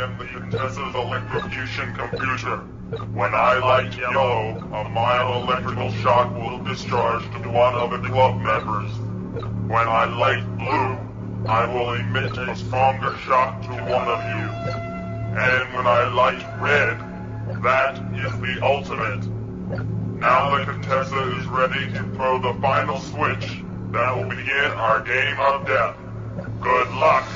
am the Contessa's electrocution computer. When I light yellow, a mild electrical shock will discharge to one of the club members. When I light blue, I will emit a stronger shock to one of you. And when I light red, that is the ultimate. Now the Contessa is ready to throw the final switch that will begin our game of death. Good luck.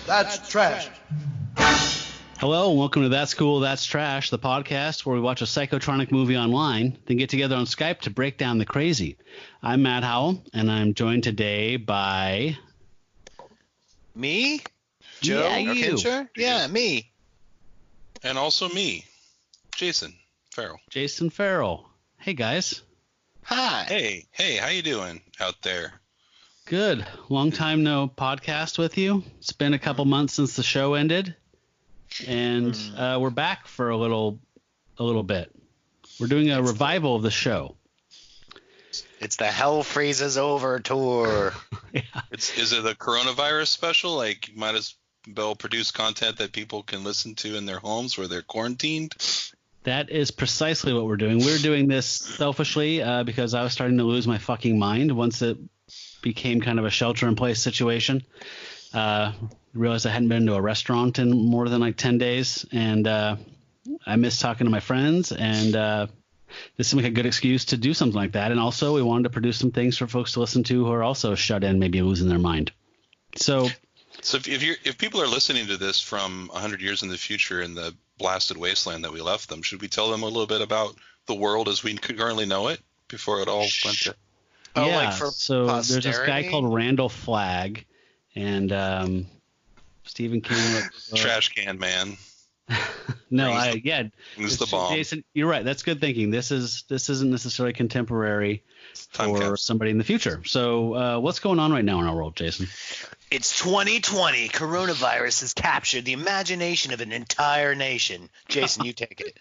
That's trash. Hello, and welcome to That's Cool, That's Trash, the podcast where we watch a psychotronic movie online, then get together on Skype to break down the crazy. I'm Matt Howell, and I'm joined today by... Me? Joe? Yeah, you. Kincher? Yeah, me. And also me, Jason Farrell. Jason Farrell. Hey, guys. Hi. Hey, how you doing out there? Good. Long time no podcast with you. It's been a couple months since the show ended, and we're back for a little bit. We're doing a revival of the show. It's the Hell Freezes Over tour. Yeah. Is it a coronavirus special? Like, might as well produce content that people can listen to in their homes where they're quarantined? That is precisely what we're doing. We're doing this selfishly because I was starting to lose my fucking mind once it became kind of a shelter-in-place situation. Realized I hadn't been to a restaurant in more than like 10 days, and I missed talking to my friends, and this seemed like a good excuse to do something like that. And also, we wanted to produce some things for folks to listen to who are also shut in, maybe losing their mind. So if people are listening to this from 100 years in the future in the blasted wasteland that we left them, should we tell them a little bit about the world as we currently know it before it all went to... Oh, yeah, like for so posterity? There's this guy called Randall Flagg, and Stephen King. Trash can man. No, Brings the bomb. Jason, you're right. That's good thinking. This isn't necessarily contemporary for somebody in the future. So what's going on right now in our world, Jason? It's 2020. Coronavirus has captured the imagination of an entire nation. Jason, you take it.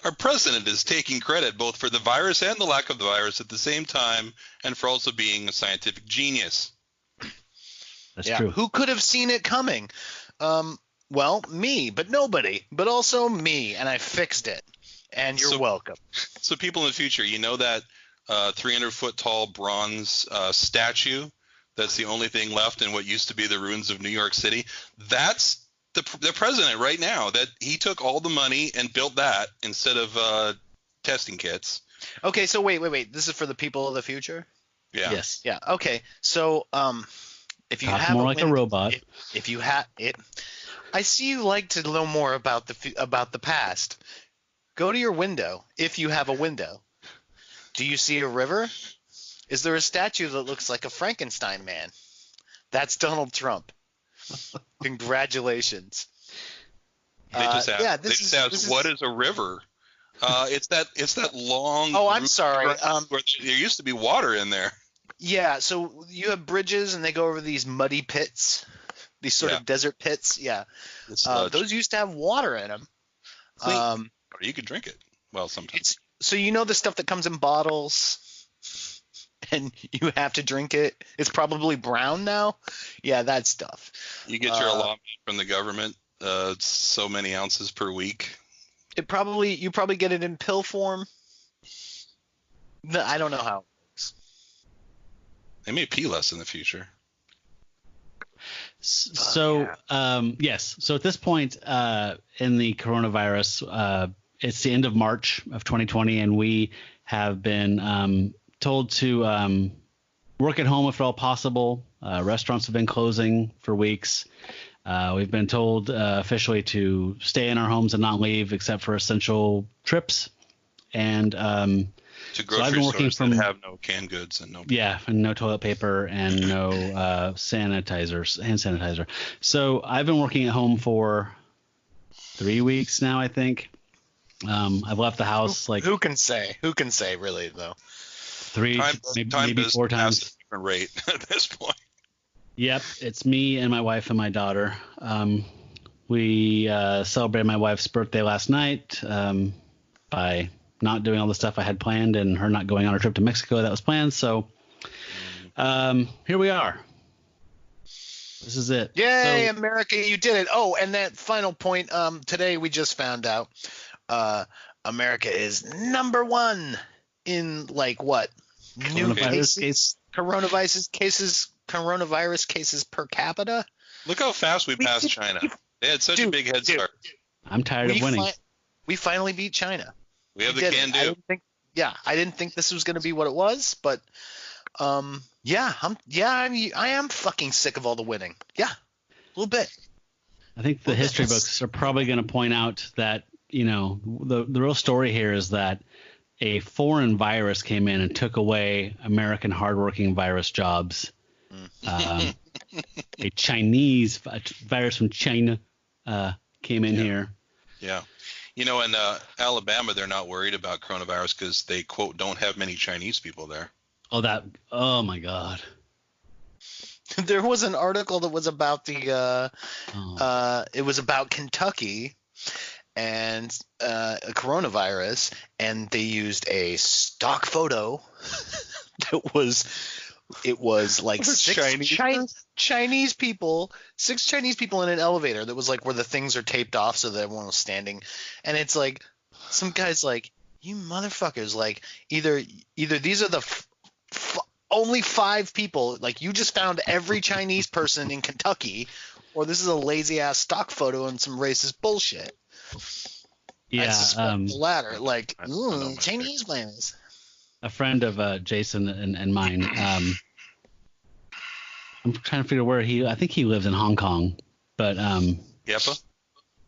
Our president is taking credit both for the virus and the lack of the virus at the same time, and for also being a scientific genius. That's true. Who could have seen it coming? Well, me, but nobody, but also me, and I fixed it. And you're welcome. So people in the future, you know that 300-foot tall bronze statue that's the only thing left in what used to be the ruins of New York City? That's the president right now, that he took all the money and built that instead of testing kits. Okay, so wait. This is for the people of the future? Yeah. Yes. Yeah. Okay. So if you Talk have more like a robot. If you have it, I see you like to know more about the past. Go to your window if you have a window. Do you see a river? Is there a statue that looks like a Frankenstein man? That's Donald Trump. Congratulations. They just asked, what is a river? It's that long. Oh, I'm sorry. Where there used to be water in there. Yeah, so you have bridges, and they go over these muddy pits, these sort of desert pits. Yeah, those used to have water in them. Or you could drink it. Well, sometimes. So you know the stuff that comes in bottles, and you have to drink it. It's probably brown now. Yeah, that stuff. You get your allotment from the government, so many ounces per week. You probably get it in pill form. I don't know how it works. They may pee less in the future. So yes. So at this point in the coronavirus, it's the end of March of 2020, and we have been told to work at home if at all possible. Restaurants have been closing for weeks. We've been told officially to stay in our homes and not leave except for essential trips. And to grocery stores that have no canned goods and no toilet paper and no hand sanitizer. So I've been working at home for 3 weeks now, I think. I've left the house Who can say? Who can say, really, though? Time maybe does 4 pass times. at a different rate at this point. Yep, it's me and my wife and my daughter. We celebrated my wife's birthday last night by not doing all the stuff I had planned and her not going on her trip to Mexico that was planned. So here we are. This is it. Yay, so, America, you did it. Oh, and that final point, today we just found out America is #1 in, like, what? New coronavirus cases per capita? Look how fast we passed China. They had such a big head start. I'm tired of winning. We finally beat China. We have the can-do. I didn't think this was going to be what it was, but I am fucking sick of all the winning. Yeah, a little bit. I think the history books are probably going to point out that, you know, the real story here is that a foreign virus came in and took away American hardworking virus jobs. A Chinese virus from China came in here. Yeah. You know, in Alabama, they're not worried about coronavirus because they, quote, don't have many Chinese people there. Oh my God. There was an article that was about it was about Kentucky and a coronavirus, and they used a stock photo that was like six Chinese people in an elevator that was like where the things are taped off so that everyone was standing, and it's like some guy's like, you motherfuckers, like either these are the only 5 people, like you just found every Chinese person in Kentucky, or this is a lazy ass stock photo and some racist bullshit. Yeah, the latter, like Chinese planners. A friend of Jason and mine. I'm trying to figure where I think he lives in Hong Kong, but Yepa?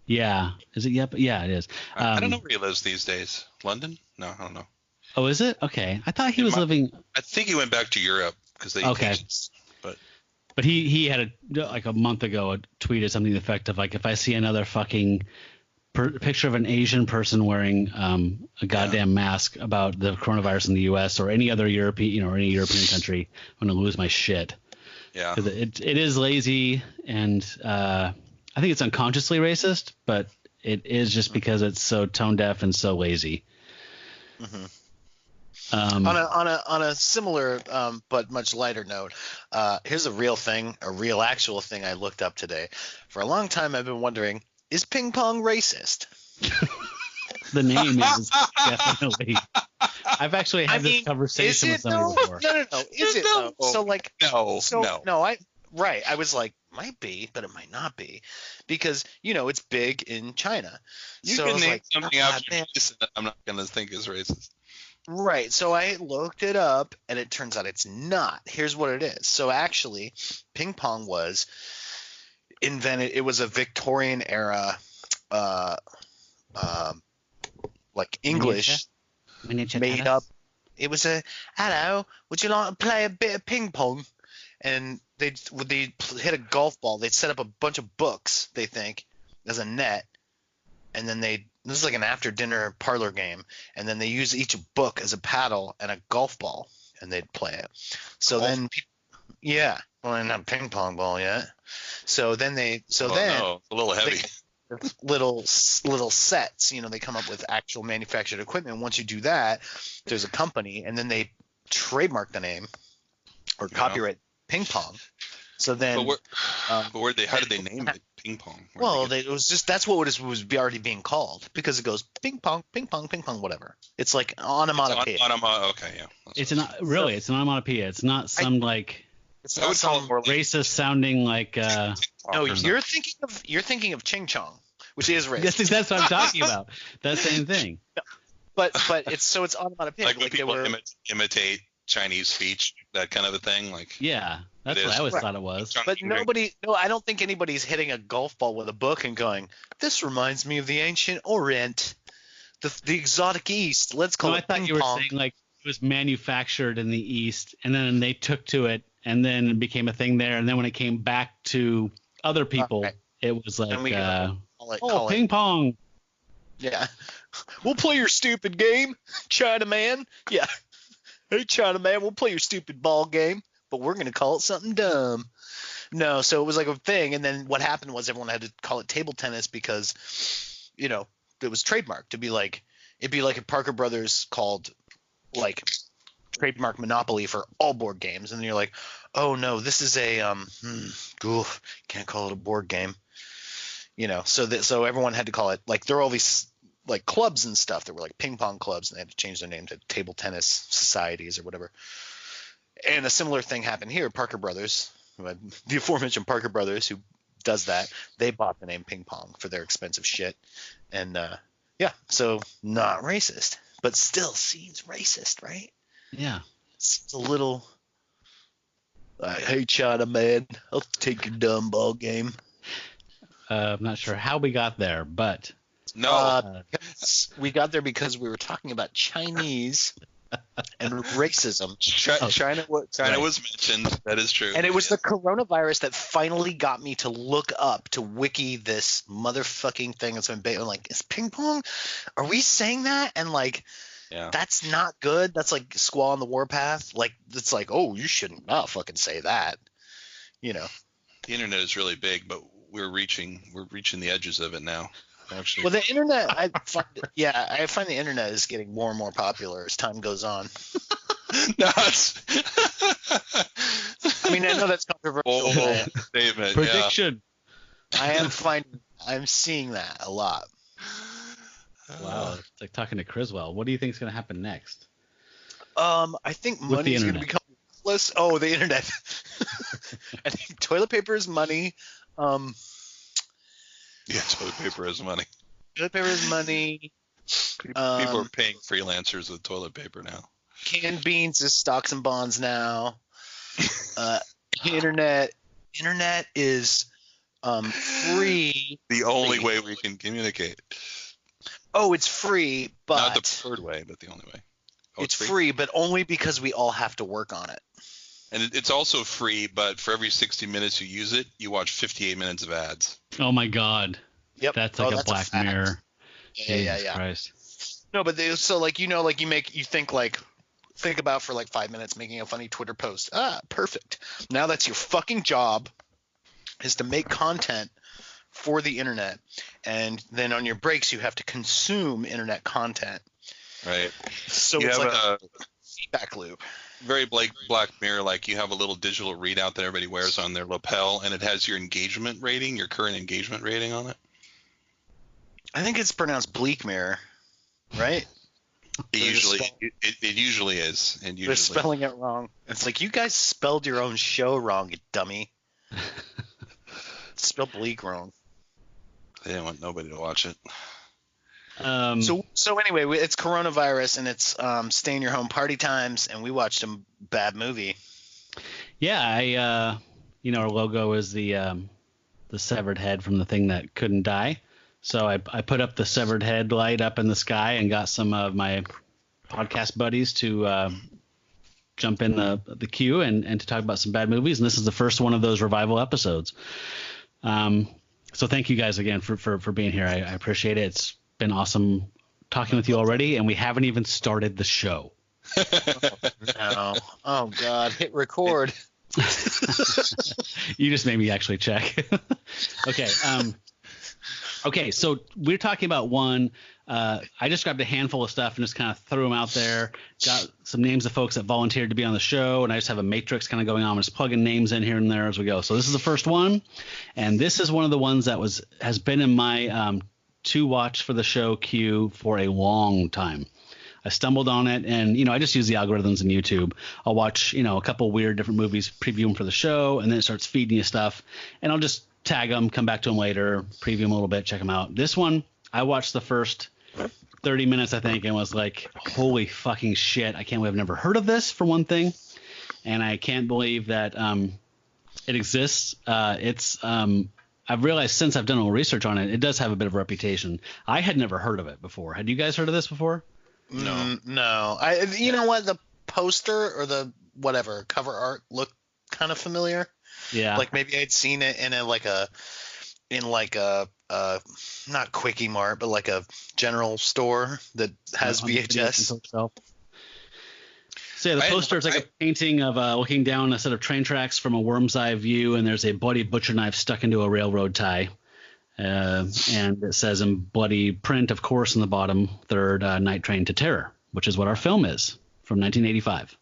Yeah, is it Yepa? Yeah, it is. I don't know where he lives these days. London? No, I don't know. Oh, is it? Okay, I thought he was living. I think he went back to Europe because they. Okay. But he had a month ago tweeted something to the effect of like, if I see another fucking picture of an Asian person wearing a goddamn mask about the coronavirus in the U.S. or any other European, or any European country, I'm gonna lose my shit. Yeah. Because it is lazy, and I think it's unconsciously racist, but it is just because it's so tone deaf and so lazy. Mm-hmm. On a similar but much lighter note, here's a real actual thing I looked up today. For a long time, I've been wondering, is ping pong racist? The name is definitely. I've actually had this conversation with somebody before. No. Is it though? So like no. I was like, might be, but it might not be, because it's big in China. You can name something after this, I'm not gonna think is racist. Right. So I looked it up, and it turns out it's not. Here's what it is. So actually, ping pong was invented. It was a Victorian era, like English made up. It was hello, would you like to play a bit of ping pong? And they'd hit a golf ball. They'd set up a bunch of books, they think, as a net, and then this is like an after dinner parlor game, and then they use each book as a paddle and a golf ball, and they'd play it. So then well, not a ping pong ball yet. So then no, a little heavy. Little sets, they come up with actual manufactured equipment. Once you do that, there's a company, and then they trademark the name or copyright ping pong. So then, how did they name it ping pong? That's what it was already being called, because it goes ping pong, whatever. It's like onomatopoeia. Okay, yeah. It's an onomatopoeia. It's not some it's not some racist sounding like. No, you're thinking of ching chong, which is racist. That's what I'm talking about. That same thing. But it's onomatopoeia. Like when people imitate Chinese speech, that kind of a thing. Like, yeah, that's what I always thought it was. But I don't think anybody's hitting a golf ball with a book and going, "This reminds me of the ancient Orient, the exotic East. Let's call it ping pong." I thought you were saying like it was manufactured in the East, and then they took to it, and then it became a thing there, and then when it came back to other people, it was like, call it ping pong. Yeah. We'll play your stupid game, Chinaman. Yeah. Hey, Chinaman, we'll play your stupid ball game, but we're going to call it something dumb. No, so it was like a thing, and then what happened was everyone had to call it table tennis because, you know, it was trademarked. It'd be like if Parker Brothers called, like, trademark Monopoly for all board games, and then you're like, oh no, this is a can't call it a board game. You know, so everyone had to call it, like, there were all these like clubs and stuff that were like ping pong clubs, and they had to change their name to table tennis societies or whatever. And a similar thing happened here. Parker Brothers, the aforementioned Parker Brothers, who does that, they bought the name ping pong for their expensive shit. And yeah, so not racist, but still seems racist, right? Yeah. It's a little hey, China man, I'll take your dumb ball game. I'm not sure how we got there, but we got there because we were talking about Chinese and racism. China was mentioned. That is true. And it was the coronavirus that finally got me to look up, to wiki this motherfucking thing that's been I'm like, is ping pong? Are we saying that? And like, that's not good. That's like squaw on the warpath. Like, it's like, oh, you shouldn't not fucking say that. You know. The internet is really big, but we're reaching the edges of it now. Actually. Well, the internet, I find the internet is getting more and more popular as time goes on. No, I mean, I know that's controversial. Statement. prediction. Yeah. I'm seeing that a lot. Wow, it's like talking to Criswell. What do you think is going to happen next? I think money is going to become less. Oh, the internet. I think toilet paper is money. Yeah, toilet paper is money. Toilet paper is money. People are paying freelancers with toilet paper now. Canned beans is stocks and bonds now. Internet is free. The only way we can communicate. Oh, it's free, but not the preferred way, but the only way. Oh, it's free, but only because we all have to work on it. And it's also free, but for every 60 minutes you use it, you watch 58 minutes of ads. Oh my God. Yep. That's like a Black Mirror. Yeah. Christ. No, but so like, you know, like you think about for like 5 minutes making a funny Twitter post. Perfect. Now that's your fucking job, is to make content for the internet, and then on your breaks you have to consume internet content. Right. So it's like a feedback loop. Very Black Mirror, like you have a little digital readout that everybody wears on their lapel, and it has your engagement rating, your current engagement rating on it. I think it's pronounced Bleak Mirror, right? It usually is. And they're spelling it wrong. It's like, you guys spelled your own show wrong, you dummy. Spelled Bleak wrong. They didn't want nobody to watch it. So anyway, it's coronavirus, and it's stay in your home party times, and we watched a bad movie. Yeah, our logo is the severed head from the thing that couldn't die. So I put up the severed head light up in the sky and got some of my podcast buddies to jump in the queue and to talk about some bad movies. And this is the first one of those revival episodes. So thank you guys again for being here. I appreciate it. It's been awesome talking with you already, and we haven't even started the show. No. Oh God, hit record. You just made me actually check. Okay. Okay, so we're talking about one. I just grabbed a handful of stuff and just kind of threw them out there. Got some names of folks that volunteered to be on the show, and I just have a matrix kind of going on. I'm just plugging names in here and there as we go. So this is the first one, and this is one of the ones that has been in my to watch for the show queue for a long time. I stumbled on it, and I just use the algorithms in YouTube. I'll watch a couple weird different movies, preview them for the show, and then it starts feeding you stuff, and I'll just tag them, come back to them later, preview them a little bit, check them out. This one, I watched the first 30 minutes, I think, and was like, holy fucking shit, I can't believe I've never heard of this, for one thing, and I can't believe that it exists. I've realized since I've done a little research on it, it does have a bit of a reputation. I had never heard of it before. Had you guys heard of this before? No. You know what? The poster or the whatever cover art looked kind of familiar. Yeah. Like maybe I'd seen it in in like a not Quickie Mart, but like a general store that has on the video VHS. rental shelf. So yeah, the poster is like a painting of looking down a set of train tracks from a worm's eye view, and there's a bloody butcher knife stuck into a railroad tie. And it says in bloody print, of course, in the bottom, third Night Train to Terror, which is what our film is from 1985.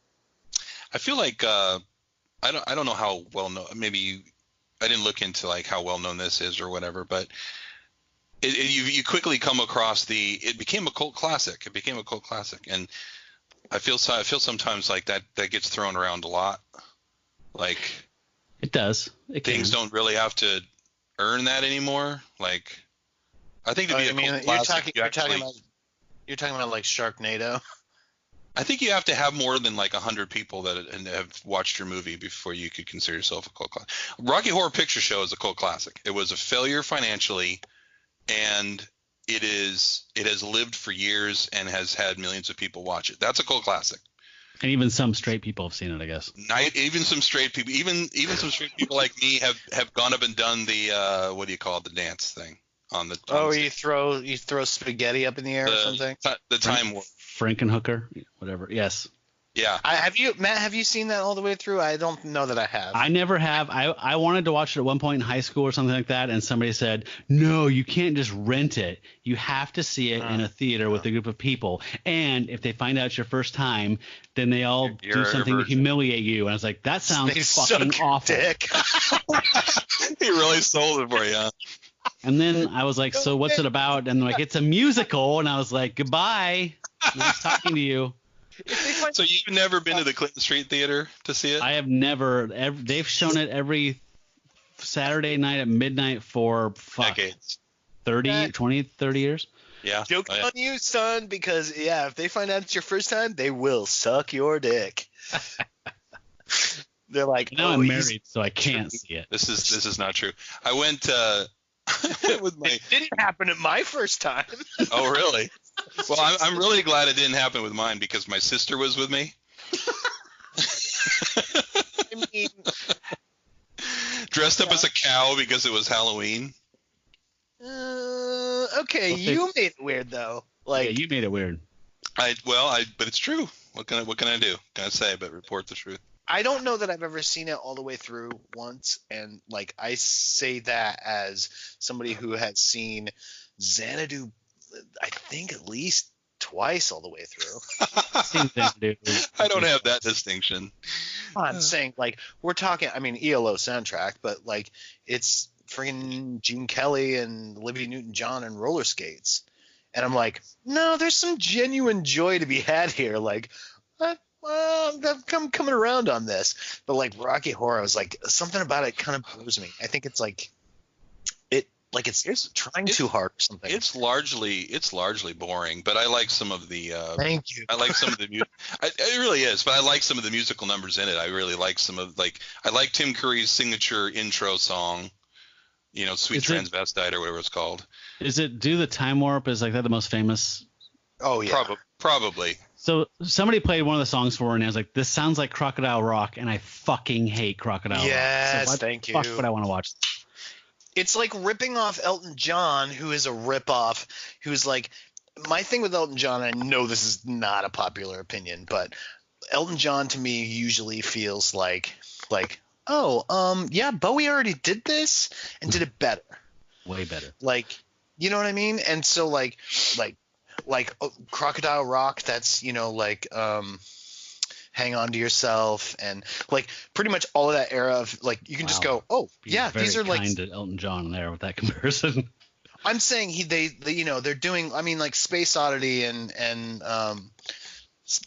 I feel like I don't know how well known. Maybe I didn't look into like how well known this is or whatever, but you quickly come across it became a cult classic. It became a cult classic, and I feel sometimes like that gets thrown around a lot. Like it does. Things don't really have to earn that anymore. Like I think to be a cult classic, you're talking about like Sharknado. I think you have to have more than like 100 people that have watched your movie before you could consider yourself a cult classic. Rocky Horror Picture Show is a cult classic. It was a failure financially, and it has lived for years and has had millions of people watch it. That's a cult classic. And even some straight people have seen it, I guess. Even some straight people, even some straight people like me have gone up and done the what do you call it, the dance thing on the. You throw spaghetti up in the air or something. The time warp. Frankenhooker, whatever. Yes. Yeah. Matt, have you seen that all the way through? I don't know that I have. I never have. I wanted to watch it at one point in high school or something like that, and somebody said, no, you can't just rent it. You have to see it in a theater with a group of people. And if they find out it's your first time, then they all do something to humiliate you. And I was like, that sounds fucking awful. Dick. He really sold it for you. Huh? And then I was like, so what's it about? And they're like, it's a musical. And I was like, goodbye. Nice talking to you. So you've never been to the Clinton Street Theater to see it? I have never. They've shown it every Saturday night at midnight for decades. 30 years. Yeah. Joke's on you, son, because if they find out it's your first time, they will suck your dick. They're like, now I'm married, so I can't see it. This is not true. I went with my. It didn't happen at my first time. Oh, really? Well, I'm really glad it didn't happen with mine because my sister was with me. I mean, dressed up as a cow because it was Halloween. Okay, you made it weird though. Like you made it weird. But it's true. What can I do? Can I say but report the truth? I don't know that I've ever seen it all the way through once, and like I say that as somebody who has seen Xanadu, I think at least twice all the way through. I don't have that distinction. I'm saying like we're talking. I mean ELO soundtrack, but like it's freaking Gene Kelly and Olivia Newton-John and roller skates, and I'm like, no, there's some genuine joy to be had here. Like, I'm coming around on this, but like Rocky Horror, I was like something about it kind of bores me. I think it's like it's trying too hard or something. It's largely boring, but I like some of the. Thank you. I like some of the music. It really is, but I like some of the musical numbers in it. I really like some of I like Tim Curry's signature intro song. Sweet Transvestite or whatever it's called. Is it Do the Time Warp? Is like that the most famous? Oh yeah. Probably. So somebody played one of the songs for her, and I was like, "This sounds like Crocodile Rock," and I fucking hate Crocodile Rock. Yes, so thank you. Fuck would I want to watch? It's like ripping off Elton John, who is a ripoff. Who's like, my thing with Elton John. I know this is not a popular opinion, but Elton John to me usually feels like, Bowie already did this and did it better, way better. Like, you know what I mean? And so like Crocodile Rock, that's Hang On to Yourself, and like pretty much all of that era of like you can just go, these are like kind to Elton John there with that comparison. I'm saying they're doing, I mean, like Space Oddity and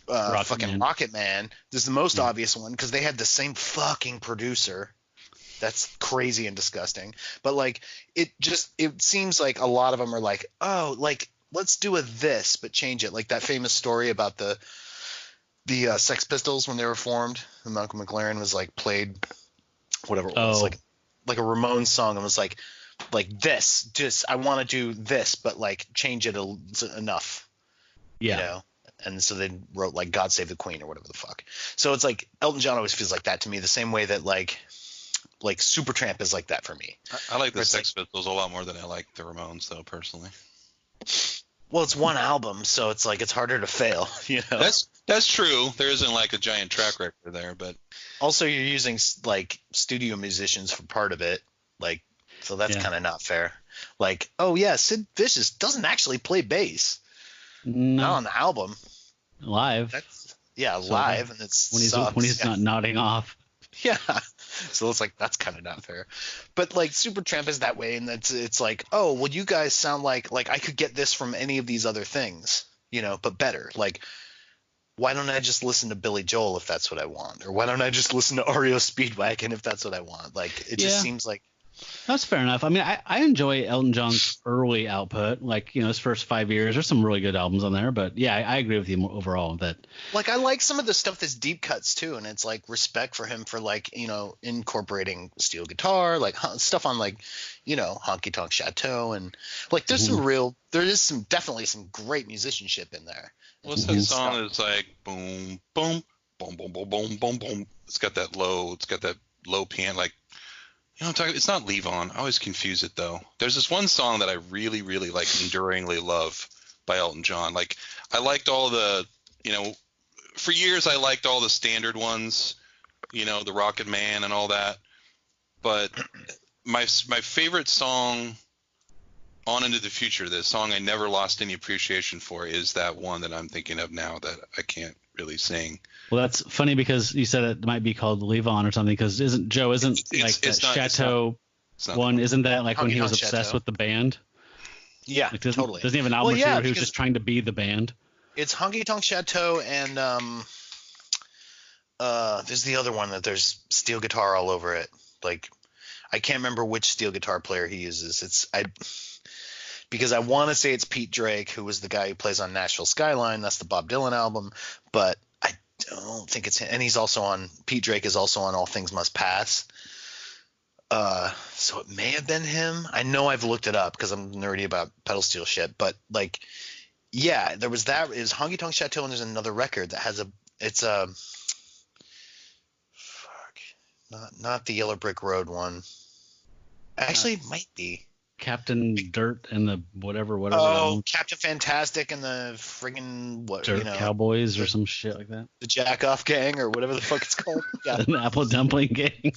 Rocket Man is the most obvious one because they had the same fucking producer. That's crazy and disgusting. But like it seems like a lot of them are like, oh, like let's do this but change it. Like that famous story about the Sex Pistols when they were formed. And Malcolm McLaren was like played whatever it was, like a Ramones song, and was like this, just I want to do this but like change it enough. Yeah. And so they wrote like God Save the Queen or whatever the fuck. So it's like Elton John always feels like that to me, the same way that like like Supertramp is like that for me. I like the It's Sex Pistols a lot more than I like the Ramones, though, personally. Well, it's one album, so it's like it's harder to fail, you know. That's true. There isn't like a giant track record there, but Also, you're using like studio musicians for part of it, like, so that's kind of not fair. Like, oh yeah, Sid Vicious doesn't actually play bass, not on the album, live. Live, and it's when he's not nodding off. Yeah, so it's like that's kind of not fair. But like Supertramp is that way, and it's like, oh well, you guys sound like I could get this from any of these other things, you know, but better. Like, why don't I just listen to Billy Joel if that's what I want, or why don't I just listen to REO Speedwagon if that's what I want? Like, it just seems like. That's fair enough. I mean, I enjoy Elton John's early output, like, you know, his first 5 years. There's some really good albums on there, but yeah, I agree with you overall that. Like, I like some of the stuff that's deep cuts too, and it's like respect for him for, like, you know, incorporating steel guitar, like stuff on, like, you know, Honky Tonk Chateau, and like there's definitely some great musicianship in there. What's that song that's like boom boom boom boom boom boom boom boom? It's got that low piano, like. You know, I'm talking, it's not Leave On. I always confuse it, though. There's this one song that I really, really, like, enduringly love by Elton John. Like, I liked all the, you know, for years I liked all the standard ones, you know, the Rocket Man and all that. But my favorite song on Into the Future, the song I never lost any appreciation for, is that one that I'm thinking of now that I can't really sing. Well, that's funny because you said it might be called Leave On or something, because isn't that Chateau one? Isn't that like when he was obsessed with the band? Yeah, like, totally. Doesn't he have an album where he was just trying to be the band? It's Honky Tonk Chateau and there's the other one that there's steel guitar all over it. Like, I can't remember which steel guitar player he uses. Because I want to say it's Pete Drake, who was the guy who plays on Nashville Skyline. That's the Bob Dylan album, but I don't think it's him. And Pete Drake is also on All Things Must Pass. So it may have been him. I know I've looked it up because I'm nerdy about pedal steel shit, but like, yeah, there was that. It was Honky Tonk Chateau, and there's another record that has not the Yellow Brick Road one. Actually, it might be. Captain Dirt and the whatever. Oh, Captain Fantastic and the friggin' Dirt Cowboys or some shit like that. The Jack Off Gang or whatever the fuck it's called. Yeah. The Apple Dumpling Gang.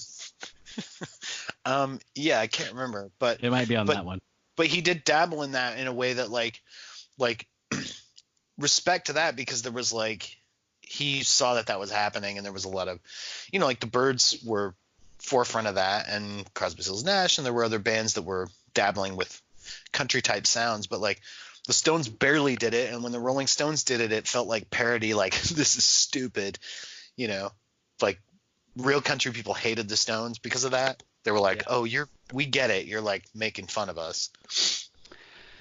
Yeah, I can't remember, but it might be on that one. But he did dabble in that in a way that like respect to that, because there was like he saw that was happening, and there was a lot of, you know, like the Byrds were forefront of that, and Crosby, Stills, Nash, and there were other bands that were dabbling with country type sounds, but like the Stones barely did it, and when the Rolling Stones did it, it felt like parody, like this is stupid, you know, like real country people hated the Stones because of that. They were like, oh, we get it, you're like making fun of us.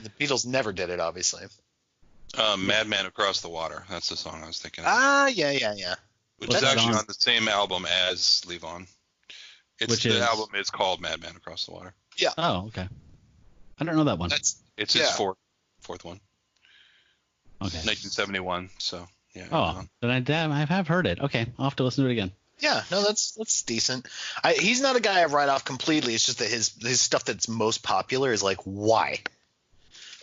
The Beatles never did it, obviously. Madman Across the Water, that's the song I was thinking of. Yeah. Which is actually on the same album as Leave On. The album is called Madman Across the Water. Yeah. Oh, okay. I don't know that one. It's his fourth one. Okay. 1971. So yeah. Oh, then I have heard it. Okay, I'll have to listen to it again. Yeah, no, that's decent. He's not a guy I write off completely. It's just that his stuff that's most popular is like, why?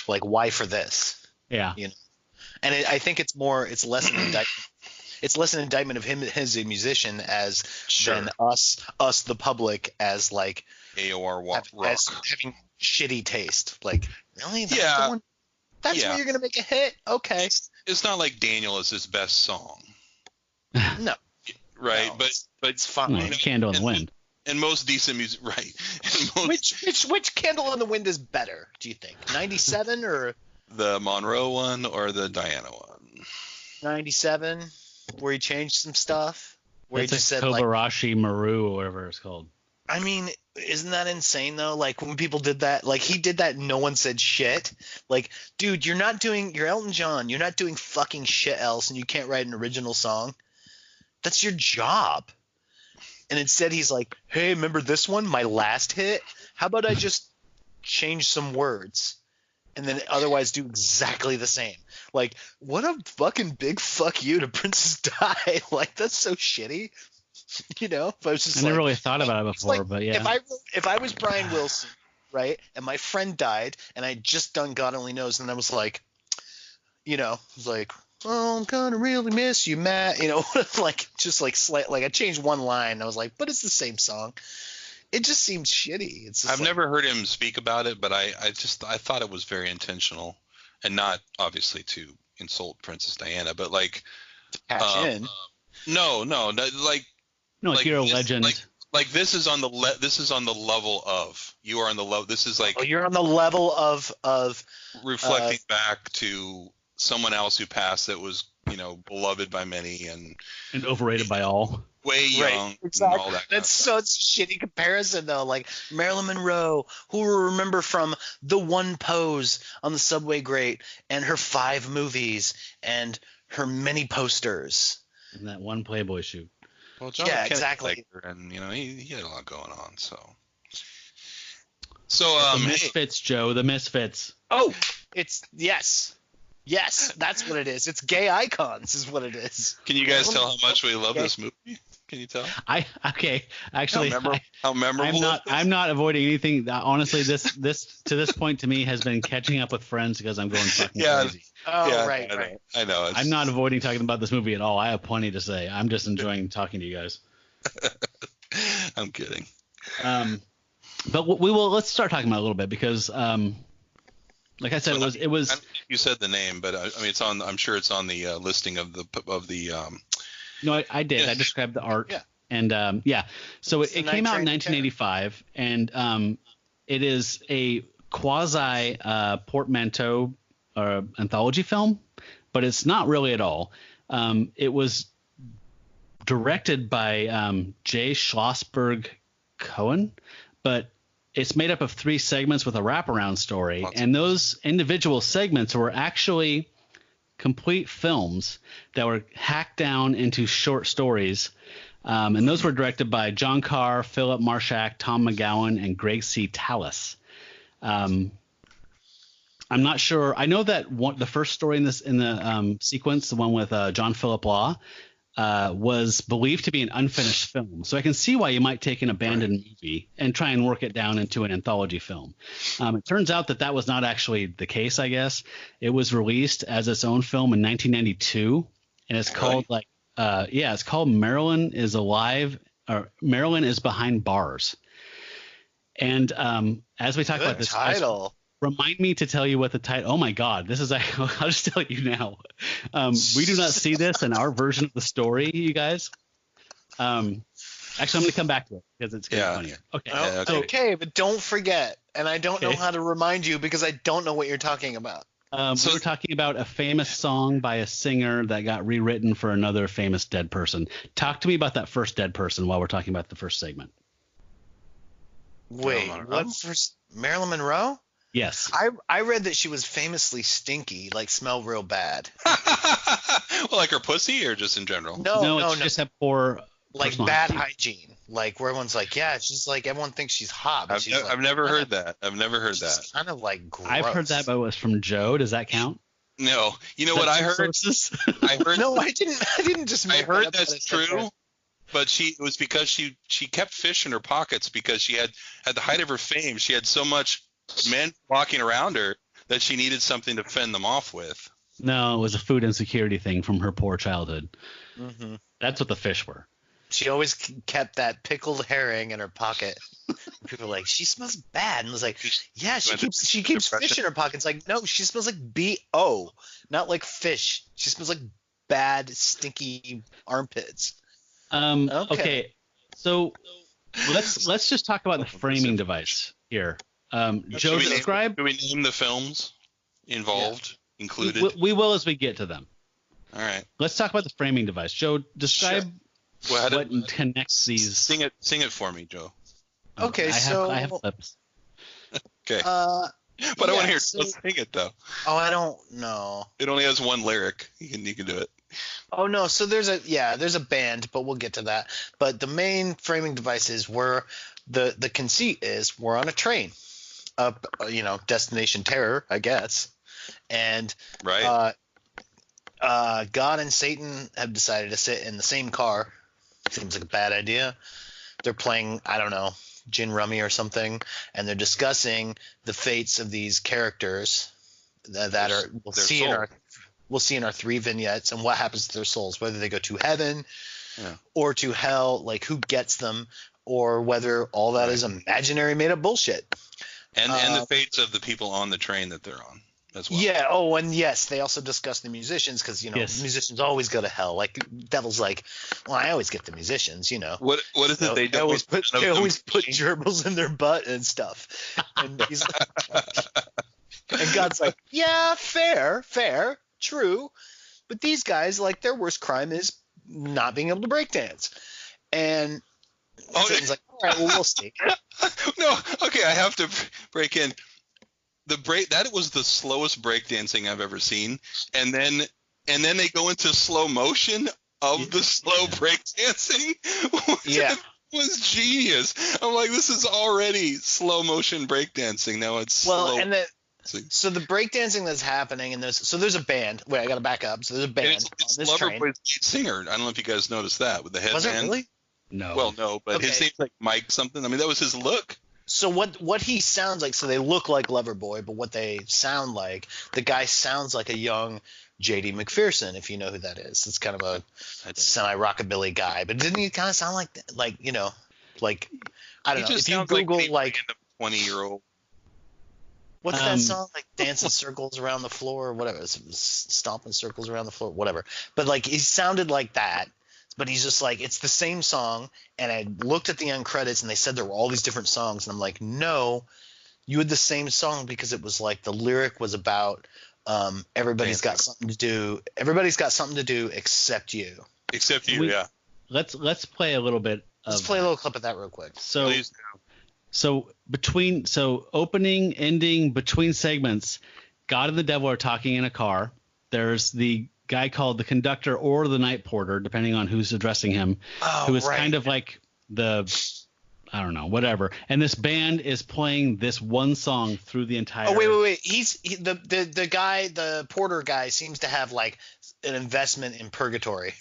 Like, why for this? Yeah. You know? And I think it's less an indictment. It's less an indictment of him as a musician than us the public as like AOR rock. As having shitty taste. Like, really? That's where you're gonna make a hit? Okay. It's not like Daniel is his best song. No. Right, no, but it's fun. No, Candle in the Wind. And most decent music, right? Which Candle in the Wind is better? Do you think 97 or the Monroe one or the Diana one? 97, where he changed some stuff. Where That's he just said Kobayashi Maru or whatever it's called. I mean, isn't that insane though? Like when people did that, like he did that, and no one said shit. Like, dude, you're Elton John. You're not doing fucking shit else, and you can't write an original song. That's your job. And instead he's like, hey, remember this one? My last hit? How about I just change some words and then otherwise do exactly the same? Like, what a fucking big fuck you to Princess Di. Like, that's so shitty. But I was just I never really thought about it before, but yeah. If I was Brian Wilson, right, and my friend died, and I had just done God Only Knows, and I was like, oh, I'm gonna really miss you, Matt. I changed one line. I was like, but it's the same song. It just seemed shitty. I've never heard him speak about it, but I thought it was very intentional, and not obviously to insult Princess Diana, but like cash in. No, you're a legend. Like this is on the level of you are on the level. This is like you're on the level of reflecting back to someone else who passed that was beloved by many and overrated by all. Way young, right, exactly. And all that. That's so it's a shitty comparison though. Like Marilyn Monroe, who we remember from the one pose on the subway grate and her 5 movies and her many posters. And that one Playboy shoot. Well, John yeah, Kennedy exactly. And he had a lot going on. So the Misfits, Joe. The Misfits. Oh, it's yes, that's what it is. It's gay icons, is what it is. Can you guys tell how much we love this movie? Can you tell? Actually, how memorable. I'm not avoiding anything. Honestly, this to this point to me has been catching up with friends because I'm going fucking crazy. Oh, yeah, right. I know. I'm not avoiding talking about this movie at all. I have plenty to say. I'm just enjoying talking to you guys. I'm kidding. But let's start talking about it a little bit because, like I said, it was. You said the name, but I mean, it's on. I'm sure it's on the listing of the. No, I did. I described the art. Yeah. And so it came out in 1985, and it is a quasi portmanteau anthology film, but it's not really at all. It was directed by Jay Schlossberg Cohen, but it's made up of 3 segments with a wraparound story, and those individual segments were actually complete films that were hacked down into short stories, and those were directed by John Carr, Philip Marshak, Tom McGowan, and Greg C. Tallis. I'm not sure. I know that the first story in the sequence, the one with John Philip Law, was believed to be an unfinished film. So I can see why you might take an abandoned movie and try and work it down into an anthology film. It turns out that was not actually the case, I guess. It was released as its own film in 1992, and it's called it's called Marilyn is Alive, or Marilyn is Behind Bars. And as we talk about this title. Remind me to tell you what the title. Oh my God, this is. I'll just tell you now. We do not see this in our version of the story, you guys. Actually, I'm going to come back to it because it's going to be funny. Okay. Okay, but don't forget, and I don't know how to remind you because I don't know what you're talking about. We're talking about a famous song by a singer that got rewritten for another famous dead person. Talk to me about that first dead person while we're talking about the first segment. Wait, what first? Marilyn Monroe? Yes. I read that she was famously stinky, like smelled real bad. Well, like her pussy or just in general? No. Just have poor like bad hygiene. Like where everyone's like, yeah, she's like everyone thinks she's hot. But I've never heard that. I've never heard that. Kind of like gross. I've heard that, but it was from Joe. Does that count? No. You know what I heard? I heard. No, I didn't just. I heard that's true. But it was because she kept fish in her pockets because she had at the height of her fame, she had so much men walking around her that she needed something to fend them off with. No, it was a food insecurity thing from her poor childhood. Mm-hmm. That's what the fish were. She always kept that pickled herring in her pocket. People were like, she smells bad, and I was like, yeah, she keeps fish in her pockets. Like, no, she smells like BO, not like fish. She smells like bad, stinky armpits. Okay, so let's just talk about the framing device here. Joe, describe. Do we name the films involved, included? We will as we get to them. All right. Let's talk about the framing device. Joe, describe what connects these. Sing it for me, Joe. Okay, I have clips. Okay. But I want to hear Joe sing it though. Oh, I don't know. It only has one lyric. You can do it. Oh no, so there's a band, but we'll get to that. But the main framing device is the conceit is we're on a train. Destination Terror, I guess. And right. God and Satan have decided to sit in the same car Seems like a bad idea. They're playing, I don't know, gin rummy or something, and they're discussing the fates of these characters that are we'll see in our 3 vignettes, and what happens to their souls, whether they go to heaven or to hell, like who gets them, or whether all that is imaginary made up bullshit. And the fates of the people on the train that they're on as well. Yeah. Oh, and yes, they also discuss the musicians, because musicians always go to hell. Like Devil's like, well, I always get the musicians. What is it they do? They always put gerbils in their butt and stuff. And he's and God's like, yeah, fair, true, but these guys, like, their worst crime is not being able to breakdance. And Satan's like, all right, well, we'll see. No, okay, I have to break in. That was the slowest breakdancing I've ever seen, and then they go into slow motion of the slow breakdancing. Yeah, was genius. I'm like, this is already slow motion breakdancing. Now it's slow. So the breakdancing that's happening in this. So there's a band. Wait, I gotta back up. So there's a band it's on this train. Loverboy's lead singer. I don't know if you guys noticed that with the headband. Was it really? No. Well, no, but his name's like Mike something. I mean, that was his look. So what he sounds like, so they look like Loverboy, but what they sound like, the guy sounds like a young J.D. McPherson, if you know who that is. It's kind of a semi-rockabilly guy, but didn't he kind of sound like I don't know. If you Google like 20-year-old. What's that song, like dancing circles around the floor or whatever, stomping circles around the floor, whatever. But like he sounded like that. But he's just like, it's the same song, and I looked at the end credits, and they said there were all these different songs, and I'm like, no, you had the same song, because it was like the lyric was about everybody's got something to do except you. Except you, yeah. Let's play a little bit. Let's play a little clip of that real quick. So opening, ending, between segments, God and the devil are talking in a car. There's the guy called the conductor or the night porter, depending on who's addressing him, who is kind of like I don't know, whatever. And this band is playing this one song through the entire. Oh, wait. The guy, the porter guy, seems to have like an investment in purgatory.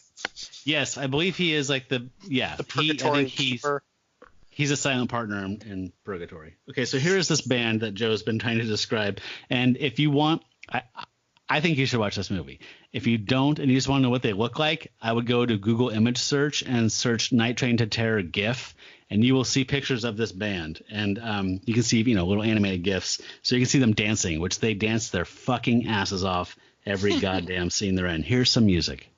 Yes, I believe he is like the purgatory keeper. He's a silent partner in purgatory. Okay, so here's this band that Joe's been trying to describe, and if you want, I think you should watch this movie. If you don't and you just want to know what they look like, I would go to Google image search and search Night Train to Terror GIF, and you will see pictures of this band. And you can see, little animated GIFs. So you can see them dancing, which they dance their fucking asses off every goddamn scene they're in. Here's some music.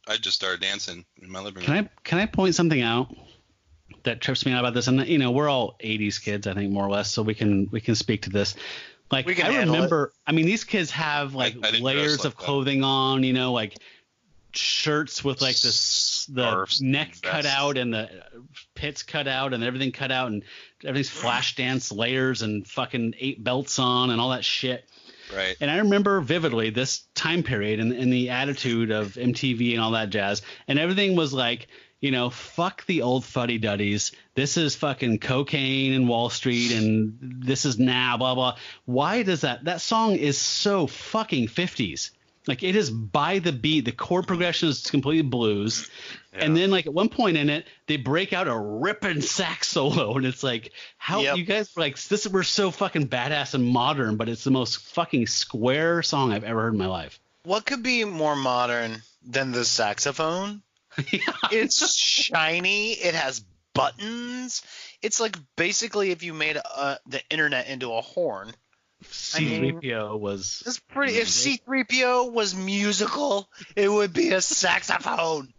I just started dancing in my living room. Can I point something out that trips me out about this? And we're all 80s kids, I think, more or less, so we can speak to this. Like, I remember, these kids have like layers of clothing on, like shirts with like the neck cut out and the pits cut out and everything cut out, and everything's flash dance layers and fucking 8 belts on and all that shit. Right. And I remember vividly this time period and the attitude of MTV and all that jazz. And everything was like, fuck the old fuddy-duddies. This is fucking cocaine and Wall Street, and this is blah, blah. Why does that song is so fucking 50s. Like it is by the beat. The chord progression is completely blues. Yeah. And then like at one point in it, they break out a ripping sax solo. And it's like, how you guys were like, we're so fucking badass and modern, but it's the most fucking square song I've ever heard in my life. What could be more modern than the saxophone? It's shiny. It has buttons. It's like basically if you made the internet into a horn. C-3PO was. It's pretty. If C-3PO was musical, it would be a saxophone.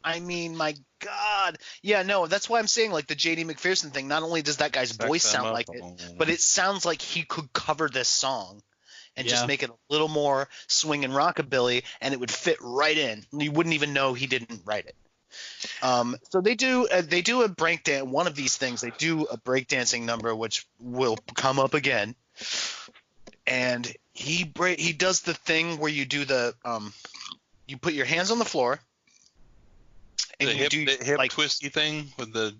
I mean, my God. Yeah, no, that's why I'm saying like the J.D. McPherson thing. Not only does that guy's voice sound like it, but it sounds like he could cover this song and just make it a little more swing and rockabilly, and it would fit right in. You wouldn't even know he didn't write it. So they do a breakdance. One of these things, they do a breakdancing number, which will come up again. And he does the thing where you do the you put your hands on the floor and the hip like, twisty thing with the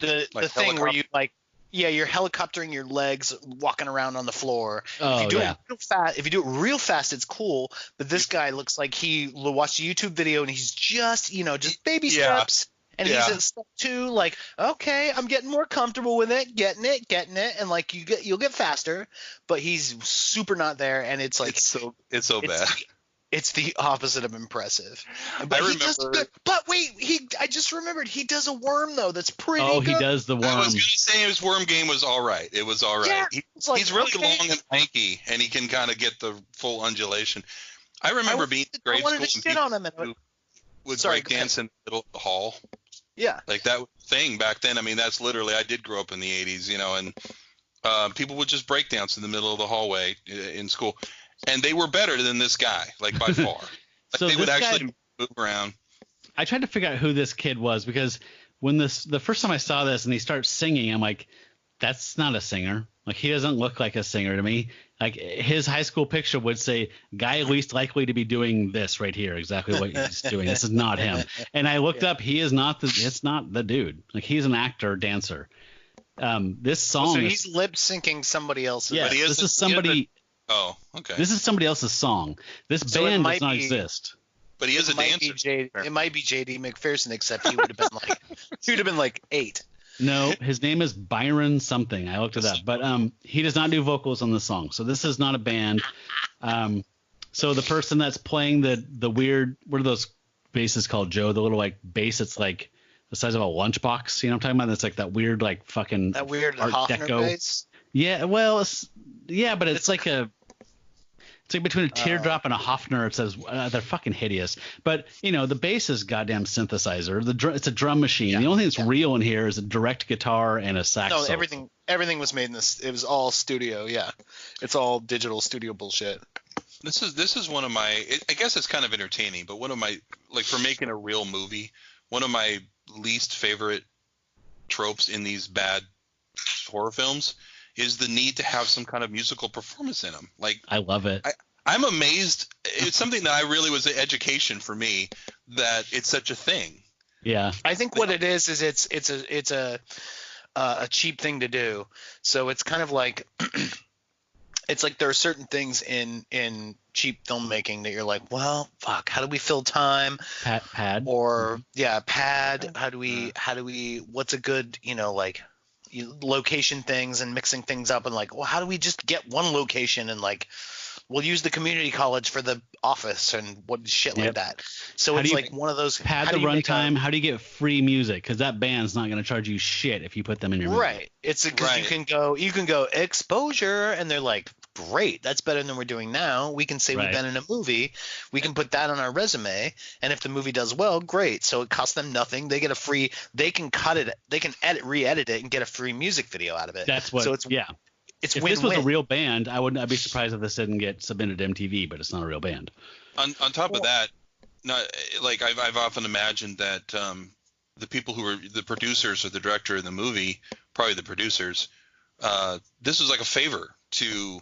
thing where you like you're helicoptering your legs walking around on the floor. Oh, if you do it real fast, if you do it real fast, it's cool. But this guy looks like he watched a YouTube video and he's just baby steps. And he's in step 2, like, okay, I'm getting more comfortable with it, getting it, and like you'll get faster, but he's super not there, and it's like it's so bad. It's the opposite of impressive. But I just remembered he does a worm though. That's pretty. Oh, good. He does the worm. I was gonna say his worm game was all right. It was all right. Yeah, he's really long and lanky, and he can kind of get the full undulation. I remember being in grade school and people would break dance in the middle of the hall. Yeah. Like that thing back then. I mean, that's literally, I did grow up in the 80s, and people would just break dance in the middle of the hallway in school. And they were better than this guy, like by far. So they would actually move around. I tried to figure out who this kid was because when the first time I saw this and he starts singing, I'm like, that's not a singer. Like he doesn't look like a singer to me. Like his high school picture would say, guy least likely to be doing this right here. Exactly what he's doing. This is not him. And I looked up. He is not it's not the dude. Like he's an actor, dancer. This song. So he's lip syncing somebody else's. Yeah, this is somebody. Oh, okay. This is somebody else's song. This band does not exist. But he is a dancer. It might be J.D. McPherson, except he would have been like 8. No, his name is Byron something. I looked it up, but he does not do vocals on the song. So this is not a band. So the person that's playing the weird, what are those basses called, Joe? The little like bass. It's like the size of a lunchbox. You know what I'm talking about? It's like that weird like fucking that weird Art Hofner Deco bass. Yeah, well, but it's like it's like between a teardrop and a Hofner. It says they're fucking hideous. But the bass is goddamn synthesizer. It's a drum machine. Yeah. The only thing that's real in here is a direct guitar and a sax. No, everything was made in this. It was all studio. Yeah, it's all digital studio bullshit. This is one of my. I guess it's kind of entertaining, but one of my for making a real movie. One of my least favorite tropes in these bad horror films is the need to have some kind of musical performance in them. Like I love it. I'm amazed. It's something that I really was an education for me that it's such a thing. Yeah. I think what it is it's a cheap thing to do. So it's kind of like it's like there are certain things in cheap filmmaking that you're like, well, fuck, how do we fill time? Pad. Or pad. How do we what's a good, location things and mixing things up and like, well, how do we just get one location and like we'll use the community college for the office and what shit like that. So it's like one of those pad the runtime. How do you get free music? Because that band's not going to charge you shit if you put them in your movie. Right. It's because you can go exposure and they're like, great, that's better than we're doing now. We can say we've been in a movie. We can put that on our resume, and if the movie does well, great. So it costs them nothing. They get a free. They can cut it. They can re-edit it and get a free music video out of it. That's what. So it's If win-win. this was a real band, I'd be surprised if this didn't get submitted to MTV, but it's not a real band. On top of that, I've often imagined that the people who were the producers or the director of the movie, probably the producers, this was like a favor to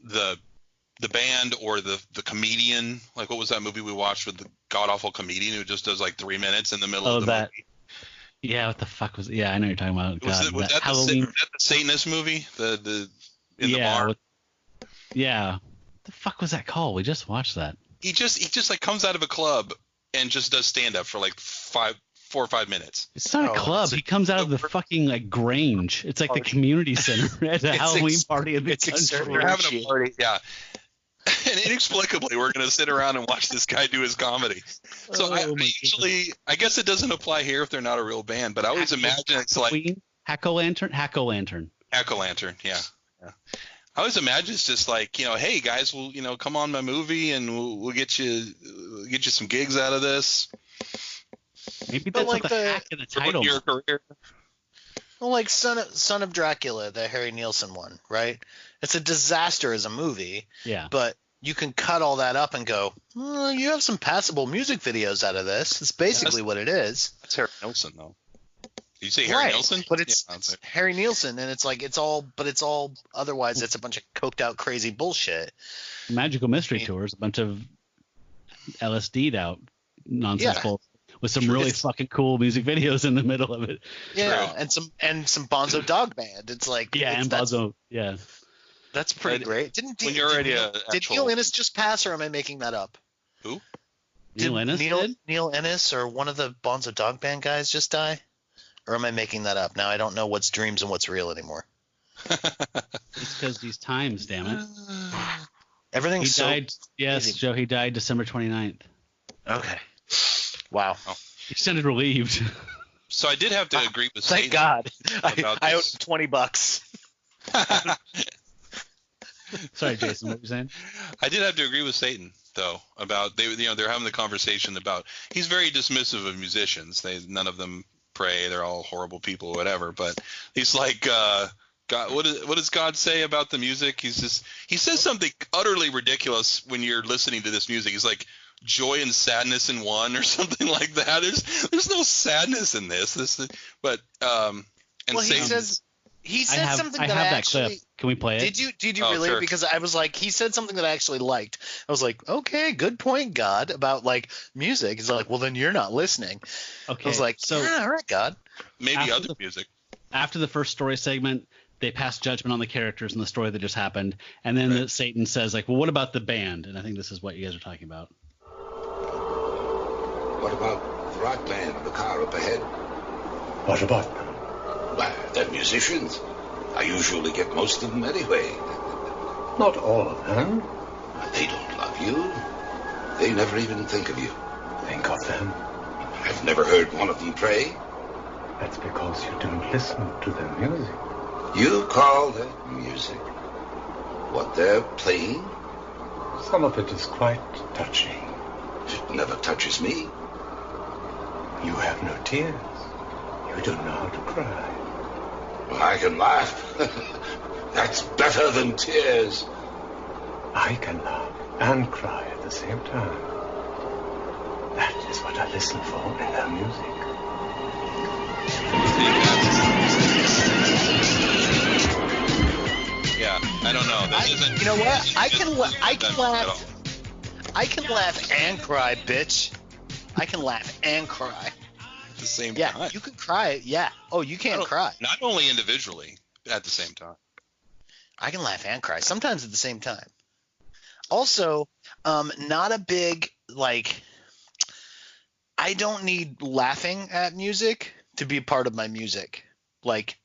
the band or the comedian. Like, what was that movie we watched with the god awful comedian who just does like 3 minutes in the middle of the movie? Yeah, what the fuck was? Yeah, I know what you're talking about. Was that the Satanist movie? The bar. Yeah. What the fuck was that called? We just watched that. he just like comes out of a club and just does stand up for like 4 or 5 minutes. It's not a club. He comes out of the fucking like Grange. It's like the community center at a Halloween party in the country. We're having a party, yeah. And inexplicably, we're going to sit around and watch this guy do his comedy. So I guess it doesn't apply here if they're not a real band, but I always imagine it's like Hack-O-Lantern, yeah. I always imagine it's just like, hey guys, we'll come on my movie and we'll get you some gigs out of this. Maybe that's like the hack in the title. Your career. Well, like Son of Dracula, the Harry Nilsson one, right? It's a disaster as a movie. Yeah. But you can cut all that up and go, you have some passable music videos out of this. It's basically what it is. That's Harry Nilsson, though. Did you say Harry Nilsson? But it's Harry Nilsson, and it's like it's all otherwise it's a bunch of coked out crazy bullshit. Magical Mystery Tour is a bunch of LSD'd out nonsense with some really fucking cool music videos in the middle of it. Yeah, and some Bonzo Dog Band. It's like Bonzo, yeah. That's pretty great. Did Neil Innes just pass, or am I making that up? Who? Neil Innes? Neil Innes or one of the Bonzo Dog Band guys just die? Or am I making that up? Now I don't know what's dreams and what's real anymore. It's because these times, damn it. Everything's died. Yes, easy. Joe, he died December 29th. Okay. Wow. He sounded relieved. So I did have to agree with Satan. Thank God. I owed $20. Sorry, Jason. What were you saying? I did have to agree with Satan, though, about they're having the conversation about he's very dismissive of musicians. None of them pray. They're all horrible people, whatever. But he's like, God, what does God say about the music? He says something utterly ridiculous when you're listening to this music. He's like, joy and sadness in one, or something like that. There's no sadness in this. He said something that I have that actually. clip. Can we play it? Did you really? Sure. Because I was like, he said something that I actually liked. I was like, okay, good point, God, about like music. He's like, well, then you're not listening. Okay. I was like, all right, God. Maybe other music. After the first story segment, they pass judgment on the characters in the story that just happened, and then Satan says, like, well, what about the band? And I think this is what you guys are talking about. What about the rock band, the car up ahead? What about them? Well, they're musicians. I usually get most of them anyway. Not all of them. They don't love you. They never even think of you. Think of them. I've never heard one of them pray. That's because you don't listen to their music. You call that music? What they're playing? Some of it is quite touching. It never touches me. You have no tears. You don't know how to cry. Well, I can laugh. That's better than tears. I can laugh and cry at the same time. That is what I listen for in their music. Yeah, I don't know. You know what? I can laugh. I can laugh and cry, bitch. I can laugh and cry. At the same time. Yeah, you can cry. Yeah. Oh, you can't cry. Not only individually, at the same time. I can laugh and cry. Sometimes at the same time. Also, not a big, like, I don't need laughing at music to be part of my music. Like,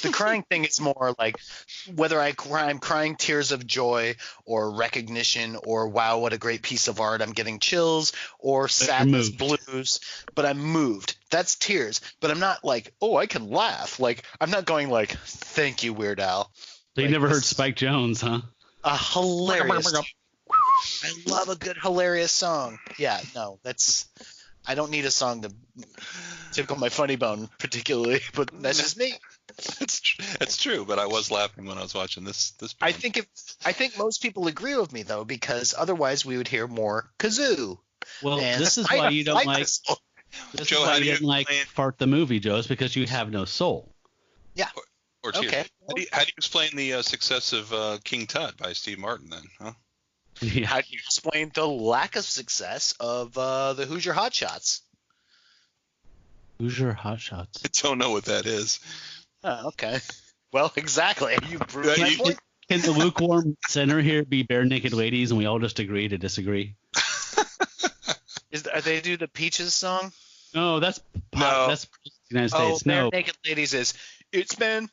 the crying thing is more like whether I'm crying tears of joy or recognition or wow, what a great piece of art, I'm getting chills, or sadness, blues, but I'm moved. That's tears. But I'm not like, oh, I can laugh. Like, I'm not going like, thank you, Weird Al. So you never heard Spike Jones, huh? A hilarious. I love a good hilarious song. Yeah, no, I don't need a song to tickle my funny bone particularly, but that's just me. It's true, but I was laughing when I was watching this. I think most people agree with me though, because otherwise we would hear more kazoo. Well, this is why you don't like. This Joe, is why you didn't like Fart the movie, Joe, is because you have no soul. Yeah. Or tears. Okay. How do you explain the success of King Tut by Steve Martin then? Huh? Yeah. How do you explain the lack of success of the Hoosier Hotshots? Hoosier Hotshots. I don't know what that is. Oh, okay. Well, exactly. You proved my point. Can the lukewarm center here be bare naked ladies and we all just agree to disagree? Are they do the Peaches song? No, that's No. That's the United Oh, States. Bare No, Naked Ladies is. It's been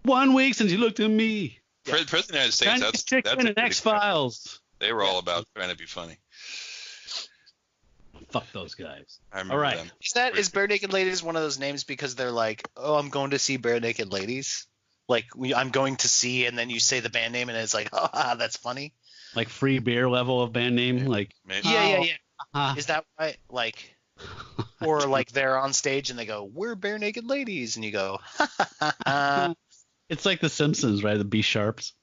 1 week since you looked at me. President of the United States. Chinese That's Chicken a and good example. X-Files. They were all about trying to be funny. Fuck those guys. I remember All right. them. is Bare Naked Ladies one of those names because they're like, oh, I'm going to see Bare Naked Ladies? Like, I'm going to see, and then you say the band name, and it's like, oh, that's funny. Like free beer level of band name. Like Maybe. Yeah. Is that why, like, or like they're on stage and they go, we're Bare Naked Ladies, and you go, it's like The Simpsons, right? The B sharps.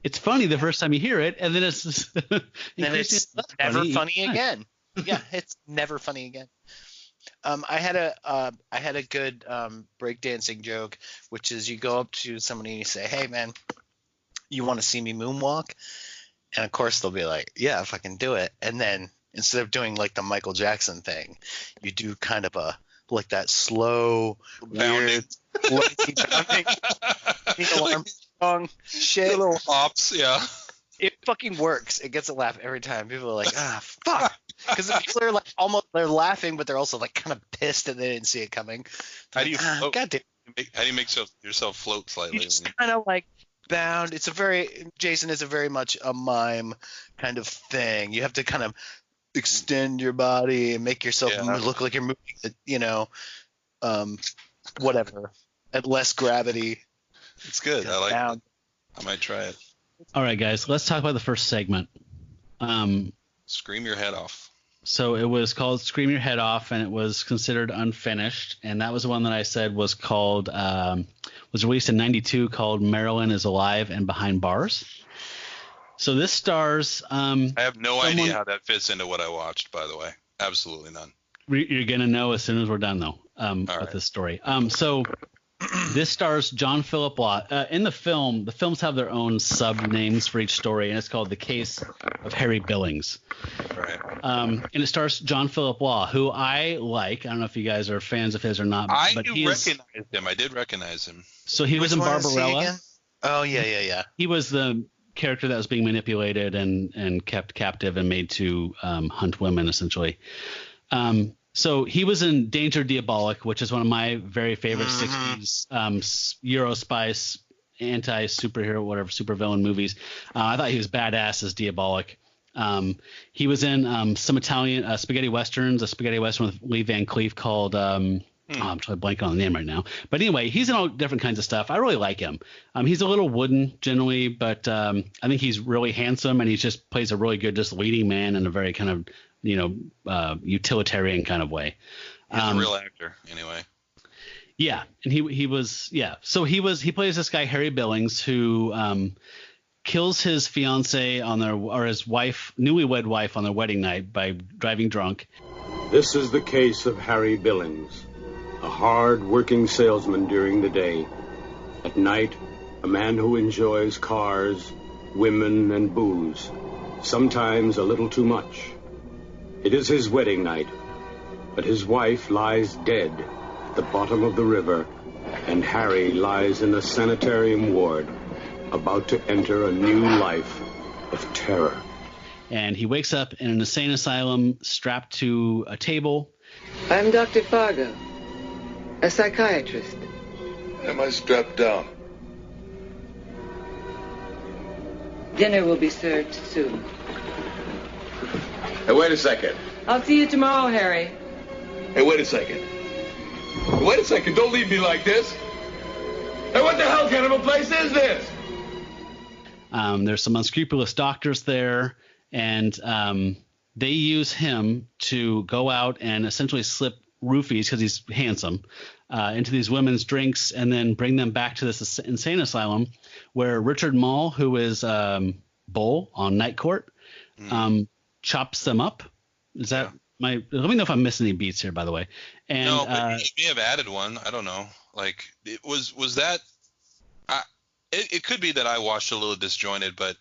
It's funny the first time you hear it, and then it's just then it's never funny again. Yeah, it's never funny again. I had a good breakdancing joke, which is you go up to somebody and you say, hey man, you want to see me moonwalk? And of course they'll be like, yeah, if I can do it. And then instead of doing like the Michael Jackson thing, you do kind of like that slow, Bounding. bounding, Neil Armstrong shit. Little hops, yeah. It fucking works. It gets a laugh every time. People are like, fuck. Because people are like they're laughing, but they're also like kind of pissed that they didn't see it coming. How do you float? God damn. How do you make yourself float slightly? You just kind of like bound. Jason is a very much a mime kind of thing. You have to kind of extend your body and make yourself look like you're moving, whatever, at less gravity. It's good. I like it. I might try it. All right, guys, let's talk about the first segment. Scream your head off. So it was called Scream Your Head Off, and it was considered unfinished. And that was the one that I said was called was released in '92, called Marilyn is Alive and Behind Bars. So this stars. I have no idea how that fits into what I watched, by the way. Absolutely none. You're gonna know as soon as we're done, though, with this story. So this stars John Philip Law. In the films have their own sub names for each story, and it's called The Case of Harry Billings. Right. And it stars John Philip Law, who I like. I don't know if you guys are fans of his or not. I but recognized him. I did recognize him. So he was in Barbarella. Oh yeah. He was the character that was being manipulated and kept captive and made to hunt women, essentially. So he was in Danger Diabolic, which is one of my very favorite 60s Euro spice anti-superhero, whatever, supervillain movies. I thought he was badass as Diabolic. He was in some Italian spaghetti westerns, a spaghetti western with Lee Van Cleef called I'm trying to blank on the name right now. But anyway, he's in all different kinds of stuff. I really like him. He's a little wooden generally, but I think he's really handsome, and he just plays a really good just leading man in a very kind of utilitarian kind of way. He's a real actor, anyway. Yeah, and he was So he plays this guy Harry Billings who kills his fiance or his wife, newlywed wife, on their wedding night by driving drunk. This is the case of Harry Billings, a hard-working salesman during the day. At night, a man who enjoys cars, women, and booze, sometimes a little too much. It is his wedding night, but his wife lies dead at the bottom of the river, and Harry lies in a sanitarium ward, about to enter a new life of terror. And he wakes up in an insane asylum strapped to a table. I'm Dr. Fargo, a psychiatrist. Am I strapped down? Dinner will be served soon. Hey, wait a second. I'll see you tomorrow, Harry. Hey, wait a second. Wait a second. Don't leave me like this. Hey, what the hell kind of a place is this? There's some unscrupulous doctors there, and they use him to go out and essentially slip roofies, because he's handsome, into these women's drinks, and then bring them back to this insane asylum where Richard Mall, who is Bull on Night Court, chops them up. Is that let me know if I'm missing any beats here, by the way. And no, but you may have added one. I don't know. Like, was that? It could be that I watched a little disjointed, but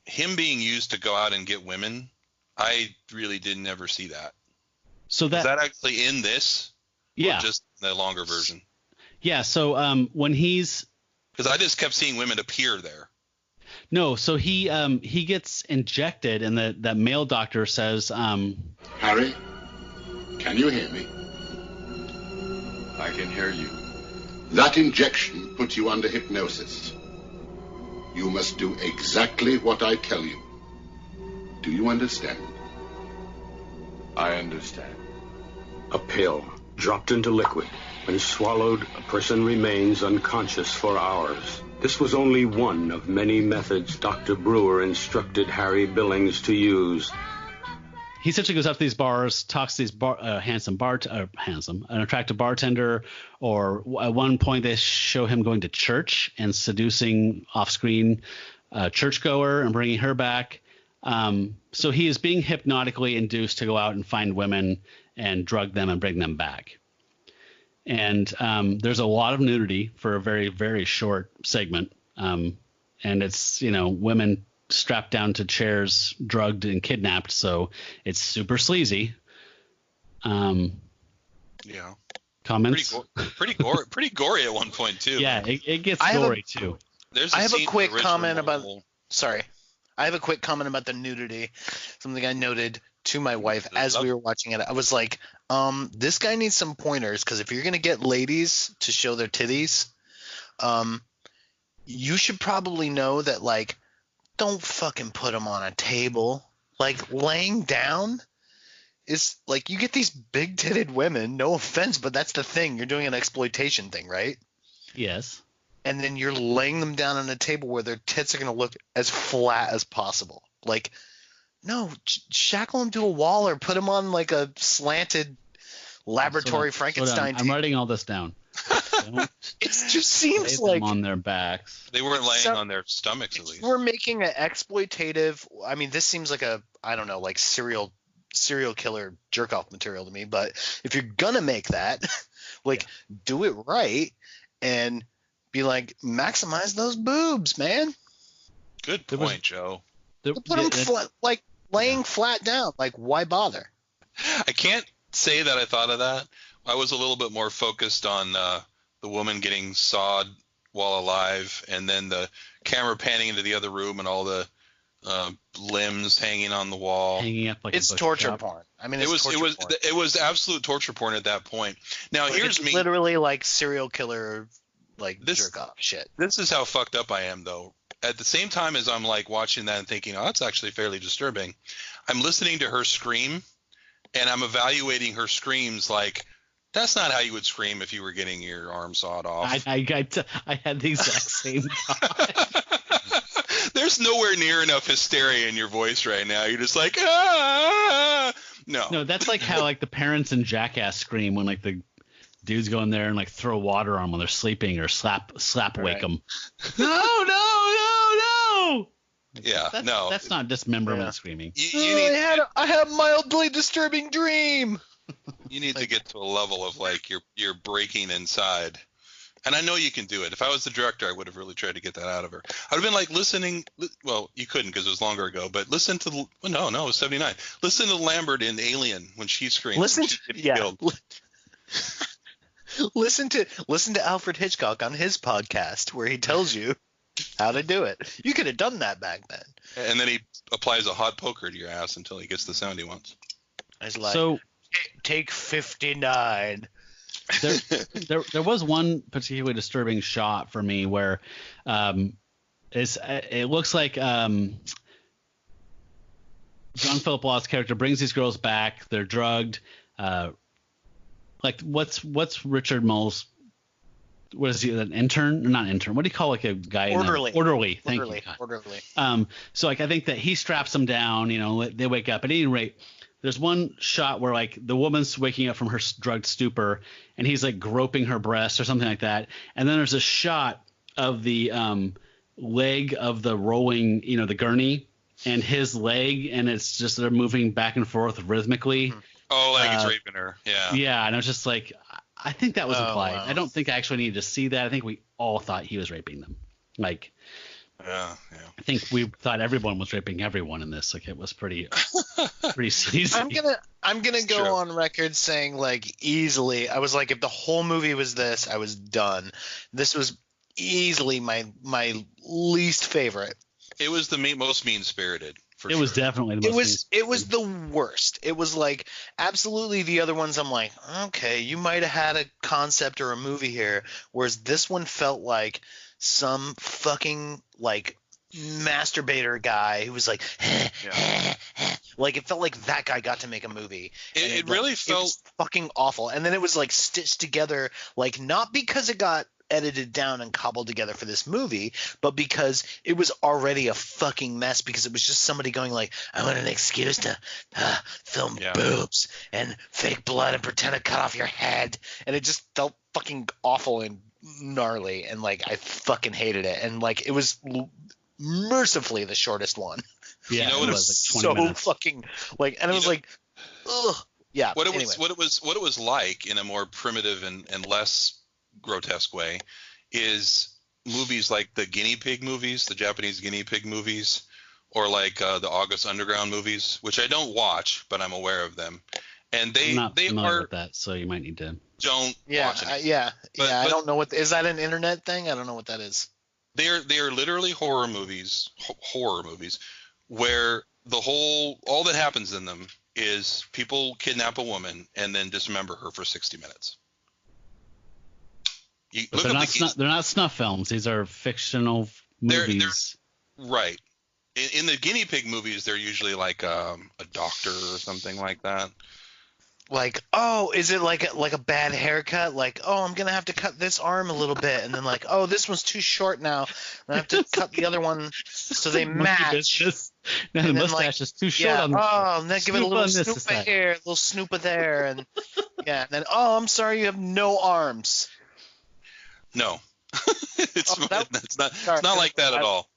him being used to go out and get women, I really didn't ever see that. So is that actually in this? Yeah. Or just the longer version? Yeah. So when he's, because I just kept seeing women appear there. No, so he gets injected, and that male doctor says, Harry, can you hear me? I can hear you. That injection puts you under hypnosis. You must do exactly what I tell you. Do you understand? I understand. A pill dropped into liquid. When swallowed, a person remains unconscious for hours. This was only one of many methods Dr. Brewer instructed Harry Billings to use. He essentially goes up to these bars, talks to these an attractive bartender, or at one point they show him going to church and seducing off-screen churchgoer and bringing her back. So he is being hypnotically induced to go out and find women and drug them and bring them back. And there's a lot of nudity for a very, very short segment. And it's, women strapped down to chairs, drugged and kidnapped. So it's super sleazy. Yeah. Comments? Pretty gory at one point too. Yeah, it gets gory too. I have a quick comment about. Sorry, I have a quick comment about the nudity. Something I noted to my wife as we were watching it. I was like, this guy needs some pointers, because if you're gonna get ladies to show their titties, you should probably know that, like, don't fucking put them on a table. Like, laying down is like, you get these big titted women. No offense, but that's the thing. You're doing an exploitation thing, right? Yes. And then you're laying them down on a table where their tits are going to look as flat as possible. Like, no, shackle them to a wall or put them on like a slanted laboratory Frankenstein I'm writing all this down. It just seems lay like them on their backs. They weren't laying on their stomachs, at least. We're making an exploitative. I mean, this seems like like serial killer jerk off material to me. But if you're gonna make that, do it right and be like, maximize those boobs, man. Good point, Joe. Put them laying flat down. Like, why bother? I can't say that I thought of that. I was a little bit more focused on the woman getting sawed while alive, and then the camera panning into the other room and all the limbs hanging on the wall. Hanging up like it's torture porn. I mean, it was absolute torture porn at that point. Now here's me. Literally like serial killer, like jerk off shit. This is how fucked up I am, though. At the same time as I'm like watching that and thinking, oh, that's actually fairly disturbing, I'm listening to her scream, and I'm evaluating her screams like, that's not how you would scream if you were getting your arm sawed off. I had the exact same thought. There's nowhere near enough hysteria in your voice right now. You're just like, ah! No, that's like how like the parents in Jackass scream when like the dudes go in there and like throw water on them when they're sleeping, or slap wake them. No. Yeah, that's not dismemberment screaming. I had a mildly disturbing dream. You need to get to a level of like you're breaking inside. And I know you can do it. If I was the director, I would have really tried to get that out of her. I'd have been like listening. Well, you couldn't because it was longer ago. But listen to it was 79. Listen to Lambert in Alien when she screams. Listen to Alfred Hitchcock on his podcast where he tells you how to do it. You could have done that back then. And then he applies a hot poker to your ass until he gets the sound he wants. So take 59. There was one particularly disturbing shot for me where it looks like John Philip Roth's character brings these girls back. They're drugged. Like what's Richard Moll's? What is he? An intern? Not intern. What do you call like a guy? Orderly. Thank you. Orderly. So like I think that he straps them down. They wake up. At any rate, there's one shot where like the woman's waking up from her drugged stupor, and he's like groping her breast or something like that. And then there's a shot of the leg of the rolling, the gurney, and his leg, and it's just they're moving back and forth rhythmically. Oh, like he's raping her. Yeah. Yeah, and I was just like, I think that was implied. Wow. I don't think I actually needed to see that. I think we all thought he was raping them. Like, yeah. I think we thought everyone was raping everyone in this. Like, it was pretty sleazy. I'm gonna go on record saying, like, easily, I was like, if the whole movie was this, I was done. This was easily my least favorite. It was the most mean-spirited. It was definitely the most. It was the worst. It was like absolutely the other ones. I'm like, okay, you might have had a concept or a movie here, whereas this one felt like some fucking like masturbator guy who was like, like it felt like that guy got to make a movie. It really felt it was fucking awful. And then it was like stitched together, like not because it got edited down and cobbled together for this movie, but because it was already a fucking mess, because it was just somebody going like, I want an excuse to film boobs and fake blood and pretend to cut off your head, and it just felt fucking awful and gnarly, and like I fucking hated it, and like it was mercifully the shortest one. Yeah, you know what it it was like so 20 minutes. fucking like, and it was like, ugh. Yeah. What it anyway. was like in a more primitive and less grotesque way is movies like the guinea pig movies, the Japanese guinea pig movies, or like the August Underground movies, which I don't watch, but I'm aware of them. And I'm not they familiar are with that, so you might need to. don't Yeah, watch it. But I don't know what is that an internet thing? I don't know what that is. They are literally horror movies where all that happens in them is people kidnap a woman and then dismember her for 60 minutes. But they're not snuff films. These are fictional movies. They're right. In the guinea pig movies, they're usually like a doctor or something like that. Like, oh, is it like a bad haircut? Like, oh, I'm gonna have to cut this arm a little bit, and then like, oh, this one's too short now, and I have to cut the other one so they match. Now the mustache is too short on the. Oh, and then give it a little snoopa here, a little snoopa there, and and then oh, I'm sorry, you have no arms. No, it's not like that at all.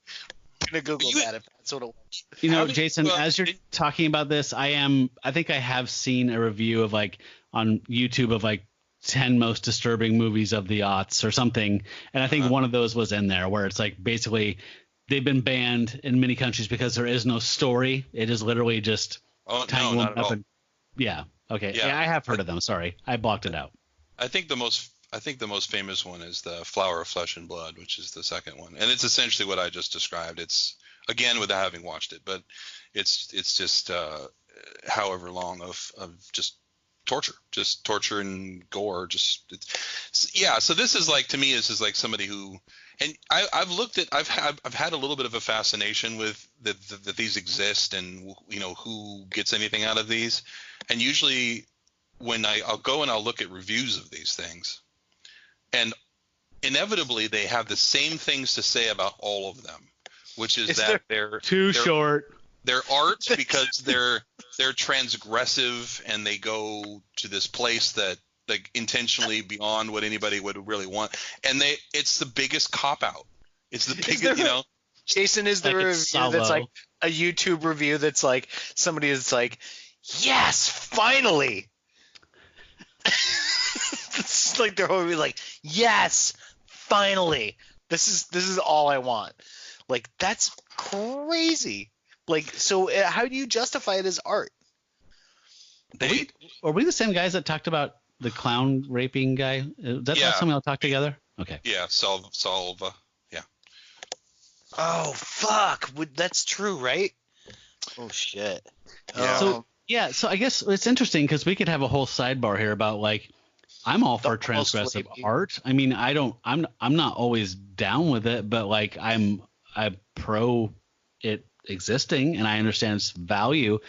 I'm gonna Google that if that's what it was. You know, Jason, as you're talking about this, I think I have seen a review of like on YouTube of like 10 most disturbing movies of the aughts or something, and I think one of those was in there where it's like basically they've been banned in many countries because there is no story. It is literally just tying one up and yeah. Okay. Yeah, I have heard of them. Sorry, I blocked it out. I think the most famous one is the Flower of Flesh and Blood, which is the second one, and it's essentially what I just described. It's again without having watched it, but it's just however long of just torture and gore. So this is like, to me, this is like somebody who, and I've had a little bit of a fascination with that these exist, and you know who gets anything out of these, and usually when I'll go and I'll look at reviews of these things. And inevitably, they have the same things to say about all of them, which is that they're too short. They're art because they're transgressive, and they go to this place that like intentionally beyond what anybody would really want. And it's the biggest cop out. It's the biggest, Jason, is there like a review that's like a YouTube review that's like somebody is like, yes, finally. It's like they're always like, yes, finally, this is all I want. Like, that's crazy. Like, so how do you justify it as art? Are we the same guys that talked about the clown raping guy? That's last time we all talked together. Okay. Yeah, Salva. Yeah. Oh fuck, that's true, right? Oh shit. Yeah. So I guess it's interesting because we could have a whole sidebar here about like, I'm all for transgressive art. I mean, I'm not always down with it, but like I'm pro it existing, and I understand its value.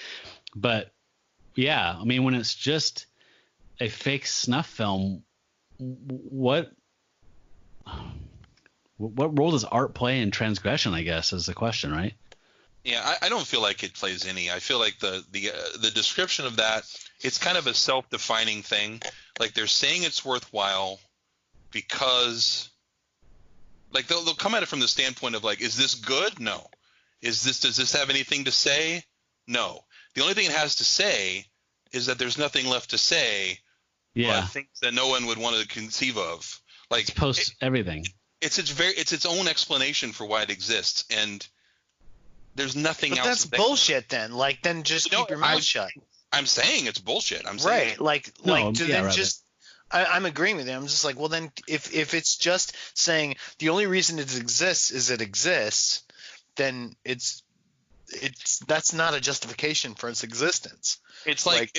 But yeah, I mean, when it's just a fake snuff film, what role does art play in transgression, I guess, is the question, right? Yeah, I don't feel like it plays any. I feel like the description of that, it's kind of a self-defining thing. Like they're saying it's worthwhile because, like they'll come at it from the standpoint of like, is this good? No. Does this have anything to say? No. The only thing it has to say is that there's nothing left to say. Yeah. Things that no one would want to conceive of. Like it's post everything. It's its own explanation for why it exists, and there's nothing else. But that's bullshit then. Like, then just keep your mouth shut. I'm saying it's bullshit. I'm saying I'm agreeing with you. I'm just like, well, then if it's just saying the only reason it exists is it exists, then that's not a justification for its existence. It's like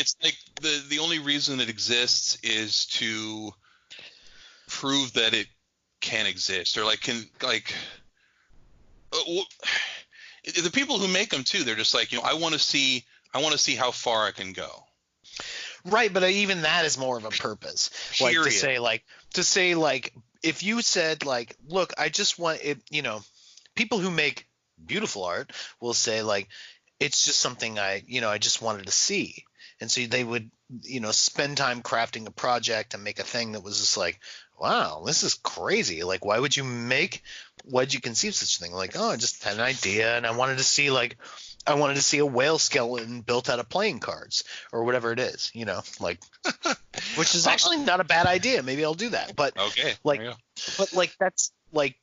the only reason it exists is to prove that it can exist, or the people who make them too. They're just like, I want to see how far I can go. Right, but even that is more of a purpose. Like to say if you said like, look, I just want it. People who make beautiful art will say like, it's just something I just wanted to see. And so they would, spend time crafting a project and make a thing that was just like, wow, this is crazy. Like, why'd you conceive such a thing? Like, oh, I just had an idea and I wanted to see a whale skeleton built out of playing cards or whatever it is, which is actually not a bad idea. Maybe I'll do that. But okay, that's like,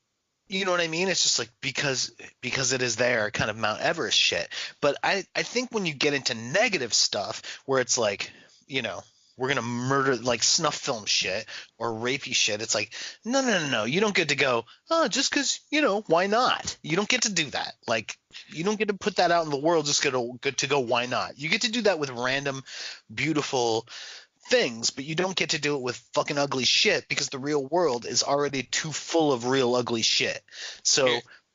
you know what I mean? It's just like because it is there, kind of Mount Everest shit. But I think when you get into negative stuff where it's like, we're gonna murder like snuff film shit or rapey shit, it's like no. You don't get to go, just because, why not? You don't get to do that. Like, you don't get to put that out in the world just to go, why not? You get to do that with random, beautiful things, but you don't get to do it with fucking ugly shit because the real world is already too full of real ugly shit. So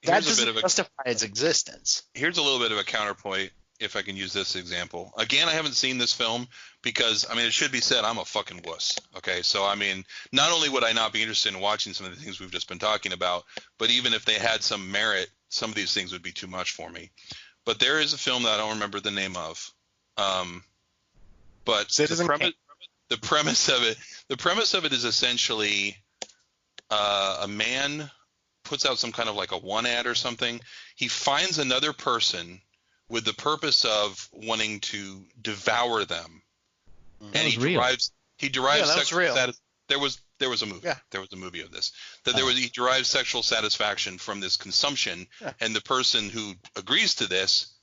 that doesn't justify its existence. Here's a little bit of a counterpoint, if I can use this example. Again, I haven't seen this film because, it should be said, I'm a fucking wuss. Okay, so not only would I not be interested in watching some of the things we've just been talking about, but even if they had some merit, some of these things would be too much for me. But there is a film that I don't remember the name of. But the premise of it is essentially a man puts out some kind of like a one ad or something. He finds another person with the purpose of wanting to devour them, and he derives sexual satisfaction. There was a movie. Yeah. There was a movie of this. He derives sexual satisfaction from this consumption, and the person who agrees to this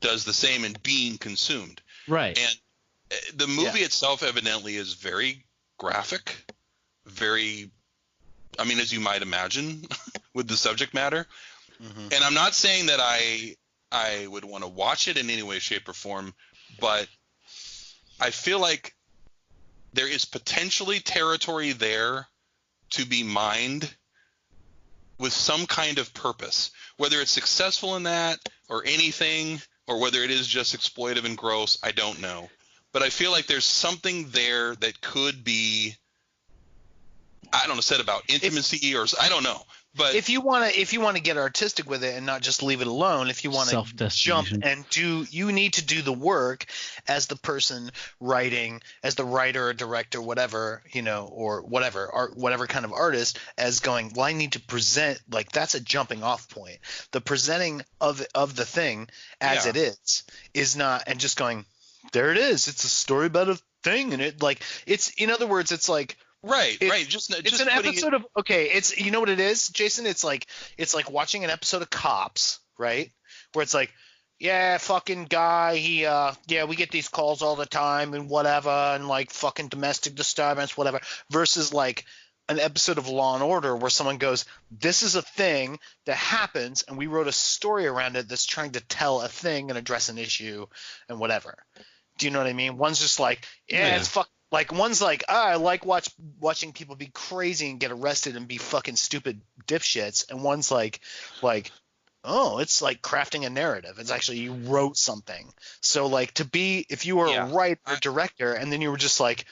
does the same in being consumed. Right. And the movie itself evidently is very graphic, very, as you might imagine, with the subject matter. Mm-hmm. And I'm not saying that I would want to watch it in any way, shape, or form, but I feel like there is potentially territory there to be mined with some kind of purpose. Whether it's successful in that or anything, or whether it is just exploitive and gross, I don't know. But I feel like there's something there that could be, I don't know, said about intimacy or I don't know. But if you want to get artistic with it and not just leave it alone, if you want to jump and you need to do the work as the person writing, as the writer or director, whatever, or whatever kind of artist, as going, well, I need to present, like, that's a jumping off point. The presenting of the thing as it is not, and just going, there it is. It's a story about a thing, and it, like, it's, in other words, it's like, right. Just an episode of, okay, it's, you know what it is, Jason? It's like watching an episode of Cops, right? Where it's like, yeah, fucking guy, he, we get these calls all the time and whatever, and like fucking domestic disturbance, whatever, versus like an episode of Law and Order where someone goes, this is a thing that happens, and we wrote a story around it that's trying to tell a thing and address an issue and whatever. Do you know what I mean? One's just like, it's fucking, like, one's like, I like watching people be crazy and get arrested and be fucking stupid dipshits, and one's like, oh, it's like crafting a narrative. It's actually, you wrote something. So like, if you were a writer or director, and then you were just like,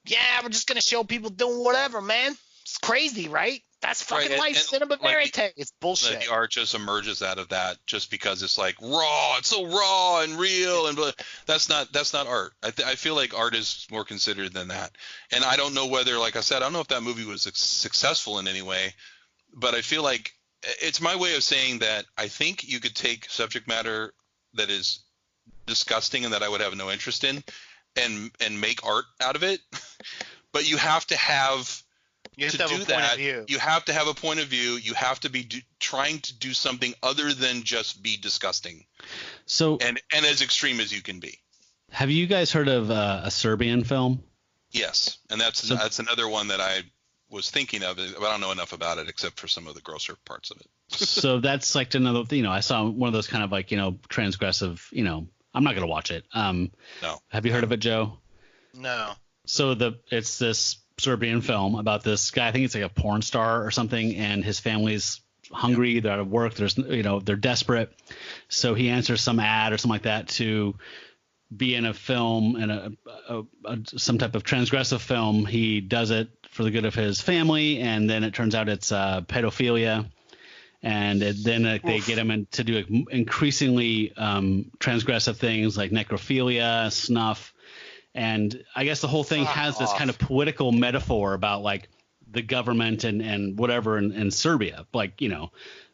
yeah, we're just gonna show people doing whatever, man. It's crazy, right? That's fucking life, cinema verite. It's bullshit. The art just emerges out of that just because it's like raw. It's so raw and real, and that's not art. I feel like art is more considered than that. And I don't know whether, like I said, I don't know if that movie was successful in any way, but I feel like it's my way of saying that I think you could take subject matter that is disgusting and that I would have no interest in, and make art out of it, but you have to have. You have to have a point of view. You have to be trying to do something other than just be disgusting. So and as extreme as you can be. Have you guys heard of a Serbian film? Yes, and that's another one that I was thinking of it, but I don't know enough about it except for some of the grosser parts of it. So that's like another, I saw one of those kind of like, transgressive, I'm not going to watch it. No. Have you heard of it, Joe? No. So it's this Serbian film about this guy. I think it's like a porn star or something, and his family's hungry. They're out of work. They're desperate. So he answers some ad or something like that to be in a film, and some type of transgressive film. He does it for the good of his family, and then it turns out it's pedophilia. And then they get him to do increasingly transgressive things like necrophilia, snuff. And I guess the whole thing has this kind of political metaphor about like the government and whatever in Serbia. Like,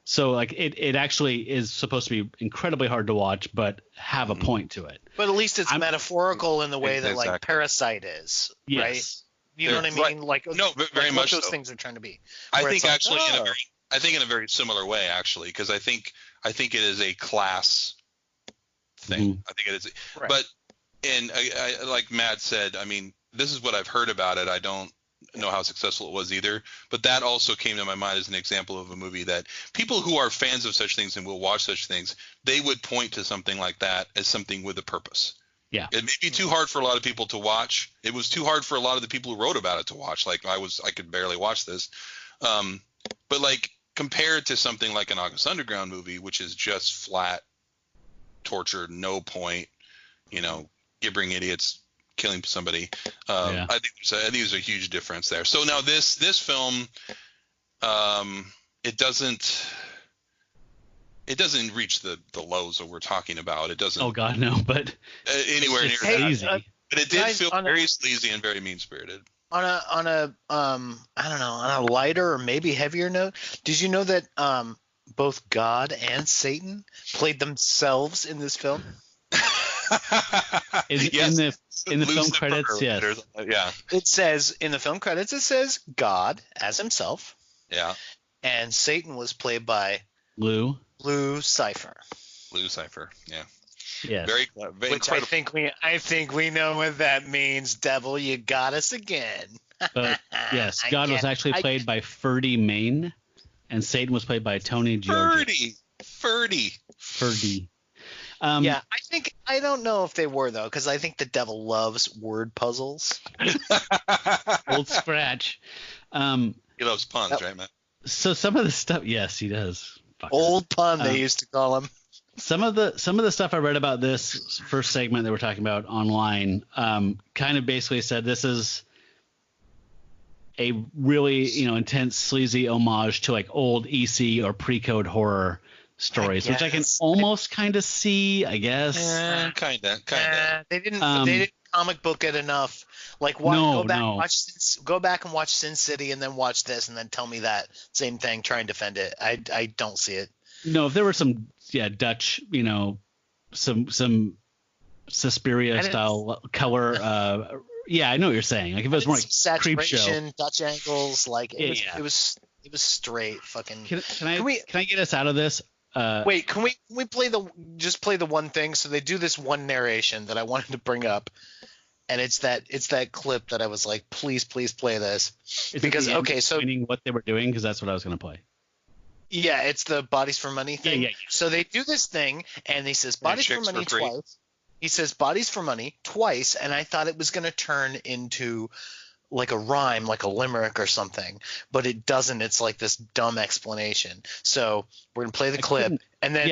so like it actually is supposed to be incredibly hard to watch, but have a point to it. But at least it's metaphorical in the way that like Parasite is, yes. Right? You know what I mean? Right. Like no, but very much those so. Things are trying to be. I think actually in a very similar way, actually, because I think it is a class thing. Mm-hmm. I think it is, right. But I like Matt said, I mean, this is what I've heard about it. I don't know how successful it was either, but that also came to my mind as an example of a movie that people who are fans of such things and will watch such things, they would point to something like that as something with a purpose. Yeah. It may be too hard for a lot of people to watch. It was too hard for a lot of the people who wrote about it to watch. Like I could barely watch this. But like compared to something like an August Underground movie, which is just flat torture, no point, gibbering idiots killing somebody. I think there's a huge difference there. So now this film, it doesn't reach the lows that we're talking about. It doesn't. Oh God, no! But anywhere near sleazy. But it did feel very sleazy and very mean spirited. On a I don't know, on a lighter or maybe heavier note, did you know that both God and Satan played themselves in this film? In the film credits, yes. Yeah. It says in the film credits, it says God as himself. Yeah. And Satan was played by Lou Cypher. Lou Cypher. Yeah. Yes. Very Which incredible. I think we know what that means. Devil, you got us again. But yes, God was actually played by Ferdy Main, and Satan was played by Tony Giorgio. Ferdy. Yeah, I don't know if they were though, because I think the devil loves word puzzles. Old Scratch. He loves puns, right, Matt? So some of the stuff, yes, he does. Fucker. Old pun, they used to call him. Some of the stuff I read about this first segment that we're talking about online, kind of basically said this is a really intense sleazy homage to like old EC or pre-code horror stories, which I can almost kind of see, I guess. Kind of. They didn't comic book it enough. Like, go back and watch Sin City, and then watch this, and then tell me that same thing. Try and defend it. I don't see it. No, if there were some Dutch, some Suspiria style color. I know what you're saying. Like if it was more like saturation, Creepshow. Dutch angles, like it was straight fucking. Can I get us out of this? Wait, can we play the one thing? So they do this one narration that I wanted to bring up, and it's that clip that I was like, please play this. Because explaining what they were doing, because that's what I was going to play. Yeah, it's the Bodies for Money thing. Yeah. So they do this thing, and he says Bodies for Money twice. He says Bodies for Money twice, and I thought it was going to turn into like a rhyme, like a limerick or something, but it doesn't. It's like this dumb explanation. So we're going to play the clip, and then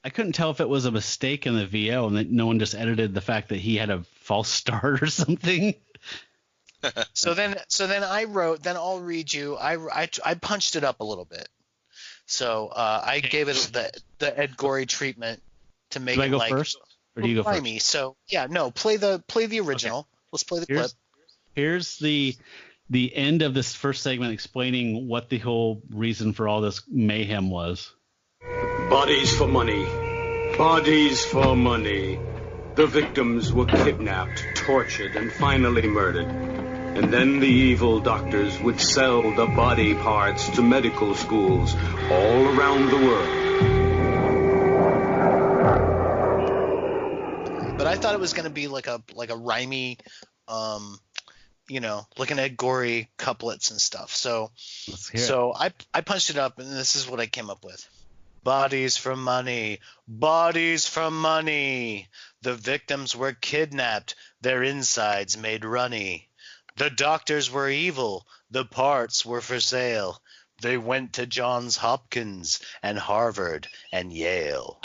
I couldn't tell if it was a mistake in the VO and that no one just edited the fact that he had a false start or something. So then I'll read you. I punched it up a little bit. So I gave it the Ed Gorey treatment to make it like. Do I go first, or do you go first? So play the original. Okay. Let's play the clip. Here's the end of this first segment explaining what the whole reason for all this mayhem was. Bodies for money. Bodies for money. The victims were kidnapped, tortured, and finally murdered. And then the evil doctors would sell the body parts to medical schools all around the world. But I thought it was going to be like a rhymey looking at gory couplets and stuff. So Let's hear it. so I punched it up, and this is what I came up with. Bodies for money, bodies for money. The victims were kidnapped, their insides made runny. The doctors were evil, the parts were for sale. They went to Johns Hopkins and Harvard and Yale.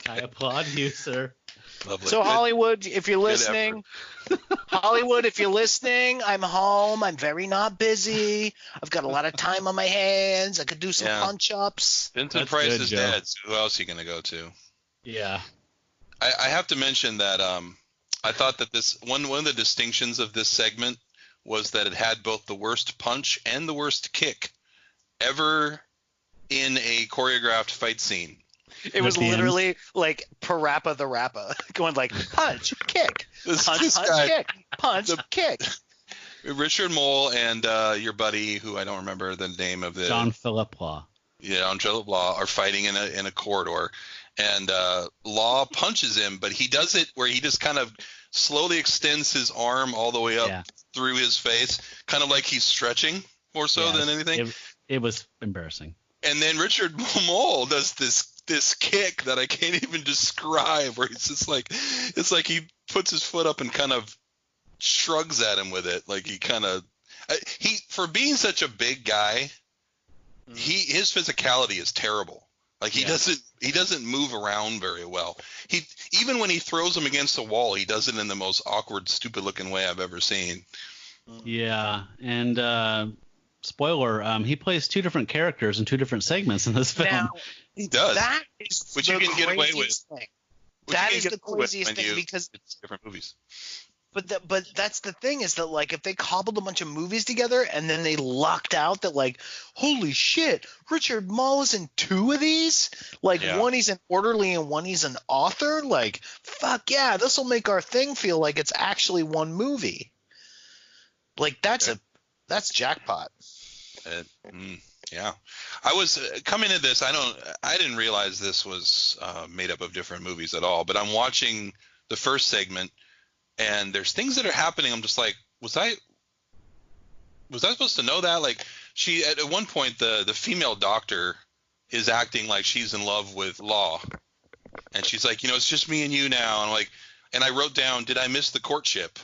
I applaud you, sir. Lovely. So Hollywood, if you're Good listening, Hollywood, if you're listening, I'm home. I'm very not busy. I've got a lot of time on my hands. I could do some punch-ups. Vincent That's Price good, is Joe. dead. So who else are you going to go to? Yeah. I have to mention that I thought that this one of the distinctions of this segment was that it had both the worst punch and the worst kick ever in a choreographed fight scene. It was At the end. literally like Parappa the Rappa, going like punch, kick, This punch, guy- kick, punch, kick. Richard Mole and your buddy, who I don't remember the name of the John Philip Law. John Philip Law, are fighting in a corridor, and Law punches him, but he does it where he just kind of slowly extends his arm all the way up through his face, kind of like he's stretching more so than anything. It was embarrassing. And then Richard Mole does this kick that I can't even describe, where he's just like, it's like he puts his foot up and kind of shrugs at him with it, like he kind of for being such a big guy, his physicality is terrible. Like he doesn't move around very well. Even when he throws him against the wall, he does it in the most awkward, stupid looking way I've ever seen. Yeah, and spoiler, he plays two different characters in two different segments in this film. Now, He does. that is Which the you can get away craziest with. thing. Which That you is can the get away with craziest when thing because it's different movies. But that's the thing is that like if they cobbled a bunch of movies together and then they lucked out that like holy shit, Richard Mole is in two of these, like one he's an orderly and one he's an author, like fuck yeah, this will make our thing feel like it's actually one movie. Like that's jackpot. Yeah, I was coming into this. I didn't realize this was made up of different movies at all. But I'm watching the first segment, and there's things that are happening. I'm just like, was I supposed to know that? Like, she at one point the female doctor is acting like she's in love with Law, and she's like, it's just me and you now. And I'm like, and I wrote down, did I miss the courtship?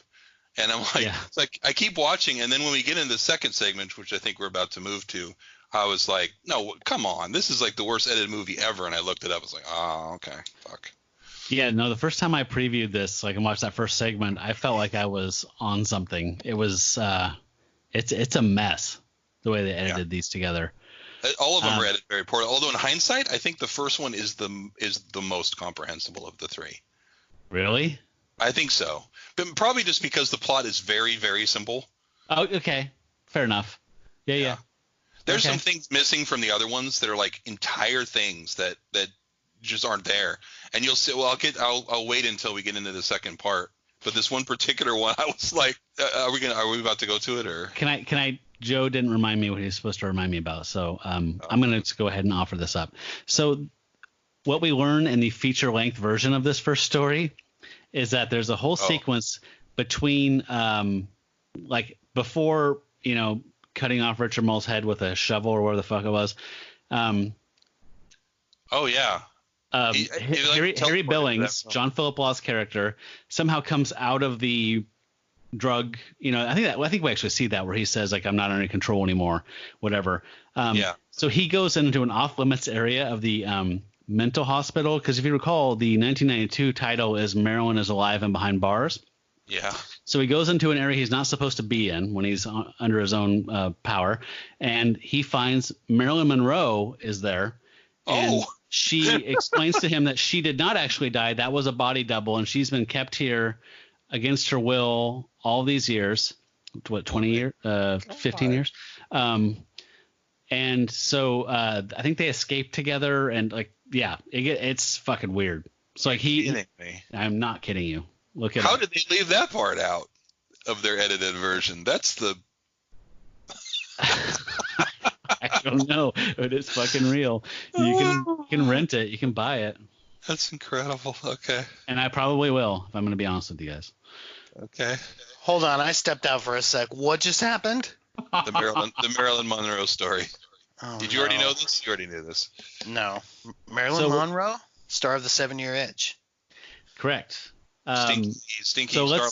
And I'm like, it's like I keep watching, and then when we get into the second segment, which I think we're about to move to, I was like, no, come on, this is like the worst edited movie ever. And I looked it up, I was like, oh, okay, fuck. Yeah, no, the first time I previewed this, like, and watched that first segment, I felt like I was on something. It was, it's a mess the way they edited these together. All of them are edited very poorly. Although in hindsight, I think the first one is the most comprehensible of the three. Really? I think so, but probably just because the plot is very, very simple. Oh, okay, fair enough. Yeah. There's some things missing from the other ones that are like entire things that just aren't there. And you'll see. Well, I'll wait until we get into the second part. But this one particular one, I was like, are we about to go to it or? Can I? Joe didn't remind me what he's supposed to remind me about, so I'm going to go ahead and offer this up. So what we learn in the feature-length version of this first story is that there's a whole sequence between, like before, cutting off Richard Mole's head with a shovel or whatever the fuck it was. Harry Billings, John Philip Law's character, somehow comes out of the drug. I think we actually see that where he says like, I'm not under control anymore, whatever. So he goes into an off-limits area of the mental hospital, because if you recall, the 1992 title is Marilyn is Alive and Behind Bars. Yeah. So he goes into an area he's not supposed to be in when he's under his own power, and he finds Marilyn Monroe is there. And she explains to him that she did not actually die. That was a body double, and she's been kept here against her will all these years. What, 20 years? 15 years? And so I think they escaped together, and like, it's fucking weird. So like I'm not kidding you. Look at how did they leave that part out of their edited version? That's the. I don't know, but it's fucking real. You can rent it. You can buy it. That's incredible. Okay. And I probably will, if I'm going to be honest with you guys. Okay. Hold on, I stepped out for a sec. What just happened? The Marilyn Monroe story. Oh, Did you already know this? You already knew this. No. Marilyn Monroe, star of the 7-Year Itch. Correct. Stinky so star.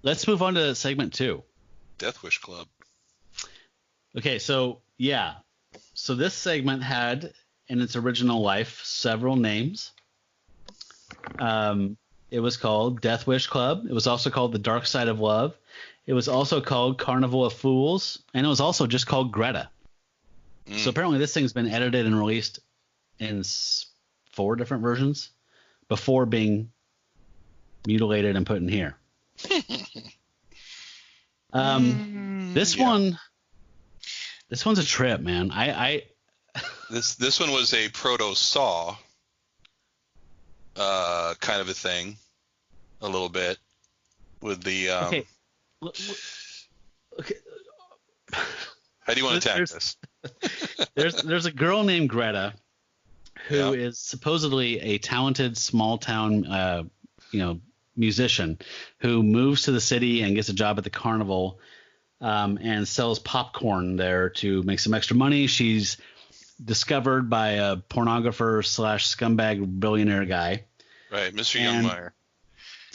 let's move on to segment 2. Death Wish Club. Okay, so this segment had in its original life several names. It was called Death Wish Club. It was also called The Dark Side of Love. It was also called Carnival of Fools, and it was also just called Greta. So apparently this thing's been edited and released in 4 different versions before being mutilated and put in here. This one's a trip, man. This one was a proto-Saw kind of a thing, a little bit with the. Okay. How do you want to attack this? There's a girl named Greta who is supposedly a talented small town musician who moves to the city and gets a job at the carnival and sells popcorn there to make some extra money. She's discovered by a pornographer / scumbag billionaire guy. Right, Mr. Youngmeyer.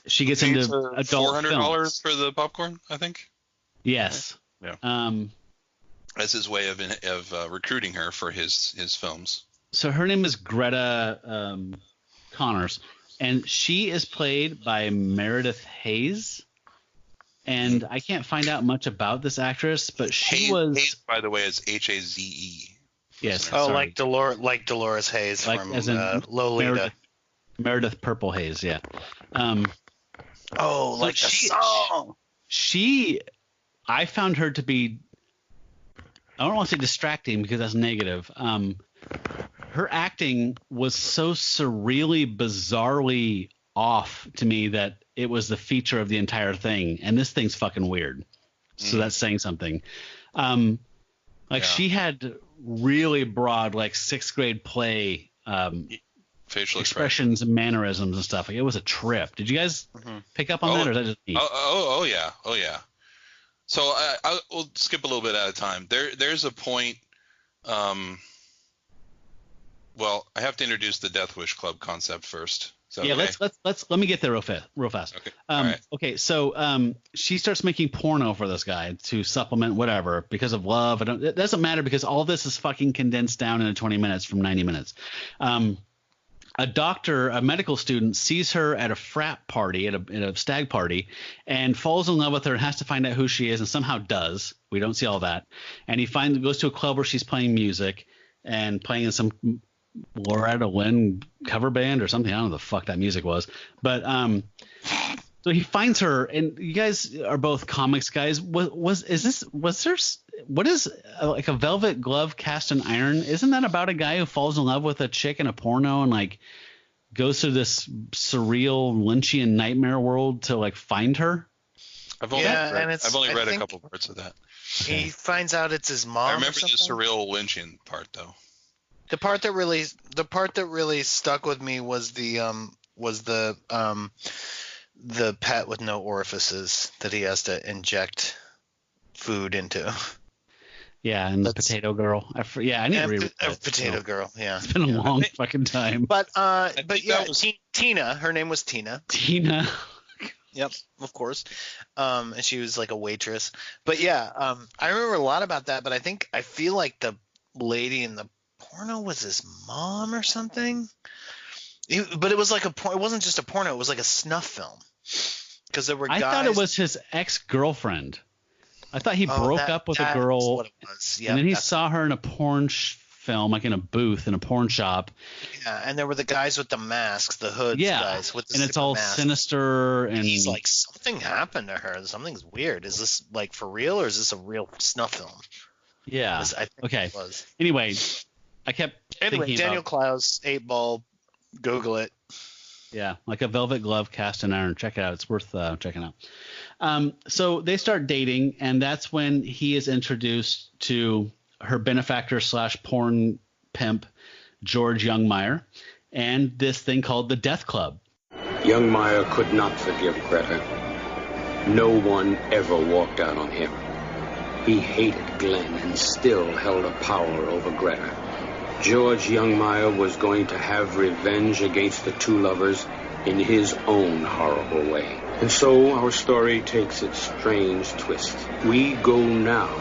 She gets into adult $400 films. for the popcorn, I think. Yes. Yeah. That's his way of recruiting her for his films. So her name is Greta Connors, and she is played by Meredith Hayes. And I can't find out much about this actress, but Hayes, by the way, is Haze. Yes. Oh, sorry. like Dolores Hayes from as in Lolita. Meredith Purple Hayes, yeah. Oh, like the song. I found her to be, I don't want to say distracting because that's negative. Her acting was so surreally, bizarrely off to me that it was the feature of the entire thing. And this thing's fucking weird. So that's saying something. She had really broad, like 6th grade play facial expressions and mannerisms and stuff. Like, it was a trip. Did you guys pick up on that, or is that just me? Oh yeah. So we'll skip a little bit at a time. There's a point. Well, I have to introduce the Death Wish Club concept first. Yeah, okay? let me get there real fast. Okay. All right. Okay, so she starts making porno for this guy to supplement whatever because of love. It doesn't matter because all this is fucking condensed down into 20 minutes from 90 minutes. A medical student, sees her at a frat party, at a stag party, and falls in love with her and has to find out who she is, and somehow does. We don't see all that. And he goes to a club where she's playing music and playing in some Loretta Lynn cover band or something. I don't know what the fuck that music was. But so he finds her, and you guys are both comics guys. What is like a velvet glove cast in iron? Isn't that about a guy who falls in love with a chick in a porno and like goes through this surreal Lynchian nightmare world to like find her? I've only read a couple parts of that. He finds out it's his mom. I remember the surreal Lynchian part though. The part that really stuck with me was the pet with no orifices that he has to inject food into. Yeah, and the potato girl. I need to reread that. Potato girl. Yeah, it's been a long fucking time. But yeah, Tina. Her name was Tina. Tina. Yep, of course. And she was like a waitress. But yeah, I remember a lot about that. But I feel like the lady in the porno was his mom or something. But it was like it wasn't just a porno. It was like a snuff film. Because there were guys. I thought it was his ex-girlfriend. I thought he broke up with a girl. That's what it was. Yep, and then he saw her in a porn film, like in a booth in a porn shop. Yeah, and there were the guys with the masks, the hoods guys. With the and it's all masks. Sinister. And he's like, something happened to her. Something's weird. Is this like for real or is this a real snuff film? Yeah. I think okay. It was. Anyway, I kept thinking Daniel about Clowes, 8-Ball. Google it. Yeah, like a velvet glove cast in iron. Check it out. It's worth checking out. So they start dating, and that's when he is introduced to her benefactor / porn pimp, George Youngmeyer, and this thing called the Death Club. Youngmeyer could not forgive Greta. No one ever walked out on him. He hated Glenn and still held a power over Greta. George Youngmeyer was going to have revenge against the two lovers in his own horrible way. And so our story takes its strange twist. We go now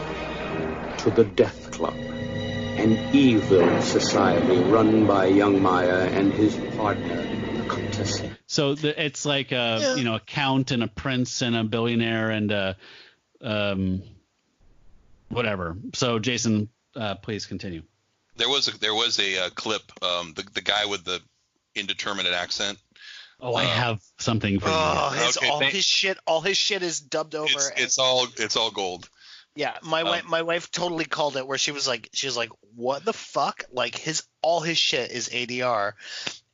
to the Death Club, an evil society run by Youngmeyer and his partner, the Countess. So it's like a count and a prince and a billionaire and a whatever. So Jason, please continue. There was a clip. The guy with the indeterminate accent. Oh, I have something for you. All his shit is dubbed over. It's all gold. Yeah, my wife totally called it, where she was like, what the fuck? Like all his shit is ADR,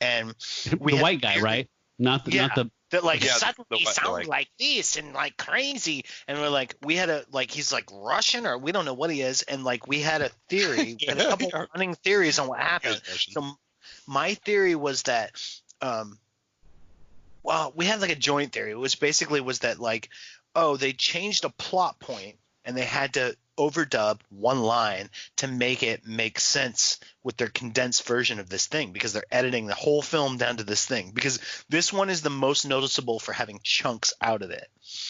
and the white guy, right? Not the that like suddenly sound like this and like crazy, and we're like, we had he's like Russian or we don't know what he is, and like we had a theory, and a couple running theories on what happened. So my theory was that we had like a joint theory. It was basically that like, they changed a plot point and they had to overdub one line to make it make sense with their condensed version of this thing, because they're editing the whole film down to this thing, because this one is the most noticeable for having chunks out of it.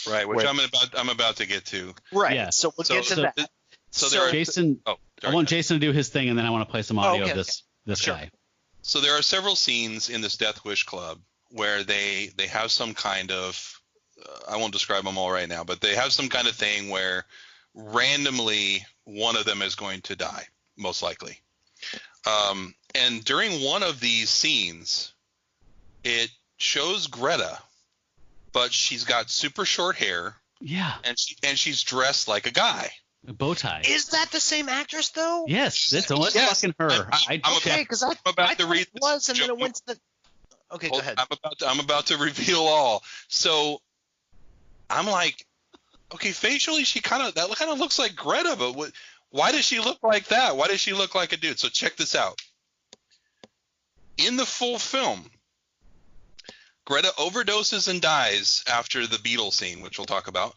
Right, which I'm about to get to. Right. Yeah. So we'll get to that. So Jason, I want Jason to do his thing, and then I want to play some audio of this guy. So there are several scenes in this Death Wish Club where they have some kind of I won't describe them all right now, but they have some kind of thing where randomly one of them is going to die, most likely. And during one of these scenes, it shows Greta, but she's got super short hair. Yeah. And she's dressed like a guy. A bow tie. Is that the same actress though? Yes, it's fucking her. Because I thought it was, and then it went to the. Okay, go ahead. I'm about to reveal all. So I'm like, okay, facially she kind of looks like Greta, but why does she look like that? Why does she look like a dude? So check this out. In the full film, Greta overdoses and dies after the Beatles scene, which we'll talk about.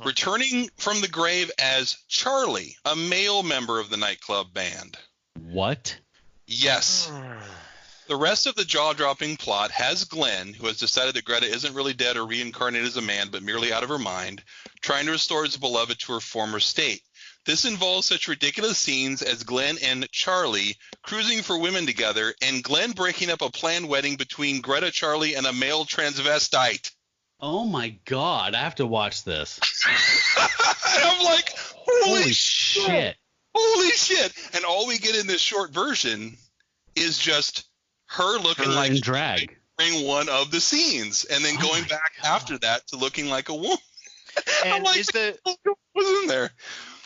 Returning from the grave as Charlie, a male member of the nightclub band. What? Yes. The rest of the jaw-dropping plot has Glenn, who has decided that Greta isn't really dead or reincarnated as a man, but merely out of her mind, trying to restore his beloved to her former state. This involves such ridiculous scenes as Glenn and Charlie cruising for women together, and Glenn breaking up a planned wedding between Greta, Charlie, and a male transvestite. Oh my God, I have to watch this. And I'm like, holy shit. Holy shit. And all we get in this short version is just her looking like in drag during one of the scenes, and then going back after that to looking like a woman. And like, was in there.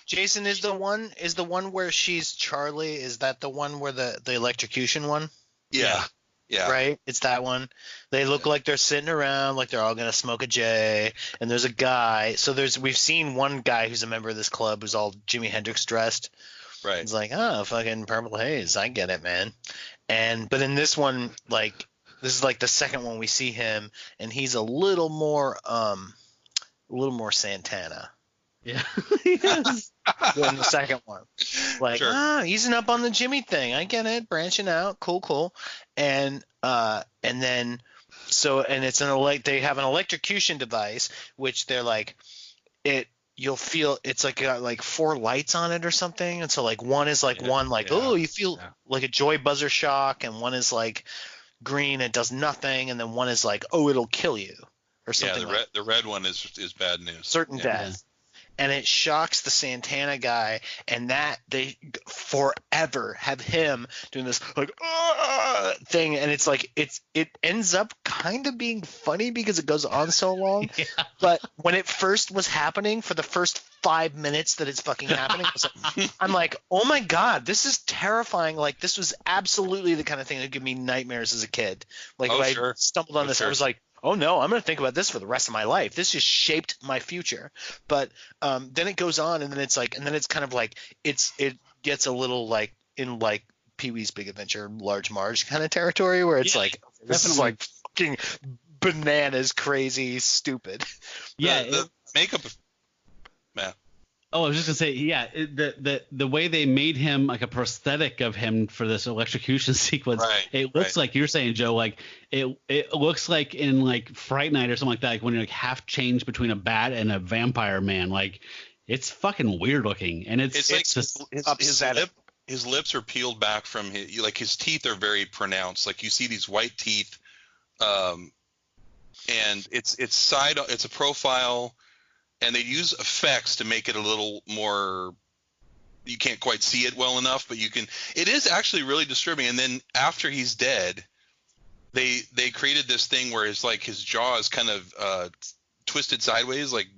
Jason, is the one where she's Charlie, is that the one where the electrocution one? Yeah. Yeah. Right? It's that one. They look like they're sitting around, like they're all going to smoke a J, and there's a guy. So we've seen one guy who's a member of this club who's all Jimi Hendrix dressed. Right. It's like, oh, fucking Purple Haze. I get it, man. But in this one, like, this is like the second one we see him, and he's a little more Santana. Yeah. Than the second one. Like, easing up on the Jimmy thing. I get it. Branching out. Cool. And then it's they have an electrocution device, which they're like, you'll feel it's like got like 4 lights on it or something. And so like one is like you feel like a joy buzzer shock, and one is like green, it does nothing, and then one is like, it'll kill you or something. Yeah, the red one is bad news. Certain death. And it shocks the Santana guy, and that they forever have him doing this like thing, and it's like it ends up kind of being funny because it goes on so long. Yeah. But when it first was happening, for the first 5 minutes that it's fucking happening, I'm like, oh my God, this is terrifying. Like, this was absolutely the kind of thing that gave me nightmares as a kid. Like, I stumbled on this, I was like, oh no, I'm going to think about this for the rest of my life. This just shaped my future. But then it goes on, and then it's like, and then it's kind of like, it gets a little like in like Pee-wee's Big Adventure, Large Marge kind of territory, where it's like, this is like fucking bananas, crazy, stupid. Yeah, the makeup. Matt. Oh, I was just gonna say, yeah, the way they made him like a prosthetic of him for this electrocution sequence, Right, it looks like you're saying, Joe, like it looks like in like Fright Night or something like that, like when you're like half changed between a bat and a vampire man, like it's fucking weird looking, and it's like just his lips are peeled back from his teeth are very pronounced, like you see these white teeth, and it's a profile. And they use effects to make it a little more. You can't quite see it well enough, but you can. It is actually really disturbing. And then after he's dead, they created this thing where his jaw is kind of twisted sideways, like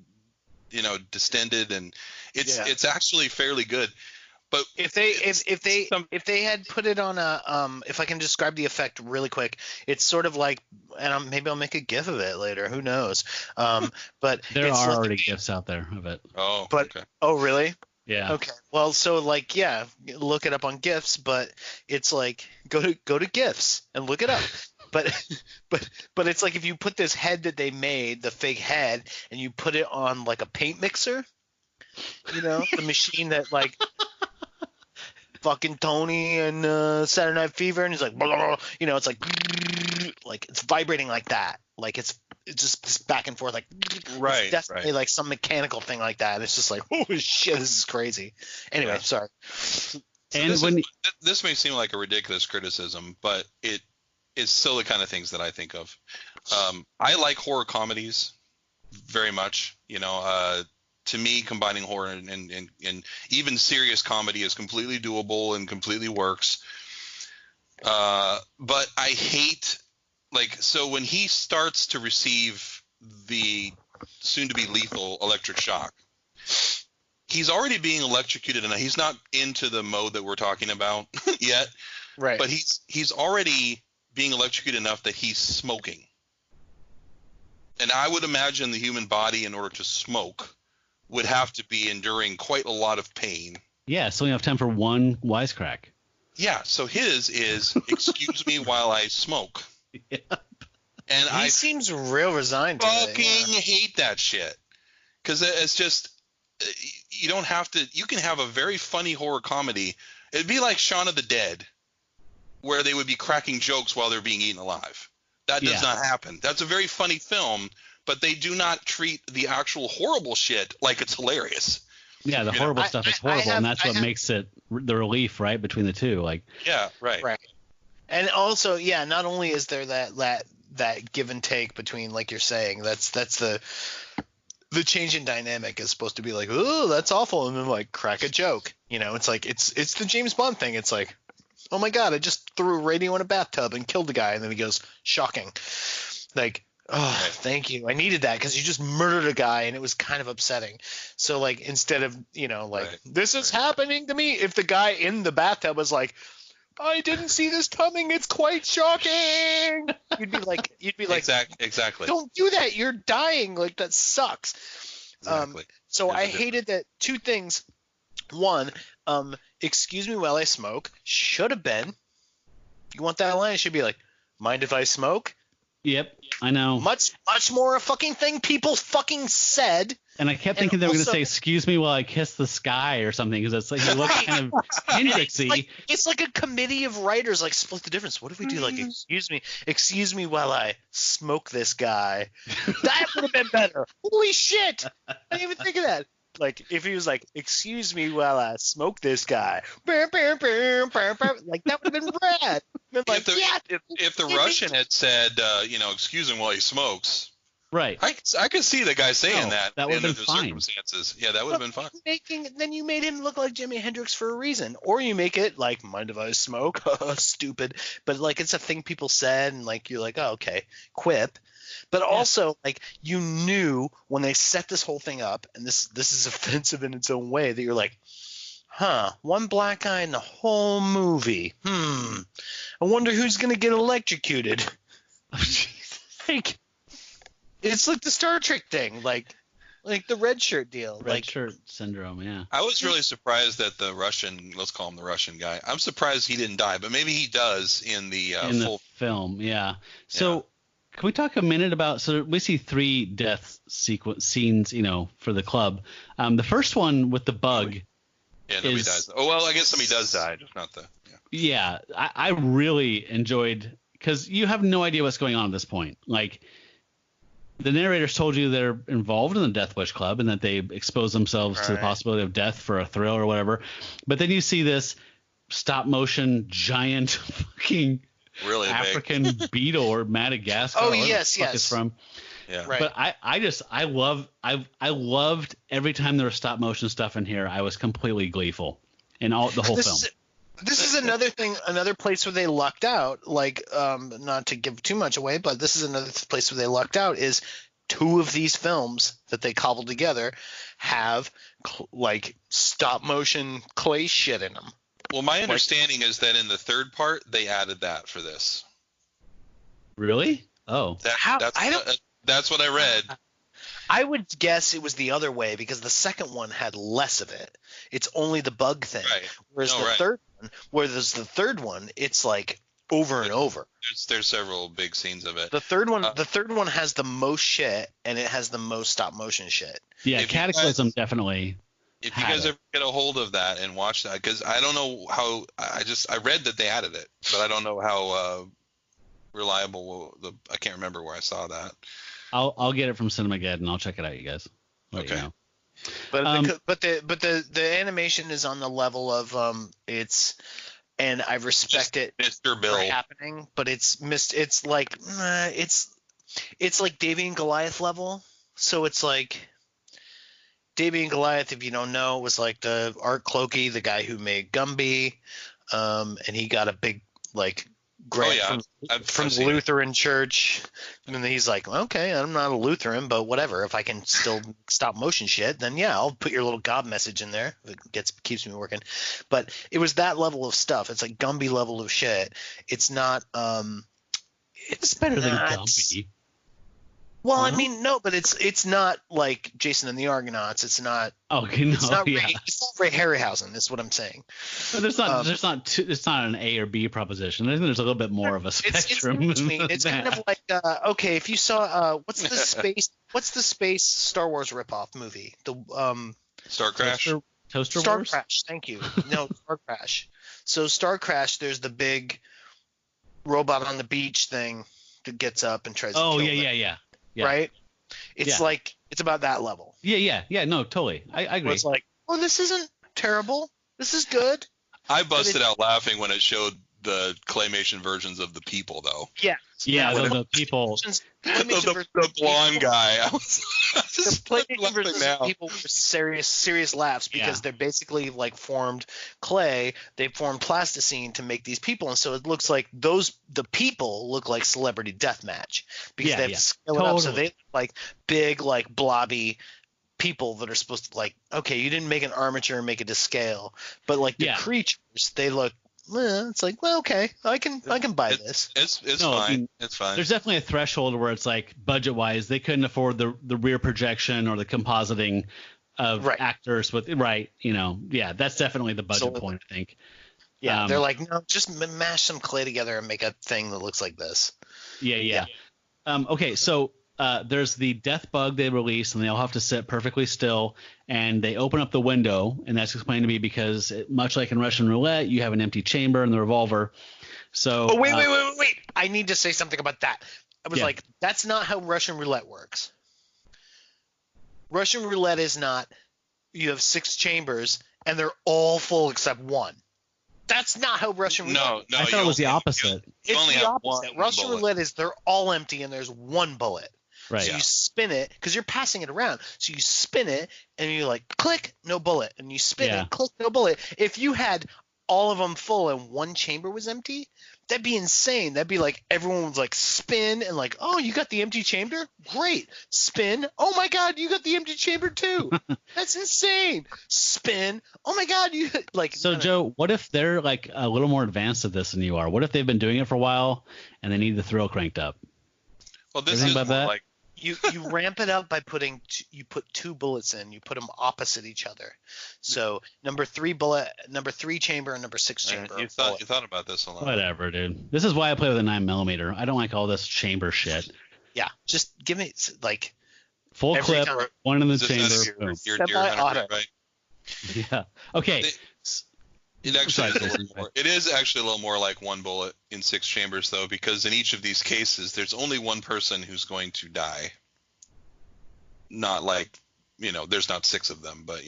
distended, and it's actually fairly good. But if they had put it on a if I can describe the effect really quick, it's sort of like, and maybe I'll make a GIF of it later. Who knows? But there are already GIFs out there of it. Oh, but okay. Oh, really? Yeah. Okay. Well, so look it up on GIFs, but it's like go to GIFs and look it up. But it's like if you put this head that they made, the fake head, and you put it on like a paint mixer, the machine that like. Fucking Tony and Saturday Night Fever, and he's like, blah, blah, blah. It's like it's vibrating like that, like it's just back and forth, like right, it's definitely like some mechanical thing like that. It's just like, holy shit, this is crazy. Anyway, sorry. So this may seem like a ridiculous criticism, but it is still the kind of things that I think of. I like horror comedies very much. To me, combining horror and even serious comedy is completely doable and completely works. But I hate, so when he starts to receive the soon-to-be lethal electric shock, he's already being electrocuted, and he's not into the mode that we're talking about yet. Right. But he's already being electrocuted enough that he's smoking. And I would imagine the human body, in order to smoke, would have to be enduring quite a lot of pain. Yeah, so we have time for one wisecrack. Yeah, so his is, excuse me while I smoke. Yep. And he seems real resigned to it. Fucking hate that shit. Because it's just, you don't have to, you can have a very funny horror comedy. It'd be like Shaun of the Dead, where they would be cracking jokes while they're being eaten alive. That does not happen. That's a very funny film, but they do not treat the actual horrible shit like it's hilarious. Yeah, the horrible stuff is horrible, and that's what makes it the relief, right, between the two. Like, yeah, right. And also, not only is there that give and take between, like you're saying, that's the change in dynamic is supposed to be like, oh, that's awful, and then like crack a joke. It's like it's the James Bond thing. It's like, oh my god, I just threw a radio in a bathtub and killed the guy, and then he goes, shocking, like. Oh, thank you. I needed that because you just murdered a guy and it was kind of upsetting. So, like, instead of, this is happening to me, if the guy in the bathtub was like, I didn't see this coming, it's quite shocking. You'd be like, exactly. Don't do that. You're dying. Like, that sucks. Exactly. So I hated that. Two things. One, excuse me while I smoke should have been. If you want that line, it should be like, mind if I smoke? Yep, I know. Much more a fucking thing people fucking said. And I kept thinking they were going to say, excuse me while I kiss the sky or something, because it's like you look kind of Hendrixy. It's like a committee of writers like split the difference. What if we do like, excuse me while I smoke this guy? That would have been better. Holy shit. I didn't even think of that. Like, if he was like, excuse me while I smoke this guy. Like, that would have been rad. Like, if the Russian had said, excuse him while he smokes. Right. I could see the guy saying that would have been fine. Circumstances. Yeah, that would have been fine. Then you made him look like Jimi Hendrix for a reason. Or you make it like, mind if I smoke? Stupid. But, like, it's a thing people said, and, like, you're like, oh, okay, quip. But also, like, you knew when they set this whole thing up, and this is offensive in its own way, that you're like, one black guy in the whole movie. I wonder who's going to get electrocuted. Like, it's like the Star Trek thing, like the red shirt deal. Red shirt syndrome, yeah. I was really surprised that the Russian, let's call him the Russian guy, I'm surprised he didn't die, but maybe he does in the full film, yeah. So Can we talk a minute about? So we see 3 death scenes, for the club. The first one with the bug. Yeah, nobody dies. Oh well, I guess somebody does die, just not the. Yeah, I really enjoyed, because you have no idea what's going on at this point. Like, the narrators told you they're involved in the Death Wish Club and that they expose themselves to the possibility of death for a thrill or whatever. But then you see this stop motion giant fucking really African beetle or Madagascar. Oh, or yes. It's from. Yeah. Right. But I loved every time there was stop motion stuff in here. I was completely gleeful in the whole film. This is another place where they lucked out. Like, not to give too much away, but this is another place where they lucked out. Is 2 of these films that they cobbled together have like stop motion clay shit in them. Well, my understanding is that in the third part they added that for this. Really? Oh. That's what I read. I would guess it was the other way, because the second one had less of it. It's only the bug thing. Right. Whereas the third one, it's like over and over. There's several big scenes of it. The third one has the most shit, and it has the most stop motion shit. Yeah, Cataclysm definitely. If you guys ever get a hold of that and watch that, because I don't know how I read that they added it, but I don't know how reliable I can't remember where I saw that. I'll get it from Cinemageddon. I'll check it out, you guys. Okay. But the animation is on the level of and I respect it Mr. Bill for happening, but it's like Davy and Goliath level. So it's like Davy and Goliath, if you don't know, was like the Art Clokey, the guy who made Gumby, and he got a big grant from the Lutheran church, and then he's like, okay, I'm not a Lutheran, but whatever, if I can still stop motion shit, then yeah, I'll put your little God message in there. It keeps me working. But it was that level of stuff. It's like Gumby level of shit. It's not it's better than Gumby. Well, I mean, no, but it's not like Jason and the Argonauts. It's not. Okay, no, it's not Ray Harryhausen. Is what I'm saying. But there's not. It's not an A or B proposition. I think there's a little bit more of a spectrum. It's kind of like okay, if you saw what's the space Star Wars ripoff movie? The Star Crash. Toaster Star Wars? Crash. Thank you. No, Star Crash. So Star Crash, there's the big robot on the beach thing that gets up and tries. Oh to kill them. yeah. Right? It's like it's about that level. Yeah. No, totally. I agree. Where it's like, oh, this isn't terrible. This is good. I busted out laughing when it showed the claymation versions of the people, though. Yeah. The people. The blonde guy. The claymation versions of people were serious laughs, because they're basically like formed clay. They formed plasticine to make these people, and so it looks like the people look like Celebrity Deathmatch, because they have to scale it up, so they look like big, like blobby people that are supposed to, like, okay, you didn't make an armature and make it to scale, but like the creatures, they look. It's like, well, okay, I can buy this. It's fine. I mean, it's fine. There's definitely a threshold where it's like, budget wise, they couldn't afford the rear projection or the compositing of actors with that's definitely the budget point, I think. Yeah, they're like, no, just mash some clay together and make a thing that looks like this. Yeah. Okay, so there's the death bug they release, and they all have to sit perfectly still, and they open up the window, and that's explained to me because much like in Russian roulette, you have an empty chamber in the revolver. So wait! I need to say something about that. I was like, that's not how Russian roulette works. Russian roulette is not. You have 6 chambers, and they're all full except one. That's not how Russian roulette works. No, I thought it was the opposite. It's the opposite. Russian roulette is they're all empty, and there's one bullet. Right. So you spin it, because you're passing it around. So you spin it, and you're like, click, no bullet. And you spin it, click, no bullet. If you had all of them full and one chamber was empty, that'd be insane. That'd be like everyone was like spin and like, oh, you got the empty chamber? Great. Spin. Oh, my God, you got the empty chamber too. That's insane. Spin. Oh, my God, you like. So, Joe, what if they're like a little more advanced at this than you are? What if they've been doing it for a while and they need the thrill cranked up? Well, this is more like. You ramp it up by you put 2 bullets in. You put them opposite each other. So number 3 chamber and number 6 chamber. You thought about this a lot. Whatever, dude. This is why I play with a 9mm. I don't like all this chamber shit. Yeah, just give me like full every clip, time. one in the Just chamber. as Boom. your Semi deer hunter, auto. right? Yeah. Okay. It actually is a Sorry, little more. It is actually a little more like one bullet in 6 chambers, though, because in each of these cases, there's only one person who's going to die. Not like, there's not 6 of them, but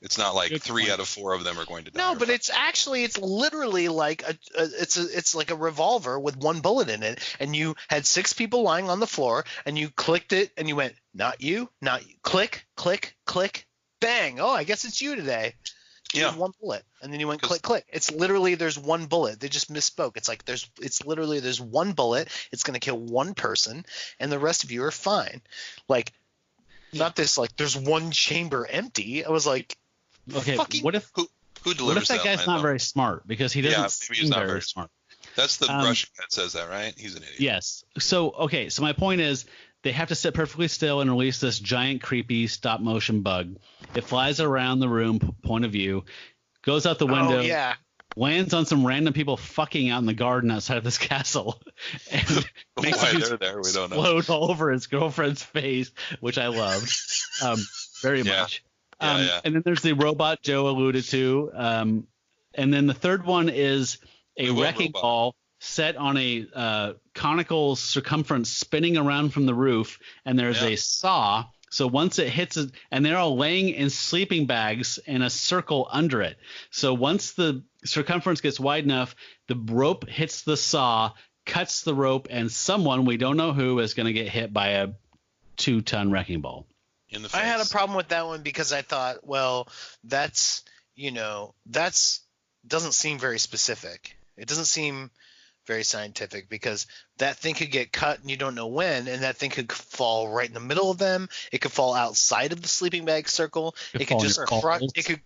it's not like Good 3 point. out of 4 of them are going to die. No, or but 5. it's literally like it's like a revolver with one bullet in it, and you had 6 people lying on the floor, and you clicked it, and you went, not you, click, click, click, bang. Oh, I guess it's you today. You Yeah. had one bullet, and then you went click, click. It's literally there's one bullet. They just misspoke. It's like there's one bullet. It's gonna kill one person, and the rest of you are fine. Like, not this like there's one chamber empty. I was like, Okay. fucking What if Who delivers that guy's line, not though? very smart because he doesn't Yeah, maybe seem he's not very very smart. That's the Russian that says that, right? He's an idiot. Yes. So my point is they have to sit perfectly still and release this giant creepy stop motion bug. It flies around the room, point of view, goes out the window, oh yeah. lands on some random people fucking out in the garden outside of this castle, and makes Why them they're there, we don't know. explode all over his girlfriend's face, which I loved very Yeah. much. Yeah. And then there's the robot Joe alluded to. And then the third one is a What wrecking robot? ball set on a conical circumference spinning around from the roof, and there's a saw. So once it hits it, and they're all laying in sleeping bags in a circle under it. So once the circumference gets wide enough, the rope hits the saw, cuts the rope, and someone, we don't know who, is going to get hit by a 2-ton wrecking ball. In the face. I had a problem with that one because I thought, well, that's doesn't seem very specific. It doesn't seem very scientific because that thing could get cut and you don't know when, and that thing could fall right in the middle of them. It could fall outside of the sleeping bag circle. It could fall in just your crush. balls. It could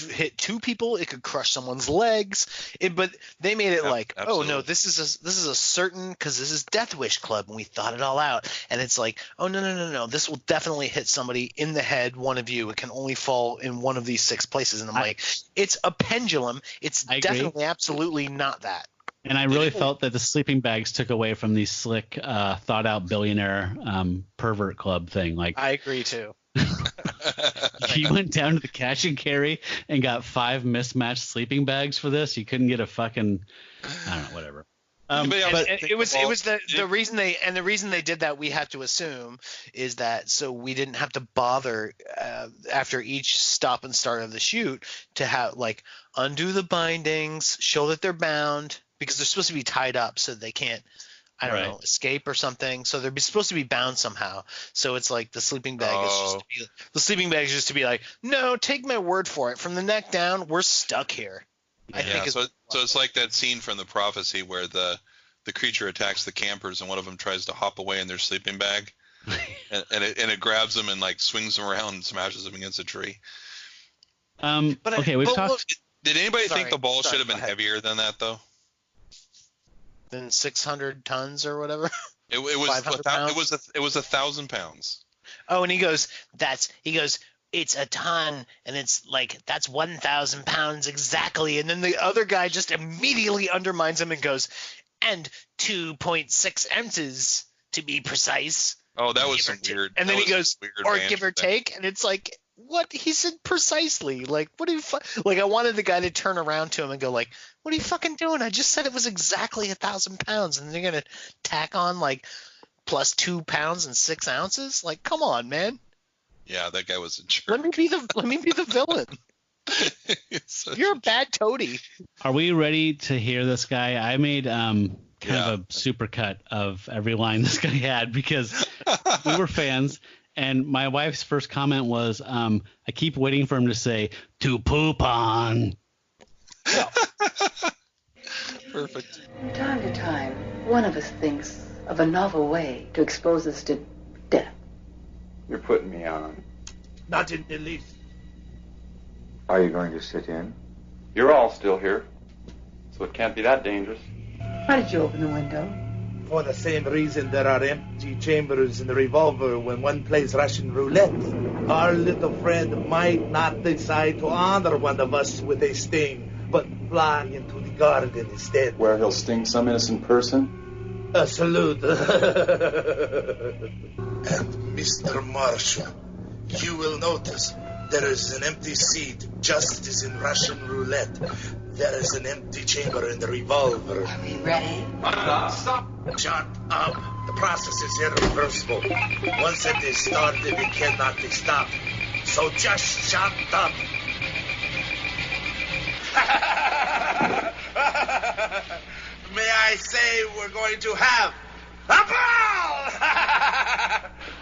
hit 2 people. It could crush someone's legs. But they made it like, absolutely. oh no, this is a certain, because this is Death Wish Club and we thought it all out. And it's like, oh no, this will definitely hit somebody in the head. One of you. It can only fall in one of these 6 places. And I'm like, it's a pendulum. It's I agree. definitely absolutely not that. And I really felt that the sleeping bags took away from the slick, thought out billionaire pervert club thing. Like, I agree too. he went down to the cash and carry and got 5 mismatched sleeping bags for this. You couldn't get a fucking, I don't know, whatever. Anybody else But think It was the the reason they did that, we have to assume, is that so we didn't have to bother after each stop and start of the shoot to have like undo the bindings, show that they're bound, because they're supposed to be tied up so they can't, I don't know, escape or something. So they're supposed to be bound somehow. So it's like the sleeping bag is just to be like, no, take my word for it. From the neck down, we're stuck here. I think so it's like that scene from The Prophecy where the creature attacks the campers and one of them tries to hop away in their sleeping bag, and it grabs them and like swings them around and smashes them against a tree. We've talked. Did anybody think Sorry, the ball sorry, should have been go ahead. heavier than that though? Than 600 tons or whatever. It was 500 pounds? it was 1,000 pounds. Oh, and he goes, it's a ton, and it's like, that's 1,000 pounds exactly. And then the other guy just immediately undermines him and goes, and 2.6 ounces to be precise. Oh, that was Give or some take. weird. And that then he was goes, weird or banter give or there. take, and it's like, what? He said precisely. Like, what do you like? I wanted the guy to turn around to him and go like, what are you fucking doing? I just said it was exactly 1,000 pounds, and they're gonna tack on like plus 2 pounds and 6 ounces. Like, come on, man. Yeah, that guy was a jerk. Let me be the villain. You're a bad toady. Are we ready to hear this guy? I made of a supercut of every line this guy had because we were fans. And my wife's first comment was, I keep waiting for him to say, to poop on. Perfect. From time to time, one of us thinks of a novel way to expose us to death. You're putting me on. Not in the least. Are you going to sit in? You're all still here, so it can't be that dangerous. Why did you open the window? For the same reason there are empty chambers in the revolver when one plays Russian roulette. Our little friend might not decide to honor one of us with a sting, but fly into the garden instead. Where he'll sting some innocent person? A salute. And Mr. Marshall, you will notice there is an empty seat, just as in Russian roulette. There is an empty chamber in the revolver. Are we ready? Stop. Shut up. The process is irreversible. Once it is started, it cannot be stopped. So just shut up. May I say we're going to have a ball?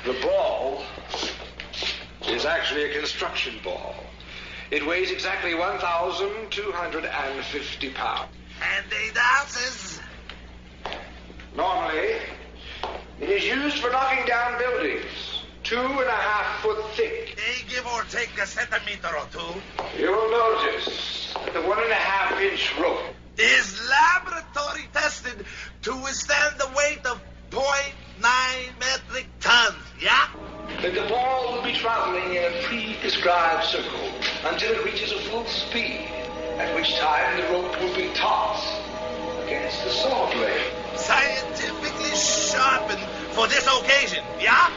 The ball is actually a construction ball. It weighs exactly 1,250 pounds. And the ounces? Normally, it is used for knocking down buildings, 2.5 foot thick. They give or take a centimeter or two. You will notice that the 1.5 inch rope is laboratory tested to withstand the weight of 0.9 metric tons, yeah? that the ball will be traveling in a pre-prescribed circle until it reaches a full speed, at which time the rope will be tossed against the saw blade. Scientifically sharpened for this occasion, yeah?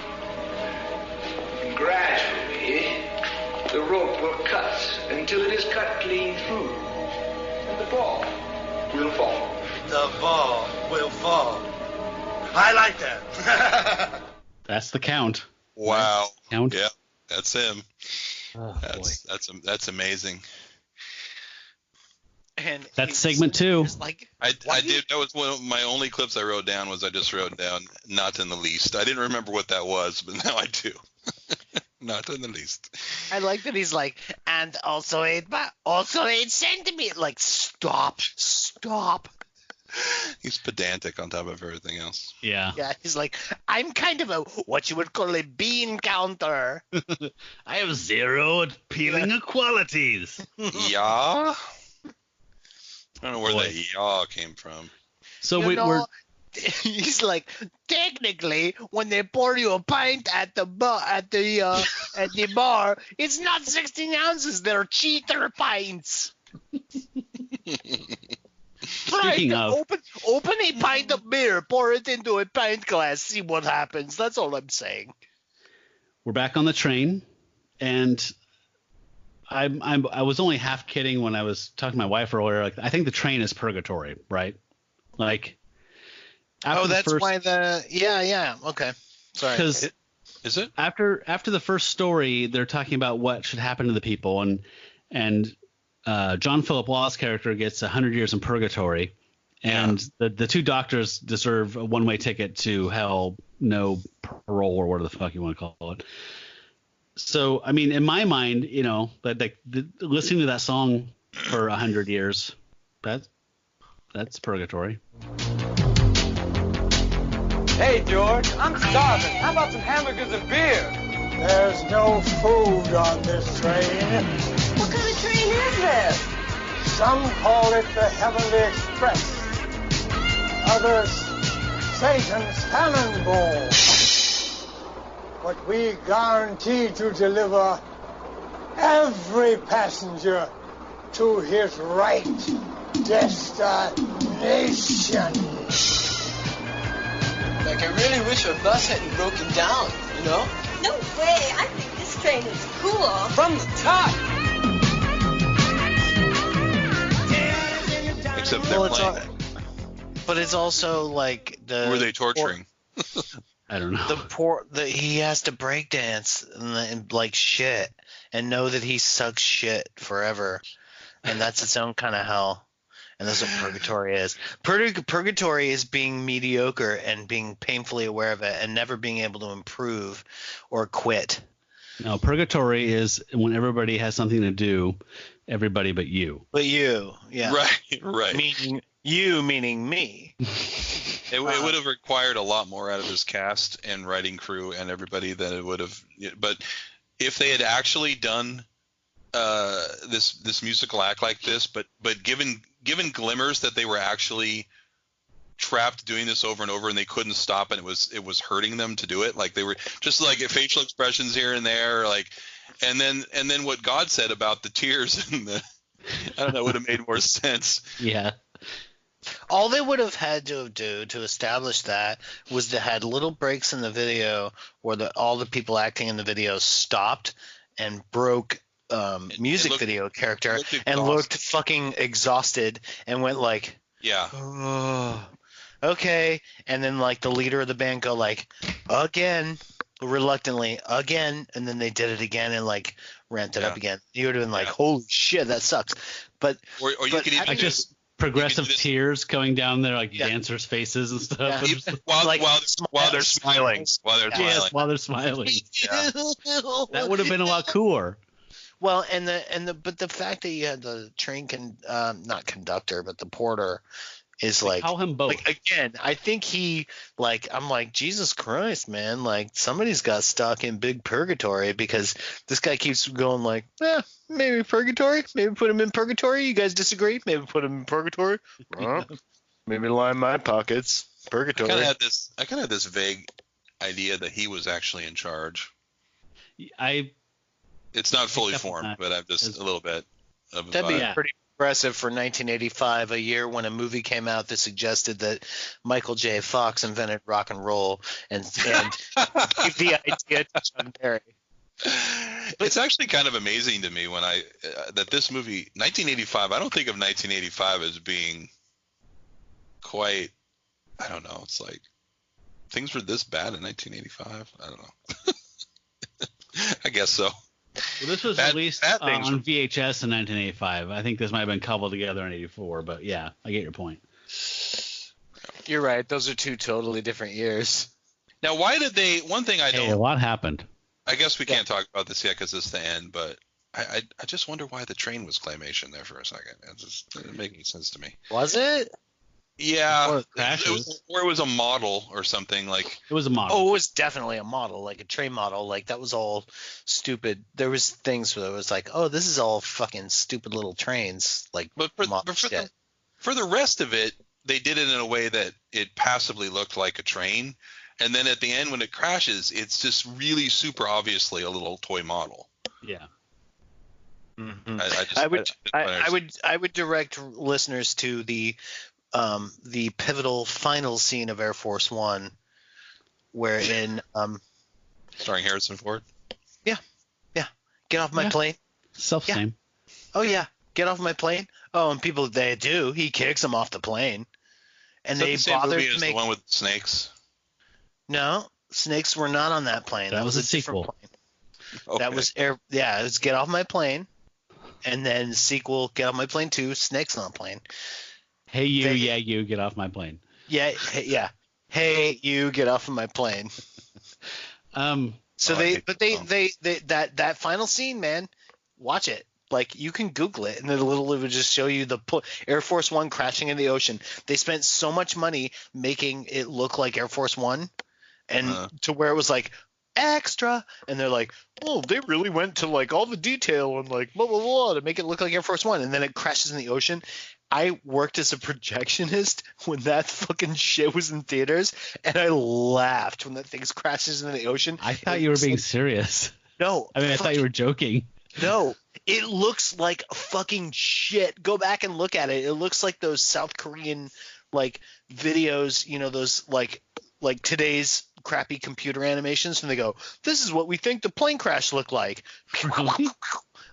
And gradually, the rope will cut until it is cut clean through, and the ball will fall. The ball will fall. I like that. That's the count. Wow. Count. Yeah, that's him. Oh, that's amazing. And that's segment 2. I did. That was one of my only clips I wrote down. I just wrote down "not in the least." I didn't remember what that was, but now I do. Not in the least. I like that he's like, and also 8 centimeters. Like, stop. He's pedantic on top of everything else. Yeah. Yeah, he's like, I'm kind of a, what you would call a bean counter. I have 0 appealing qualities. Yeah. I don't know where that yaw came from. So we're he's like, technically, when they pour you a pint at the bar, it's not 16 ounces. They're cheater pints. Speaking of, open a pint of beer, pour it into a pint glass, see what happens. That's all I'm saying. We're back on the train, and I was only half kidding when I was talking to my wife earlier. Like, I think the train is purgatory, right? Like, yeah. Okay, sorry. Because is it after the first story, they're talking about what should happen to the people, and John Philip Law's character gets 100 years in purgatory, and the 2 doctors deserve a one-way ticket to hell, no parole or whatever the fuck you want to call it. So, I mean, in my mind, you know, listening to that song for 100 years, that's purgatory. Hey, George, I'm starving. How about some hamburgers and beer? There's no food on this train. What kind of train is this? Some call it the Heavenly Express. Others, Satan's Cannonball. But we guarantee to deliver every passenger to his right destination. Like, I really wish our bus hadn't broken down, you know? No way. I think this train is cool. From the top. Except they're playing. But it's also like Who are they torturing? I don't know. He has to break dance and like shit and know that he sucks shit forever, and that's its own kind of hell. And that's what purgatory is. Purgatory is being mediocre and being painfully aware of it and never being able to improve or quit. No, purgatory is when everybody has something to do, everybody but you. But you, yeah. Right. Meaning me. It would have required a lot more out of this cast and writing crew and everybody than it would have. But if they had actually done this musical act like this, but given glimmers that they were actually trapped doing this over and over and they couldn't stop, and it was hurting them to do it, like they were just like facial expressions here and there, like, and then what God said about the tears and the, I don't know, would have made more sense. Yeah. All they would have had to do to establish that was to had little breaks in the video where all the people acting in the video stopped and broke music video character and looked fucking exhausted and went like, yeah, oh, okay, and then like the leader of the band go like, again, reluctantly, again, and then they did it again and like ramped it up again. You would have been like, holy shit, that sucks. But or you could even just progressive tears going down their like dancers' faces and stuff. Yeah. While they're smiling. While they're smiling. Yeah. That would have been a lot cooler. Well, but the fact that you had the train not conductor, but the porter is like call him both. Like, again, I think I'm like, Jesus Christ, man, like somebody's got stuck in big purgatory because this guy keeps going like, maybe purgatory, maybe put him in purgatory. You guys disagree? Maybe put him in purgatory. Maybe line my pockets. Purgatory. I kind of had this vague idea that he was actually in charge. It's not fully formed, but I've just a little bit of a That'd vibe. be pretty impressive for 1985, a year when a movie came out that suggested that Michael J. Fox invented rock and roll and gave the idea to John Barry. It's actually kind of amazing to me when that this movie 1985. I don't think of 1985 as being quite. I don't know. It's like things were this bad in 1985. I don't know. I guess so. Well, this was released on VHS in 1985. I think this might have been cobbled together in 84, but yeah, I get your point. You're right. Those are two totally different years. Now, why did they? One thing I don't. A lot happened. I guess we can't talk about this yet because it's the end, but I just wonder why the train was claymation there for a second. It didn't make any sense to me. Was it? Yeah, it was a model or something like. It was a model. Oh, it was definitely a model, like a train model. Like that was all stupid. There was things where it was like, oh, this is all fucking stupid little trains. Like, but for the rest of it, they did it in a way that it passively looked like a train, and then at the end when it crashes, it's just really super obviously a little toy model. Yeah. Mm-hmm. I would direct listeners to the pivotal final scene of Air Force One, wherein starring Harrison Ford. Yeah. Get off my plane. Self-same. Yeah. Oh yeah, get off my plane. Oh, and people they do. He kicks them off the plane, and they bothered to make the one with snakes. No, snakes were not on that plane. That was a different sequel. Plane. Okay. That was it was Get Off My Plane, and then sequel Get Off My Plane 2, Snakes on Plane. Hey you, you get off my plane. Yeah. Hey you, get off of my plane. So that final scene, man, watch it. Like you can Google it, and it would just show you the Air Force One crashing in the ocean. They spent so much money making it look like Air Force One, and to where it was like extra, and they're like, oh, they really went to like all the detail and like blah blah blah to make it look like Air Force One, and then it crashes in the ocean. I worked as a projectionist when that fucking shit was in theaters, and I laughed when that thing crashes into the ocean. I thought you were being serious. No. I mean, I thought you were joking. No. It looks like fucking shit. Go back and look at it. It looks like those South Korean, like, videos, you know, those, like today's crappy computer animations, and they go, this is what we think the plane crash looked like.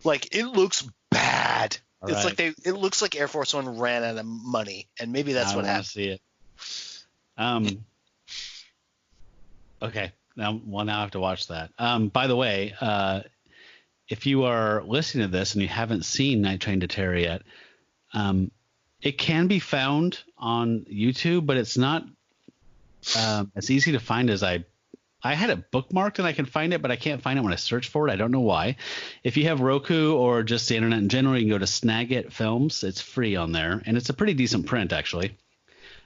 Like, it looks bad. All it's right. like it looks like Air Force One ran out of money, and maybe that's what happened. See it. Okay. Now I have to watch that. By the way, if you are listening to this and you haven't seen Night Train to Terror yet, it can be found on YouTube, but it's not as easy to find as I had it bookmarked and I can find it, but I can't find it when I search for it. I don't know why. If you have Roku or just the internet in general, you can go to Snagit Films. It's free on there, and it's a pretty decent print, actually.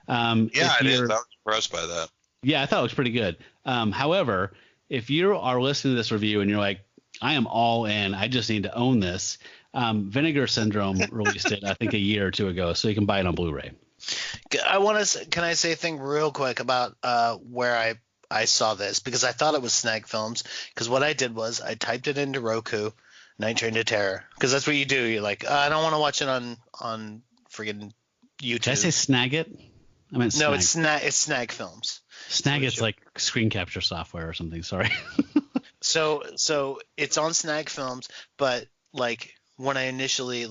It is. I was impressed by that. Yeah, I thought it was pretty good. However, if you are listening to this review and you're like, I am all in, I just need to own this, Vinegar Syndrome released it, I think, a year or two ago, so you can buy it on Blu-ray. Can I say a thing real quick about where I saw this, because I thought it was Snag Films, because what I did was I typed it into Roku, Night Train to Terror, because that's what you do. You're like, I don't want to watch it on friggin' YouTube. Did I say Snagit? I meant Snag. No, it's Snag Films. Snagit's like screen capture software or something. Sorry. So it's on Snag Films, but like when I initially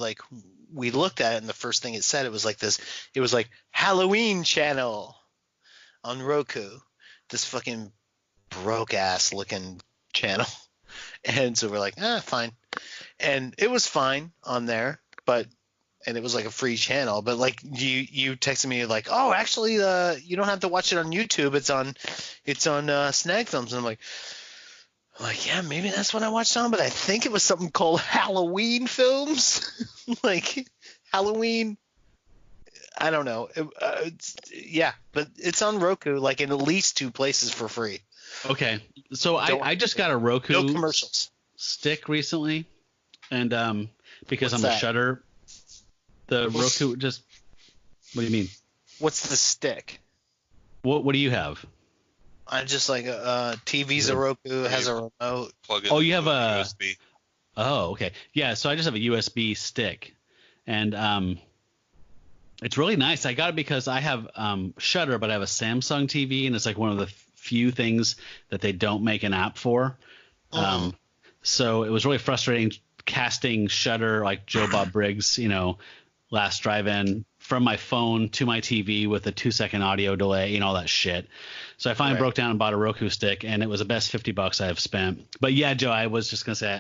we looked at it and the first thing it said, it was like Halloween channel on Roku, this fucking broke ass looking channel. And so we're like, fine. And it was fine on there, and it was like a free channel, but like you texted me like, oh, actually, you don't have to watch it on YouTube. It's on Snag Films. And I'm like, yeah, maybe that's what I watched on, but I think it was something called Halloween Films, like Halloween. I don't know. But it's on Roku, like in at least 2 places for free. Okay, so I just got a Roku no commercials stick recently, and because What's I'm that? a Shudder, the Roku just. What do you mean? What's the stick? What do you have? I just like TV's a Roku, has a remote. Plug it. Oh, you have a USB. Oh, okay. Yeah, so I just have a USB stick, and it's really nice. I got it because I have Shudder, but I have a Samsung TV, and it's like one of the few things that they don't make an app for. So it was really frustrating casting Shudder like Joe Bob Briggs, Last Drive-In from my phone to my TV with a 2-second audio delay, all that shit. So I finally broke down and bought a Roku stick, and it was the best $50 I've spent. But yeah, Joe, I was just gonna say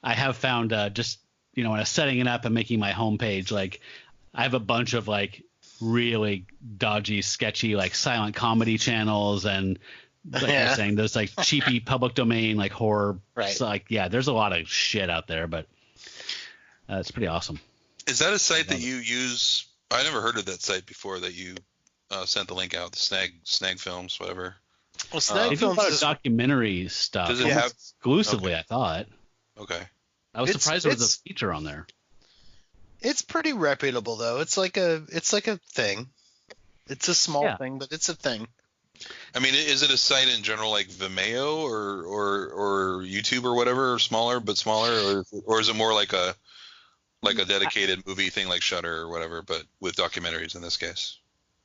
I have found just when I was setting it up and making my homepage, like I have a bunch of like really dodgy, sketchy, like silent comedy channels, and like you're saying, there's like cheapy public domain, like horror. Right. So like, yeah, there's a lot of shit out there, but it's pretty awesome. Is that a site that you use? I never heard of that site before that you sent the link out. The Snag Films, whatever. Well, Snag They do a Films lot of is documentary stuff. Does it have exclusively? I thought. Okay. I was surprised there was a feature on there. It's pretty reputable though. It's like a thing. It's a small thing, but it's a thing. I mean, is it a site in general like Vimeo or YouTube or whatever, or smaller, or is it more like a dedicated movie thing like Shudder or whatever, but with documentaries in this case?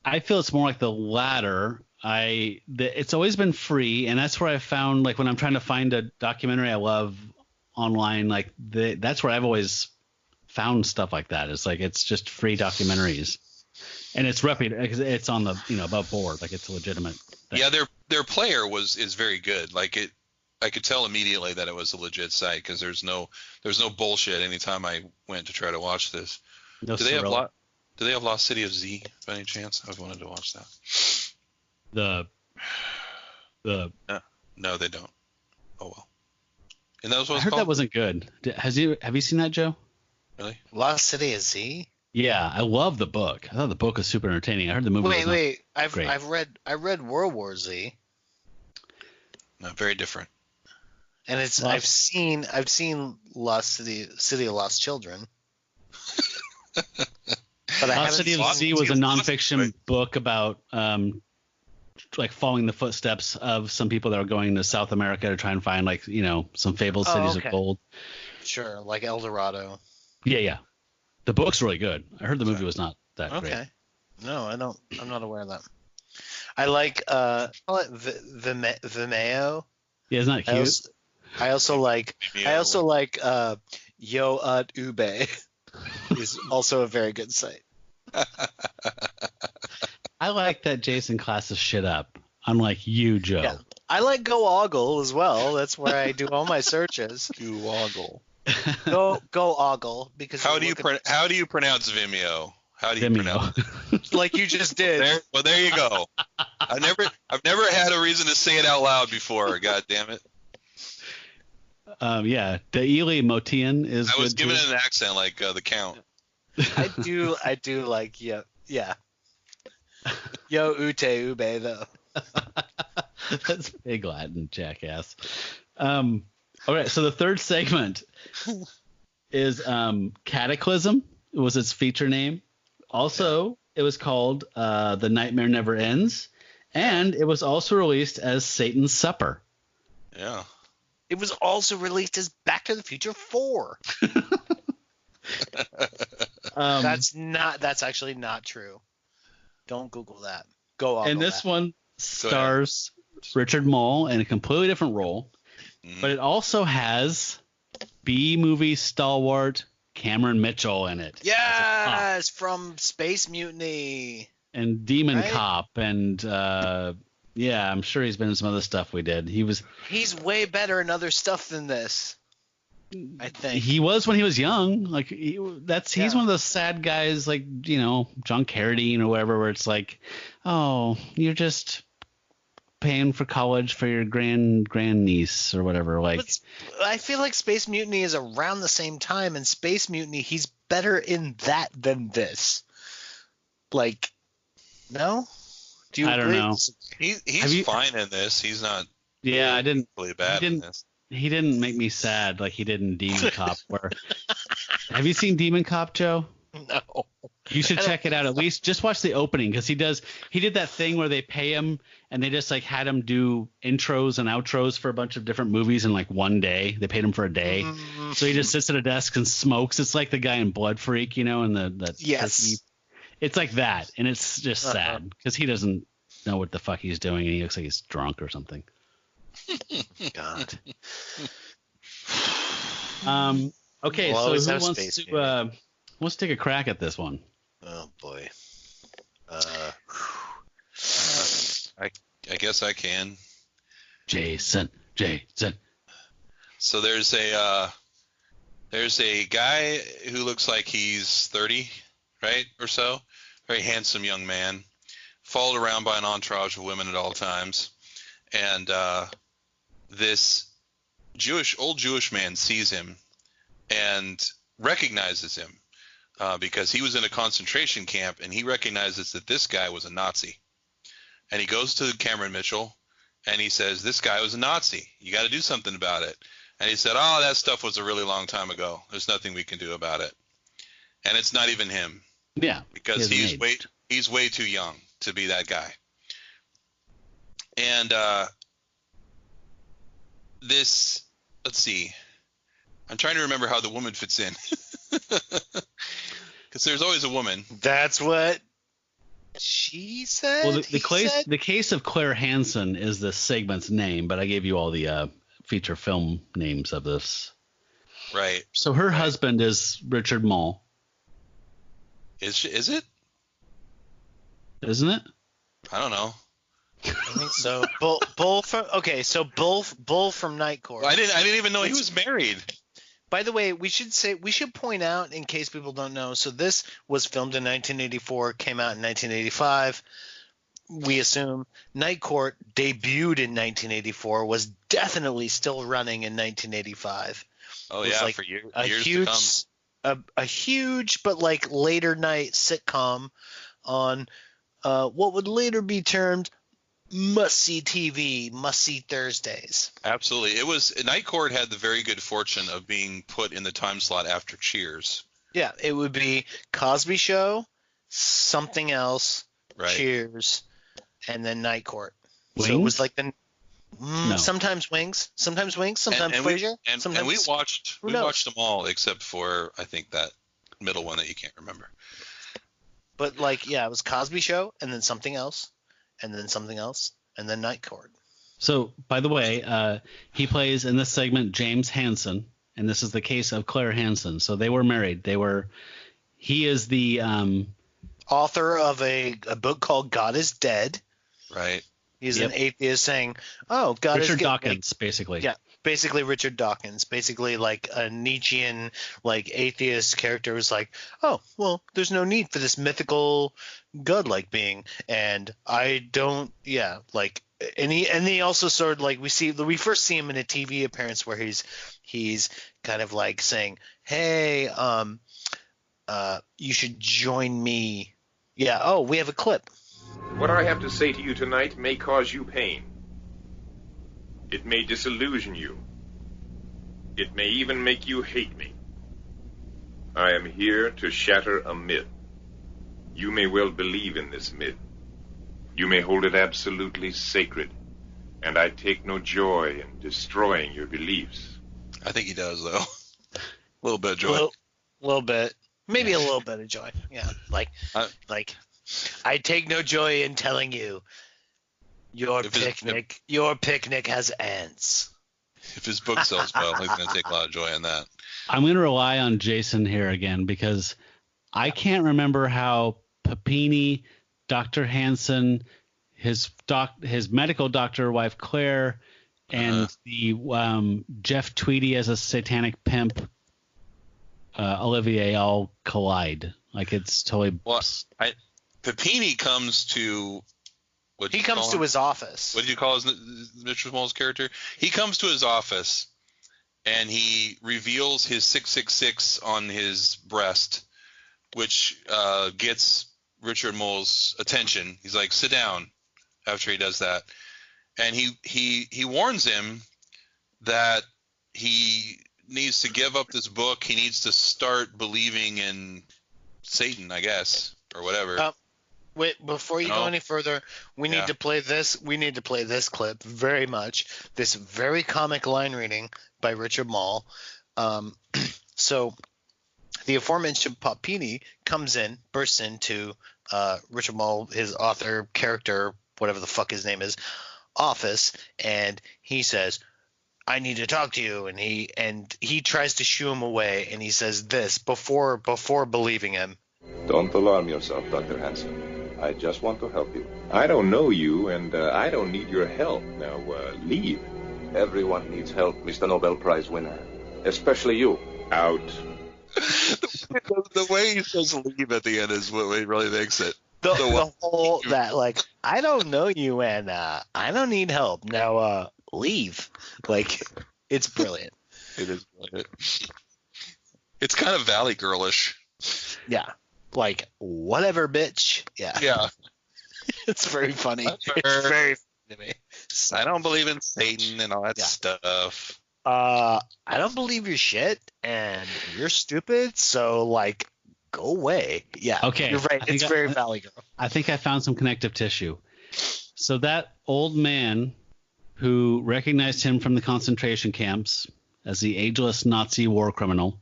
I feel it's more like the latter. It's always been free, and that's where I found, like, when I'm trying to find a documentary I love online, like that's where I've always found stuff like that. It's like it's just free documentaries, and it's reputable because it's on the above board, like it's a legitimate thing. Yeah, their player is very good. Like I could tell immediately that it was a legit site because there's no bullshit anytime I went to try to watch this. No, do they have Lost City of Z by any chance? I've wanted to watch that. No, they don't. Oh well. And that was what I it's heard called? that wasn't good. Have you seen that, Joe? Really? Lost City of Z? Yeah, I love the book. I thought the book was super entertaining. I heard the movie. Wait. Great. I read World War Z. No, very different. And I've seen Lost City of Lost Children. But Lost City of Z was a nonfiction book about like following the footsteps of some people that are going to South America to try and find some fabled cities of gold. Sure, like El Dorado. Yeah. The book's really good. I heard the movie was not that great. Okay. No, I don't. I'm not aware of that. I like call it Vimeo. Yeah, isn't that cute? I also like Yo Ube is also a very good site. I like that Jason classes shit up, unlike you, Joe. Yeah. I like Go Ogle as well. That's where I do all my searches. Go Ogle. Go Ogle because how do you pronounce Vimeo? How do you Vimeo. pronounce? Like you just did. There you go. I've never had a reason to say it out loud before. God damn it. Yeah, Daily Motian is. I was good giving too. it an accent like the Count. I do like yeah. Yo Ute Ube though. That's big Latin, jackass. Okay, so the third segment is Cataclysm. Was its feature name. Also, it was called The Nightmare Never Ends, and it was also released as Satan's Supper. Yeah. It was also released as Back to the Future 4. That's actually not true. Don't Google that. Go on. And this one stars Richard Mole in a completely different role, but it also has B-movie stalwart Cameron Mitchell in it. Yes, from Space Mutiny. And Demon Cop, and I'm sure he's been in some other stuff we did. He's way better in other stuff than this, I think. He was when he was young. Like he's one of those sad guys, like John Carradine or whatever, where it's like, oh, you're just paying for college for your grandniece or whatever. Like, but I feel like Space Mutiny is around the same time, and Space Mutiny, he's better in that than this. Like, no? Do you I don't know. He's fine in this. He's not. Yeah, I didn't. Really bad in this. He didn't make me sad like he did in Demon Cop. Have you seen Demon Cop, Joe? No. You should check it out. At least just watch the opening, because he did that thing where they pay him and they just like had him do intros and outros for a bunch of different movies in like one day. They paid him for a day. So he just sits at a desk and smokes. It's like the guy in Blood Freak, and yes. It's like that, and it's just sad because he doesn't know what the fuck he's doing, and he looks like he's drunk or something. God. Okay, so who wants to take a crack at this one? Oh boy. I guess I can. Jason. So there's a guy who looks like he's 30, right, or so. Very handsome young man, followed around by an entourage of women at all times, and this old Jewish man sees him and recognizes him because he was in a concentration camp, and he recognizes that this guy was a Nazi. And he goes to Cameron Mitchell and he says, "This guy was a Nazi. You got to do something about it." And he said, "Oh, that stuff was a really long time ago. There's nothing we can do about it." And it's not even him. Yeah. Because he's way too young to be that guy. And let's see. I'm trying to remember how the woman fits in. Because there's always a woman. That's what she said. Well, the case of Claire Hansen is the segment's name, but I gave you all the feature film names of this. Right. So her husband is Richard Mole. Is it? Isn't it? I don't know. I think so. Bull from Night Court. Well, I didn't even know he was married. By the way, we should point out, in case people don't know, so this was filmed in 1984, came out in 1985. We assume Night Court debuted in 1984, was definitely still running in 1985. Oh yeah, like for years to come. A huge but like later night sitcom on what would later be termed must-see TV, must-see Thursdays. Absolutely. It was Night Court had the very good fortune of being put in the time slot after Cheers. Yeah, it would be Cosby Show, something else, right. Cheers, and then Night Court. Wings? So it was like the No. Sometimes Wings, sometimes Frasier, sometimes. And we watched them all except for I think that middle one that you can't remember. But like, yeah, it was Cosby Show, and then something else, and then something else, and then Night Court. So, by the way, he plays in this segment James Hansen, and this is the case of Claire Hansen. So they were married. He is the author of a book called God is Dead. Right. He's an atheist saying, "Oh, God is Richard Dawkins, basically." Yeah, basically Richard Dawkins, basically like a Nietzschean, like atheist character who's like, "Oh, well, there's no need for this mythical godlike being," and I don't, like, and he also sort of like we first see him in a TV appearance where he's kind of like saying, "Hey, you should join me." Yeah. Oh, we have a clip. What I have to say to you tonight may cause you pain. It may disillusion you. It may even make you hate me. I am here to shatter a myth. You may well believe in this myth. You may hold it absolutely sacred, and I take no joy in destroying your beliefs. I think he does, though. A little bit of joy. A little bit. Maybe a little bit of joy. Yeah, like I take no joy in telling you your picnic has ants. If his book sells well, he's going to take a lot of joy in that. I'm going to rely on Jason here again because I can't remember how Papini, Dr. Hansen, his medical doctor wife Claire, and the Jeff Tweedy as a satanic pimp Olivier all collide. Like it's totally. Well, Papini comes to. He comes to his office. What did you call Mr. Small's character? He comes to his office, and he reveals his 666 on his breast, which gets Richard Mole's attention. He's like, "Sit down." After he does that, and he warns him that he needs to give up this book. He needs to start believing in Satan, I guess, or whatever. Wait, before you go any further, we need to play this. We need to play this clip very much. This very comic line reading by Richard Mole. So the aforementioned Papini bursts into Richard Mole, his author, character, whatever the fuck his name is, office, and he says, "I need to talk to you," and he tries to shoo him away, and he says this before believing him. Don't alarm yourself, Dr. Hansen. I just want to help you. I don't know you, and I don't need your help. Now, leave. Everyone needs help, Mr. Nobel Prize winner. Especially you. Out. The way he says leave at the end is what really makes it. The whole that, like, I don't know you, and I don't need help. Now, leave. Like, it's brilliant. It is brilliant. It's kind of Valley Girlish. Yeah. Like, whatever, bitch. Yeah. Yeah. It's very funny. It's very funny to me. I don't believe in Satan and all that stuff. I don't believe your shit, and you're stupid, so, like, go away. Yeah. Okay. You're right. It's very Valley Girl. I think I found some connective tissue. So that old man who recognized him from the concentration camps as the ageless Nazi war criminal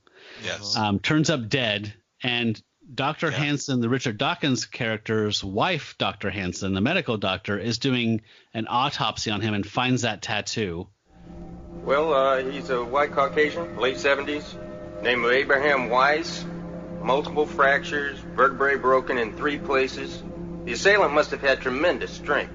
turns up dead, and Dr. Hansen, the Richard Dawkins character's wife, Dr. Hansen, the medical doctor, is doing an autopsy on him and finds that tattoo. Well, he's a white Caucasian, late 70s, name of Abraham Weiss, multiple fractures, vertebrae broken in 3 places. The assailant must have had tremendous strength.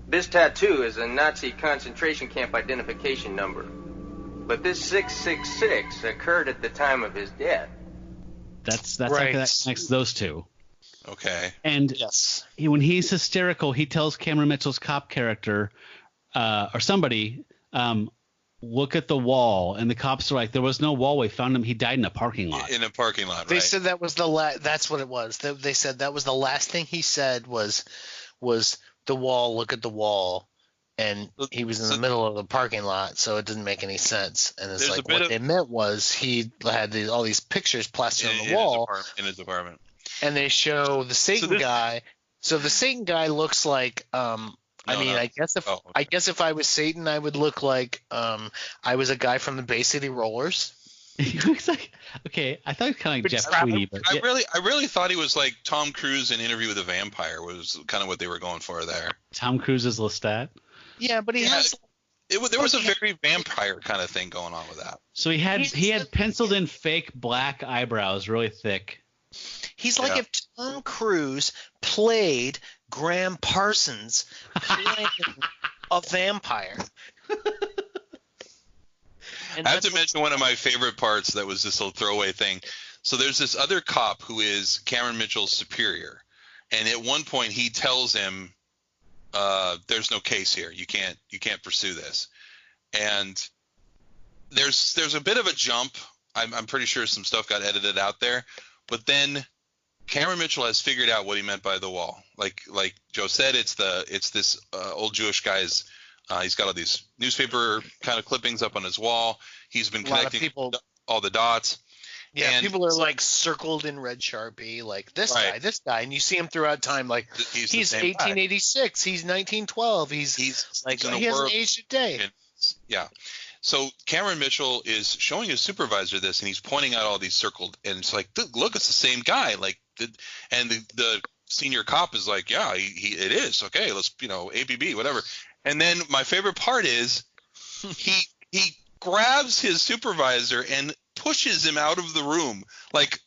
This tattoo is a Nazi concentration camp identification number, but this 666 occurred at the time of his death. That's right. That connects those two. Okay. And when he's hysterical, he tells Cameron Mitchell's cop character, or somebody, look at the wall. And the cops are like, there was no wall. We found him. He died in a parking lot. In a parking lot, right. They said that was that's what it was. They said that was the last thing he said was the wall, look at the wall. And he was in the middle of the parking lot, so it didn't make any sense. And it's like what they meant was he had all these pictures plastered on the wall in his apartment. And they show the Satan guy. So the Satan guy looks like I guess if I was Satan, I would look like I was a guy from the Bay City Rollers. He looks like I thought he was kind of like Jeff Tweedy, but I really thought he was like Tom Cruise in Interview with a Vampire was kind of what they were going for there. Tom Cruise's Lestat. Yeah, but he has. There was a very vampire kind of thing going on with that. So he had penciled in fake black eyebrows, really thick. He's like if Tom Cruise played Graham Parsons playing a vampire. I have to mention one of my favorite parts that was this little throwaway thing. So there's this other cop who is Cameron Mitchell's superior, and at one point he tells him, there's no case here. You can't pursue this. And there's a bit of a jump. I'm pretty sure some stuff got edited out there. But then Cameron Mitchell has figured out what he meant by the wall. Like Joe said, it's this old Jewish guy's. He's got all these newspaper kind of clippings up on his wall. He's been connecting all the dots. Yeah, and people are like circled in red Sharpie, like this guy, and you see him throughout time. Like he's 1886, he's 1912, he's like he hasn't aged a day. Yeah. So Cameron Mitchell is showing his supervisor this, and he's pointing out all these circled, and it's like, look, it's the same guy. Like, and the senior cop is like, yeah, it is. Okay, let's, ABB, whatever. And then my favorite part is he grabs his supervisor and pushes him out of the room like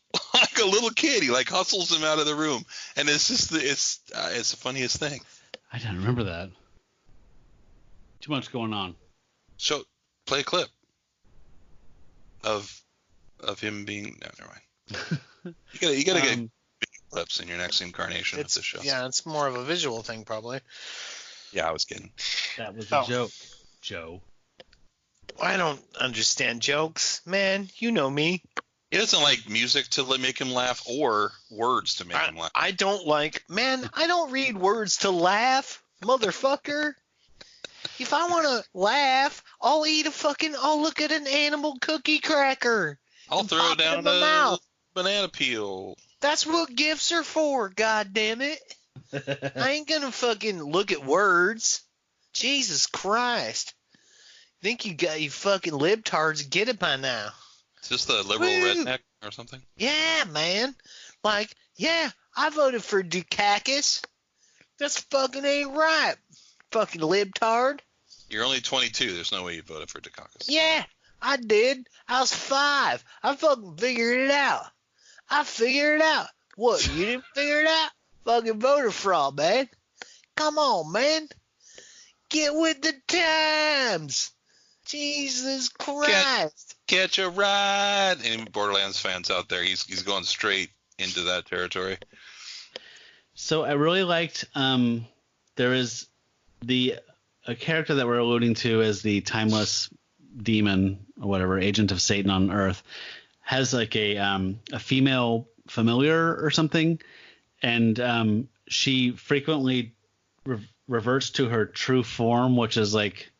a little kid. He like hustles him out of the room, and it's just it's the funniest thing. I don't remember that. Too much going on. So play a clip of him being. No, never mind. You gotta get clips in your next incarnation of the show. Yeah, it's more of a visual thing, probably. Yeah, I was kidding. That was a joke, Joe. I don't understand jokes, man. You know me. He doesn't like music to make him laugh or words to make him laugh. I don't read words to laugh, motherfucker. If I want to laugh, I'll look at an animal cookie cracker. I'll throw down a banana peel. That's what gifts are for, goddammit. I ain't gonna fucking look at words. Jesus Christ. Think you fucking libtards get it by now. Is this the liberal redneck or something? Yeah, man. Like, yeah, I voted for Dukakis. That's fucking ain't right. Fucking libtard. You're only 22. There's no way you voted for Dukakis. Yeah, I did. I was 5. I fucking figured it out. What, you didn't figure it out? Fucking voter fraud, man. Come on, man. Get with the times. Jesus Christ. Catch a ride. Any Borderlands fans out there, he's going straight into that territory. So I really liked there is a character that we're alluding to as the timeless demon or whatever, agent of Satan on Earth, has like a female familiar or something, and she frequently reverts to her true form, which is like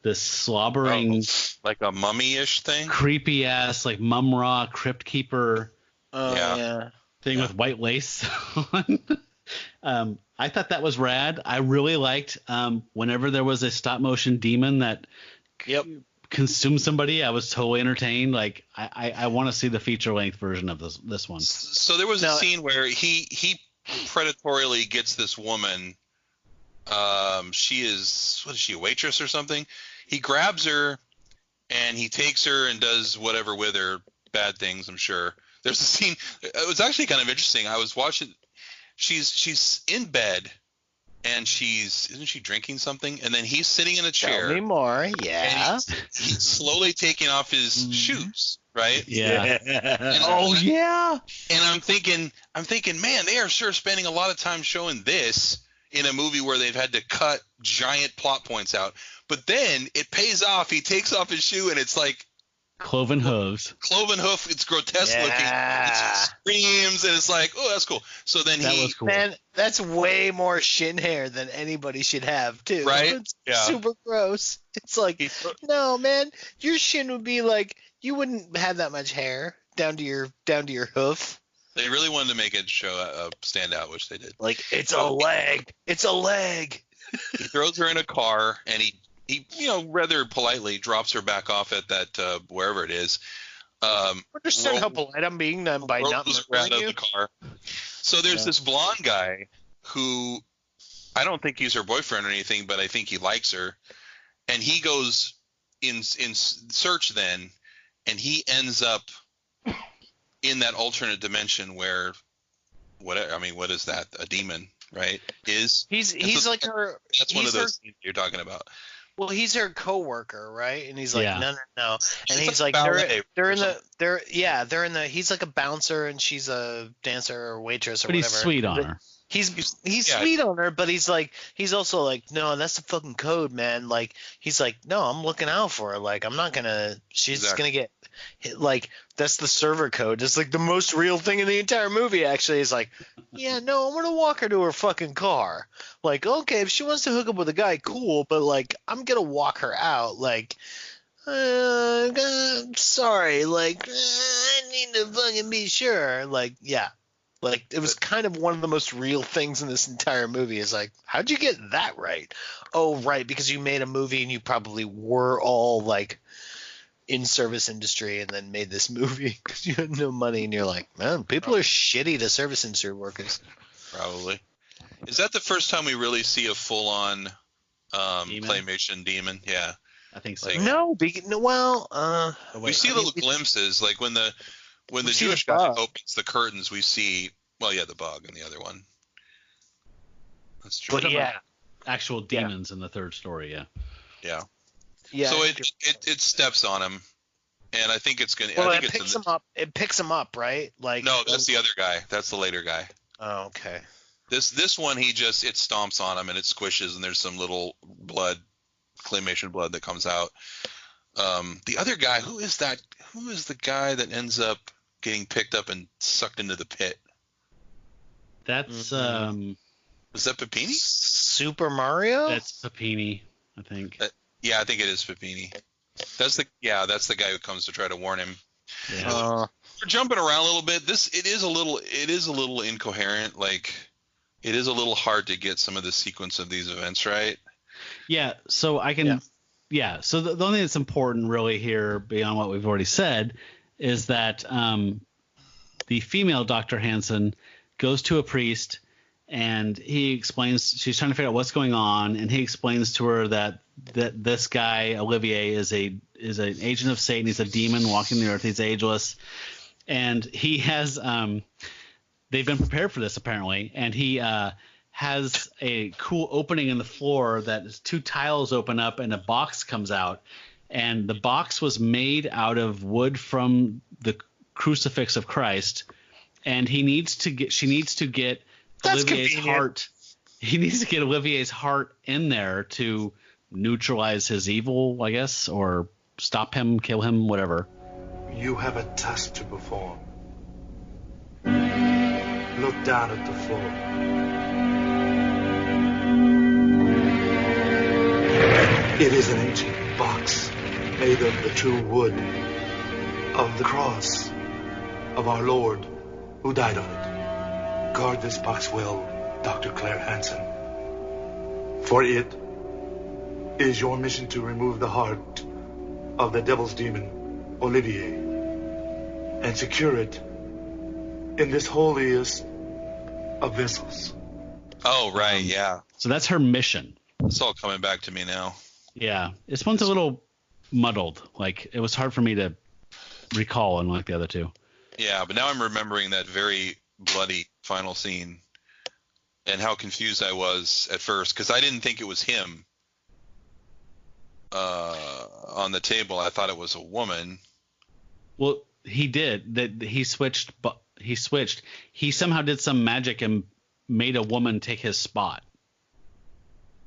this slobbering, like a mummy-ish thing, creepy ass like Mum-Ra crypt keeper thing with white lace on. I thought that was rad. I really liked whenever there was a stop motion demon that consumed somebody, I was totally entertained. Like I want to see the feature length version of this one. So there was a scene where he predatorily gets this woman. She is, what is she, a waitress or something? He grabs her and he takes her and does whatever with her, bad things, I'm sure. There's a scene, it was actually kind of interesting. I was watching, she's in bed and isn't she drinking something? And then he's sitting in a chair. Tell me more, yeah. And he's slowly taking off his shoes, right? Yeah. Yeah. And I'm thinking, man, they are sure spending a lot of time showing this in a movie where they've had to cut giant plot points out. But then it pays off. He takes off his shoe and it's like cloven hoof. It's grotesque looking. It screams and it's like, oh, that's cool. So then was cool. Man, that's way more shin hair than anybody should have, too. Right? It's super gross. It's like, no, man, your shin would be like, you wouldn't have that much hair down to your hoof. They really wanted to make it stand out, which they did. Like, it's a leg. It's a leg. He throws her in a car, and he rather politely drops her back off at that wherever it is. Understand how polite I'm being by not murdering you? The car. So there's this blonde guy who I don't think he's her boyfriend or anything, but I think he likes her. And he goes in search then, and he ends up in that alternate dimension where what is that? A demon, right? He's like her. That's one of those scenes you're talking about. Well, he's her coworker, right? And he's like, no. And he's like they're in the he's like a bouncer and she's a dancer or waitress or whatever. He's sweet on her. He's sweet on her, but he's also like, no, that's the fucking code, man. Like, he's like, no, I'm looking out for her. Like, I'm not gonna. She's gonna get hit. Like, that's the server code. It's like the most real thing in the entire movie. Actually, is like, yeah, no, I'm gonna walk her to her fucking car. Like, okay, if she wants to hook up with a guy, cool, but like, I'm gonna walk her out. Like, sorry, like, I need to fucking be sure. Like, yeah. Like, it was kind of one of the most real things in this entire movie is like, how'd you get that right? Oh, right, because you made a movie and you probably were all like in service industry and then made this movie because you had no money and you're like, man, people are shitty to service industry workers. Probably. Is that the first time we really see a full-on claymation demon? Yeah. I think so. Like, we see little glimpses, like when the Jewish guy opens the curtains, we see the bug and the other one. That's true. But actual demons in the third story, yeah. So it steps on him, and I think it's gonna. Well, I think picks him up. It picks him up, right? Like no, that's the other guy. That's the later guy. Oh, okay. This one it stomps on him and it squishes and there's some little claymation blood that comes out. The other guy, who is that? Who is the guy that ends up getting picked up and sucked into the pit? That's is that Papini? Super Mario? That's Papini, I think. I think it is Papini. That's the guy who comes to try to warn him. Yeah. We're jumping around a little bit. It is a little incoherent. Like, it is a little hard to get some of the sequence of these events right. Yeah. So I can. Yeah. So the only thing that's important really here, beyond what we've already said, is that the female Dr. Hansen goes to a priest and he explains. She's trying to figure out what's going on, and he explains to her that this guy Olivier is an agent of Satan. He's a demon walking the earth. He's ageless, and he has they've been prepared for this apparently, and he has a cool opening in the floor that 2 tiles open up and a box comes out, and the box was made out of wood from the crucifix of Christ, and she needs to get Olivier's heart. He needs to get Olivier's heart in there to neutralize his evil, I guess, or stop him, kill him, whatever. You have a task to perform. Look down at the floor. It is an ancient box made of the true wood of the cross of our Lord who died on it. Guard this box well, Dr. Claire Hansen. For it is your mission to remove the heart of the devil's demon, Olivier, and secure it in this holiest of vessels. Oh, right, yeah. So that's her mission. It's all coming back to me now. Yeah. This one's a little muddled. Like, it was hard for me to recall, unlike the other two. Yeah, but now I'm remembering that very bloody final scene and how confused I was at first, because I didn't think it was him on the table. I thought it was a woman. Well, he did. That he switched. He somehow did some magic and made a woman take his spot.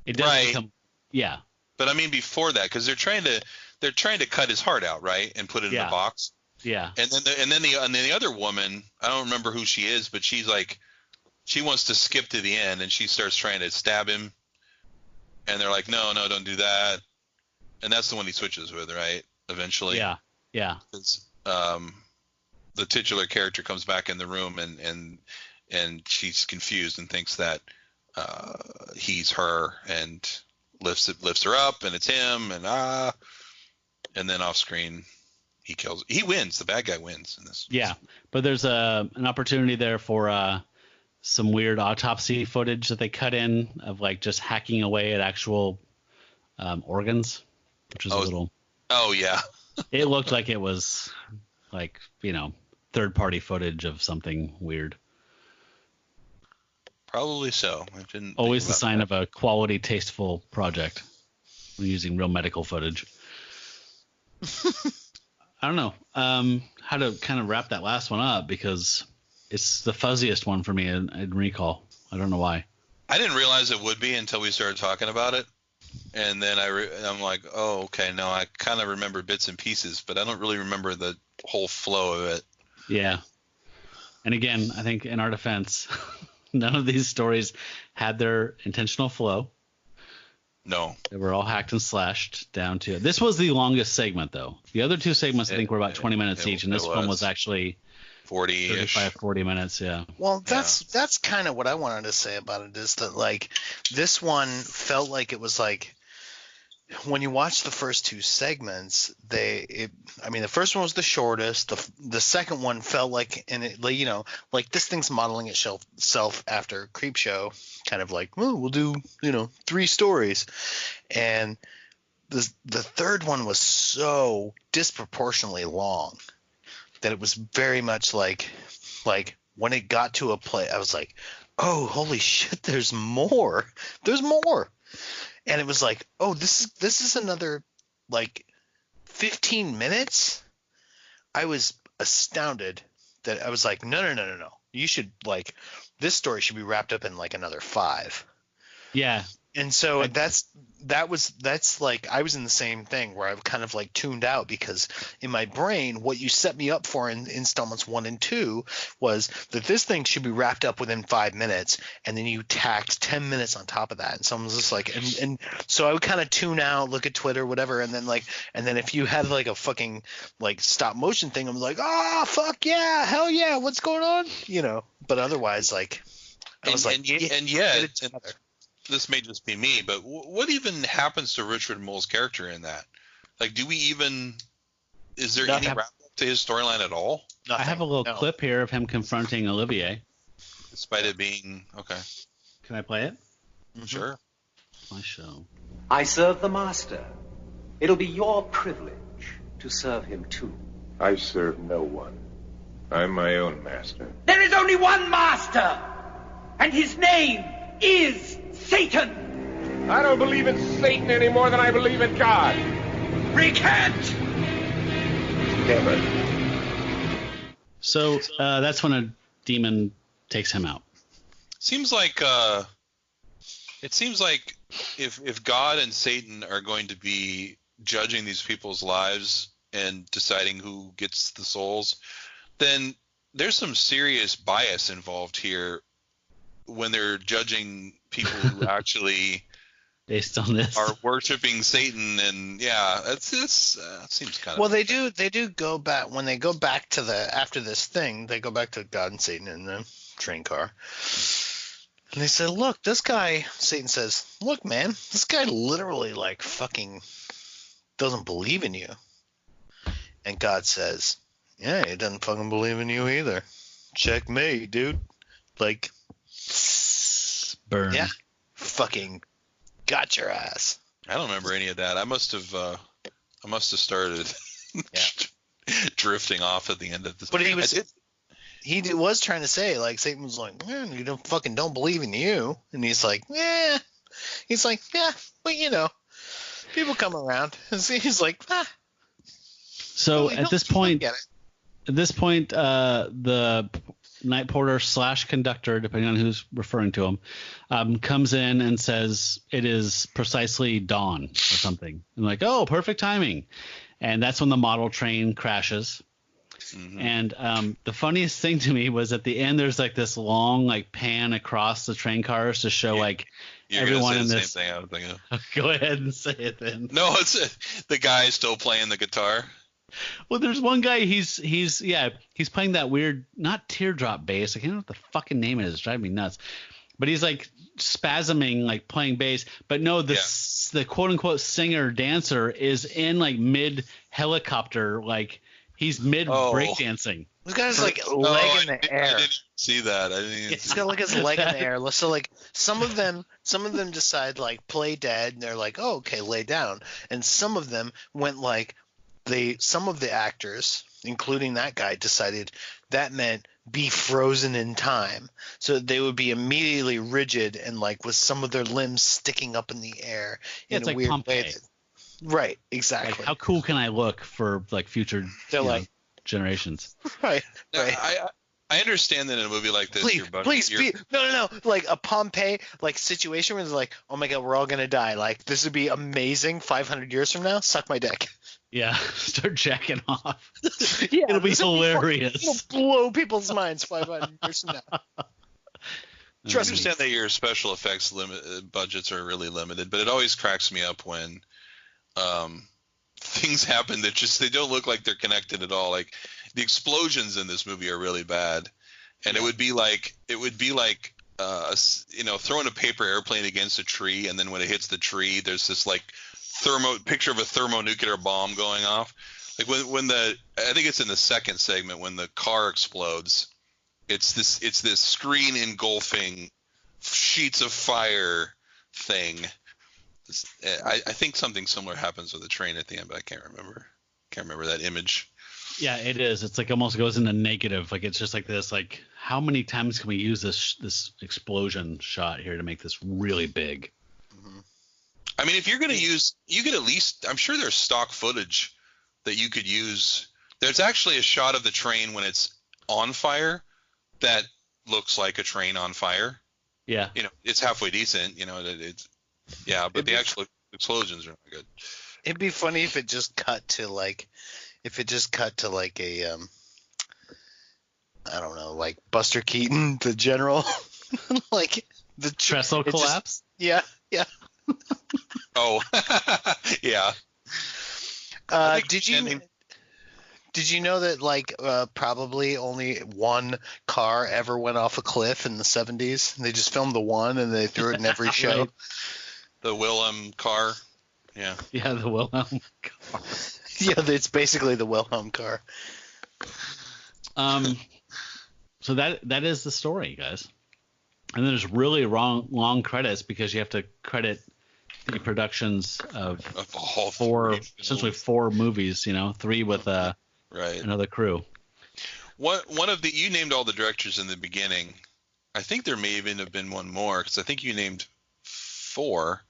It doesn't become. Yeah. But I mean, before that, because they're trying to cut his heart out, right, and put it in a box. Yeah. And then the other woman, I don't remember who she is, but she's like, she wants to skip to the end, and she starts trying to stab him. And they're like, no, don't do that. And that's the one he switches with, right? Eventually. Yeah. Yeah. The titular character comes back in the room, and she's confused and thinks that he's her, and lifts her up, and it's him, and then off screen he wins. The bad guy wins in this. Yeah, but there's an opportunity there for some weird autopsy footage that they cut in of like just hacking away at actual organs, which is a little. Oh yeah. It looked like it was like, third-party footage of something weird. Probably so. I didn't. Always the sign of a quality, tasteful project when using real medical footage. I don't know how to kind of wrap that last one up, because it's the fuzziest one for me in recall. I don't know why. I didn't realize it would be until we started talking about it. And then I'm like, oh, okay, no, I kind of remember bits and pieces, but I don't really remember the whole flow of it. Yeah. And again, I think in our defense, none of these stories had their intentional flow. No. They were all hacked and slashed down to. This was the longest segment, though. The other two segments, I think, were about 20 minutes each, and this one was actually 40-ish. 35, 40 minutes, yeah. Well, that's kind of what I wanted to say about it, is that like this one felt like it was like, when you watch the first two segments, the first one was the shortest. The second one felt like, and it, like, you know, like this thing's modeling itself after Creepshow, kind of like, oh, we'll do, you know, 3 stories, and the third one was so disproportionately long that it was very much like when it got to a play, I was like, oh, holy shit, there's more. And it was like, oh, this is another like 15 minutes. I was astounded that I was like, no. You should, like, this story should be wrapped up in like another 5. Yeah. And so that's like, I was in the same thing where I kind of like tuned out, because in my brain, what you set me up for in installments 1 and 2 was that this thing should be wrapped up within 5 minutes, and then you tacked 10 minutes on top of that. And someone's just like, and so I would kind of tune out, look at Twitter, whatever, and then if you had like a fucking like stop motion thing, I'm like, oh fuck yeah, hell yeah, what's going on, you know? But otherwise, like, I was this may just be me, but what even happens to Richard Mole's character in that? Like, is there any wrap up to his storyline at all? Nothing. I have a little clip here of him confronting Olivier. Despite it being, okay. Can I play it? Mm-hmm. Sure. My show. I serve the master. It'll be your privilege to serve him too. I serve no one. I'm my own master. There is only one master, and his name is Satan. I don't believe in Satan any more than I believe in God. Recant! Never. So that's when a demon takes him out. Seems like if God and Satan are going to be judging these people's lives and deciding who gets the souls, then there's some serious bias involved here when they're judging people who actually based on this are worshiping Satan. And yeah, it seems kind of, well, they do go back, when they go back to after this thing, they go back to God and Satan in the train car, and they say, look, this guy, Satan says, look, man, this guy literally like fucking doesn't believe in you. And God says, yeah, he doesn't fucking believe in you either. Checkmate, dude. Like, burn. Yeah, fucking got your ass. I don't remember any of that. I must have started drifting off at the end of this. But he was trying to say, like, Satan was like, man, you don't believe in you, and he's like, yeah, well, you know, people come around, and he's like, ah. So at this point, the night porter / conductor, depending on who's referring to him, comes in and says it is precisely dawn or something. And like, oh, perfect timing. And that's when the model train crashes. Mm-hmm. And the funniest thing to me was at the end, there's like this long like pan across the train cars to show like everyone in this. Same thing I was thinking of. Go ahead and say it then. No, it's the guy still playing the guitar. Well, there's one guy. He's playing that weird, not teardrop bass. I can't know what the fucking name it is. It's driving me nuts. But he's like spasming, like playing bass. But no, the quote unquote singer dancer is in like mid helicopter, like he's mid breakdancing. This guy's like leg in the air. I didn't see that. He's got like his leg in the air. So like some of them decide like play dead, and they're like, oh, okay, lay down. And some of them went like. Some of the actors, including that guy, decided that meant be frozen in time, so they would be immediately rigid and like with some of their limbs sticking up in the air in a like weird Pompeii. way. Right, exactly. Like, how cool can I look for like future generations? Right. I understand that in a movie like this, no, like a Pompeii like situation where it's like, oh my god, we're all gonna die. Like this would be amazing 500 years from now. Suck my dick. Yeah, start jacking off. Yeah, it'll be hilarious. It'll blow people's minds 500 years from now. I understand that your special effects budgets are really limited, but it always cracks me up when things happen that they don't look like they're connected at all. Like the explosions in this movie are really bad, and it would be like throwing a paper airplane against a tree, and then when it hits the tree, there's this like picture of a thermonuclear bomb going off. Like when I think it's in the second segment when the car explodes, it's this screen engulfing sheets of fire thing. I think something similar happens with the train at the end, but I can't remember that image. Yeah, it is. It's like almost goes into negative. Like it's just like this. Like how many times can we use this explosion shot here to make this really big? Mm-hmm. I mean, if you're gonna use, you could at least. I'm sure there's stock footage that you could use. There's actually a shot of the train when it's on fire that looks like a train on fire. Yeah. It's halfway decent. But the actual explosions are not good. It'd be funny if it just cut to like a I don't know, like Buster Keaton, the general, like the trestle collapse. Yeah. Oh, yeah. Did you know that like probably only one car ever went off a cliff in the 70s? They just filmed the one and they threw it in every show. Right. The Wilhelm car. Yeah. Yeah, the Wilhelm car. Yeah, it's basically the Wilhelm car. So that is the story, guys. And there's really long credits because you have to credit the productions of all essentially four movies. 3 with another crew. One of the you named all the directors in the beginning. I think there may even have been one more because I think you named 4,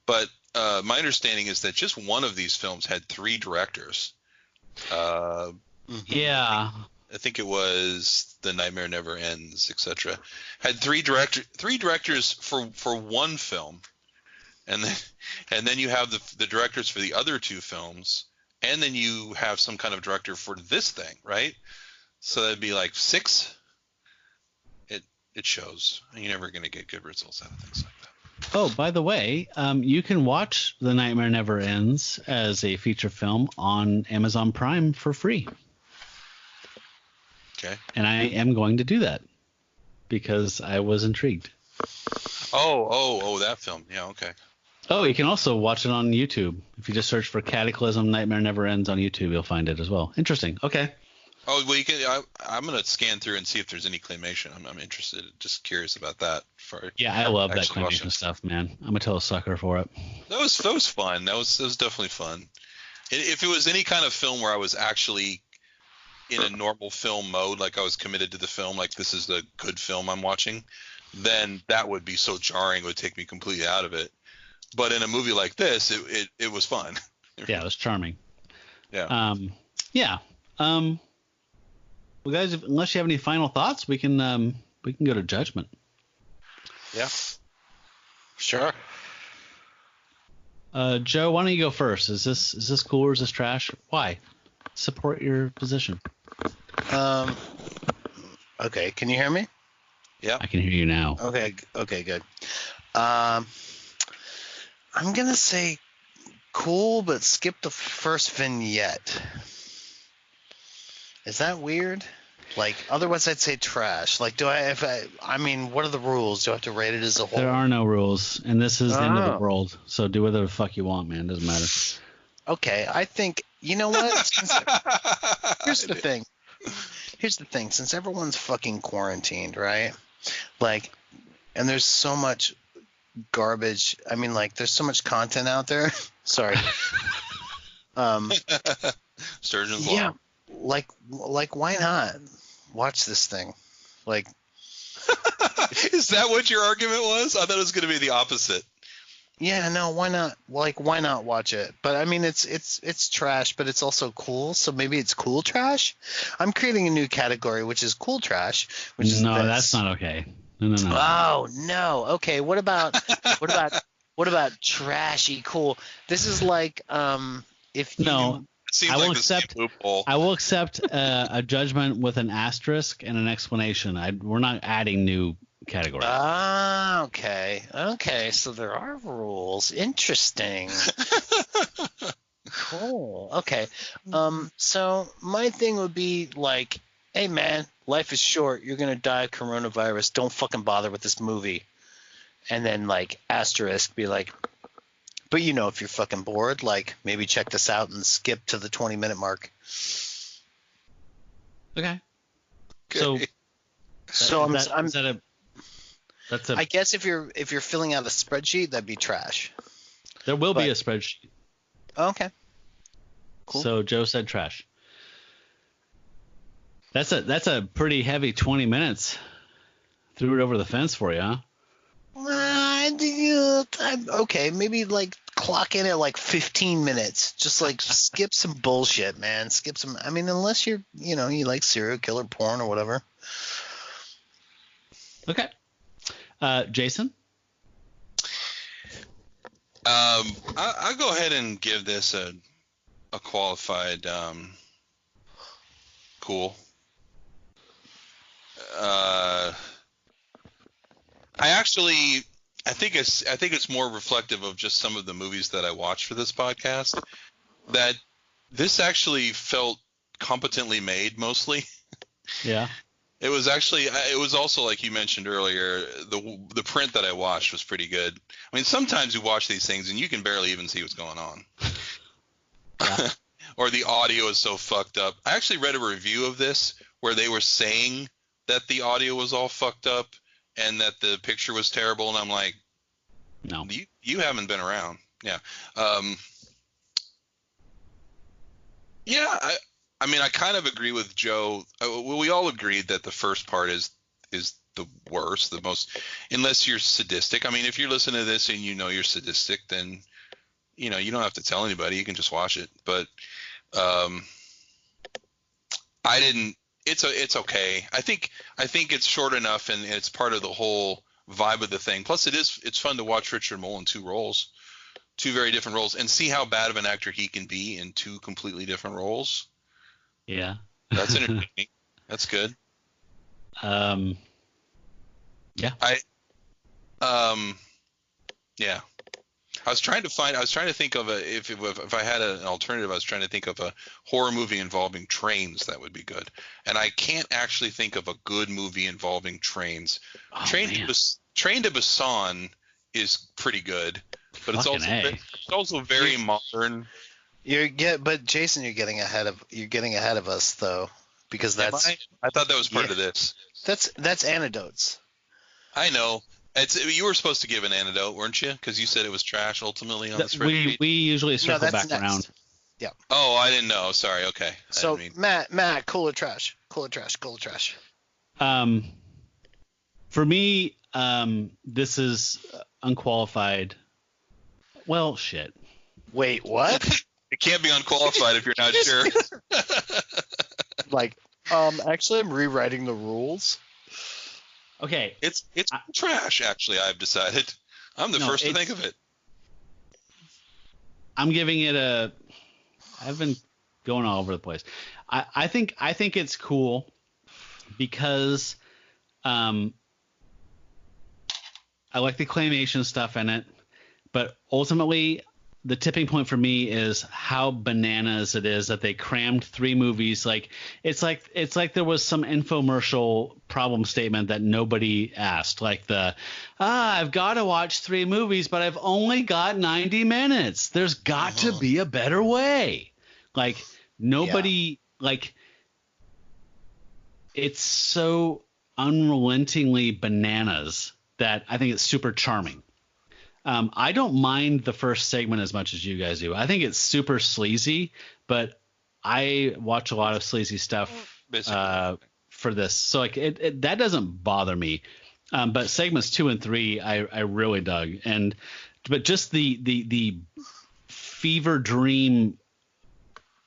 but my understanding is that just one of these films had 3 directors. Yeah. I think it was The Nightmare Never Ends, etc. Had 3 directors for one film, and then you have the directors for the other 2 films, and then you have some kind of director for this thing, right? So that'd be like 6. It shows. You're never going to get good results out of things like that. Oh, by the way, you can watch The Nightmare Never Ends as a feature film on Amazon Prime for free. Okay. And I am going to do that because I was intrigued. Oh, that film. Yeah, okay. Oh, you can also watch it on YouTube. If you just search for Cataclysm Nightmare Never Ends on YouTube, you'll find it as well. Interesting. Okay. Oh, well, you can. I'm gonna scan through and see if there's any claymation. I'm interested. Just curious about that. Yeah, I love that claymation stuff, man. I'm a total sucker for it. That was fun. That was definitely fun. If it was any kind of film where I was actually in a normal film mode, like I was committed to the film, like this is the good film I'm watching, then that would be so jarring. It would take me completely out of it. But in a movie like this, it was fun. Yeah, it was charming. Yeah. Yeah. Well, guys, unless you have any final thoughts, we can go to judgment. Yeah. Sure. Joe, why don't you go first? Is this cool or is this trash? Why? Support your position. Okay. Can you hear me? Yeah. I can hear you now. Okay. Good. I'm gonna say cool, but skip the first vignette. Is that weird? Like, otherwise I'd say trash. Like, what are the rules? Do I have to rate it as a whole? There are no rules, and this is the end of the world. So do whatever the fuck you want, man. Doesn't matter. Okay, I think, you know what? Here's the thing. Since everyone's fucking quarantined, right? Like, and there's so much garbage. I mean, like, there's so much content out there. Sorry. Sturgeon's Law. Yeah. Like, why not watch this thing? Like, is that what your argument was? I thought it was going to be the opposite. Yeah, no, why not? Like, why not watch it? But I mean, it's trash, but it's also cool. So maybe it's cool trash. I'm creating a new category, which is cool trash. Which is that's not okay. No. Oh no. Okay. What about trashy cool? This is like if you. No. I will accept a judgment with an asterisk and an explanation. We're not adding new categories. Ah, okay. So there are rules. Interesting. Cool. Okay. So my thing would be like, hey man, life is short. You're gonna die of coronavirus. Don't fucking bother with this movie. And then like asterisk, be like, but you know, if you're fucking bored, like maybe check this out and skip to the 20-minute mark. Okay. I guess if you're filling out a spreadsheet, that'd be trash. There will be a spreadsheet. Okay. Cool. So Joe said trash. That's a pretty heavy 20 minutes. Threw it over the fence for you, huh? Okay, maybe like clock in at like 15 minutes. Just like skip some bullshit, man. Skip some. I mean, unless you like serial killer porn or whatever. Okay. Jason? I'll go ahead and give this a qualified cool. I think it's more reflective of just some of the movies that I watched for this podcast, that this actually felt competently made mostly. Yeah. It was also, like you mentioned earlier, the print that I watched was pretty good. I mean, sometimes you watch these things and you can barely even see what's going on. Yeah. Or the audio is so fucked up. I actually read a review of this where they were saying that the audio was all fucked up and that the picture was terrible, and I'm like, no, you haven't been around. Yeah. Yeah, I mean, I kind of agree with Joe. We all agreed that the first part is the worst, the most, unless you're sadistic. I mean, if you're listening to this and you know you're sadistic, then you don't have to tell anybody. You can just watch it. But I didn't. It's okay. I think it's short enough, and it's part of the whole vibe of the thing. Plus, it's fun to watch Richard Mole in two very different roles, and see how bad of an actor he can be in two completely different roles. Yeah. That's entertaining. That's good. Yeah. Yeah. I was trying to think of if I had an alternative. I was trying to think of a horror movie involving trains that would be good, and I can't actually think of a good movie involving trains. Oh, Train to Busan is pretty good, but it's also very modern. But Jason, you're getting ahead of us though, because that's. I thought that was part of this. That's anecdotes. I know. You were supposed to give an antidote, weren't you? Because you said it was trash ultimately on the spreadsheet. We usually circle back around. Yeah. Oh, I didn't know. Sorry. Okay. So Matt, cool or trash? Cool or trash? Cool or trash? For me, this is unqualified. Well, shit. Wait, what? It can't be unqualified if you're not sure. Actually, I'm rewriting the rules. Okay. It's trash, actually, I've decided. I'm the first to think of it. I'm giving it I've been going all over the place. I think it's cool because I like the claymation stuff in it, but ultimately the tipping point for me is how bananas it is that they crammed 3 movies. It's like there was some infomercial problem statement that nobody asked. Like I've got to watch 3 movies, but I've only got 90 minutes. There's got to be a better way. It's so unrelentingly bananas that I think it's super charming. I don't mind the first segment as much as you guys do. I think it's super sleazy, but I watch a lot of sleazy stuff for this, so that doesn't bother me. But segments 2 and 3, I really dug, but just the fever dream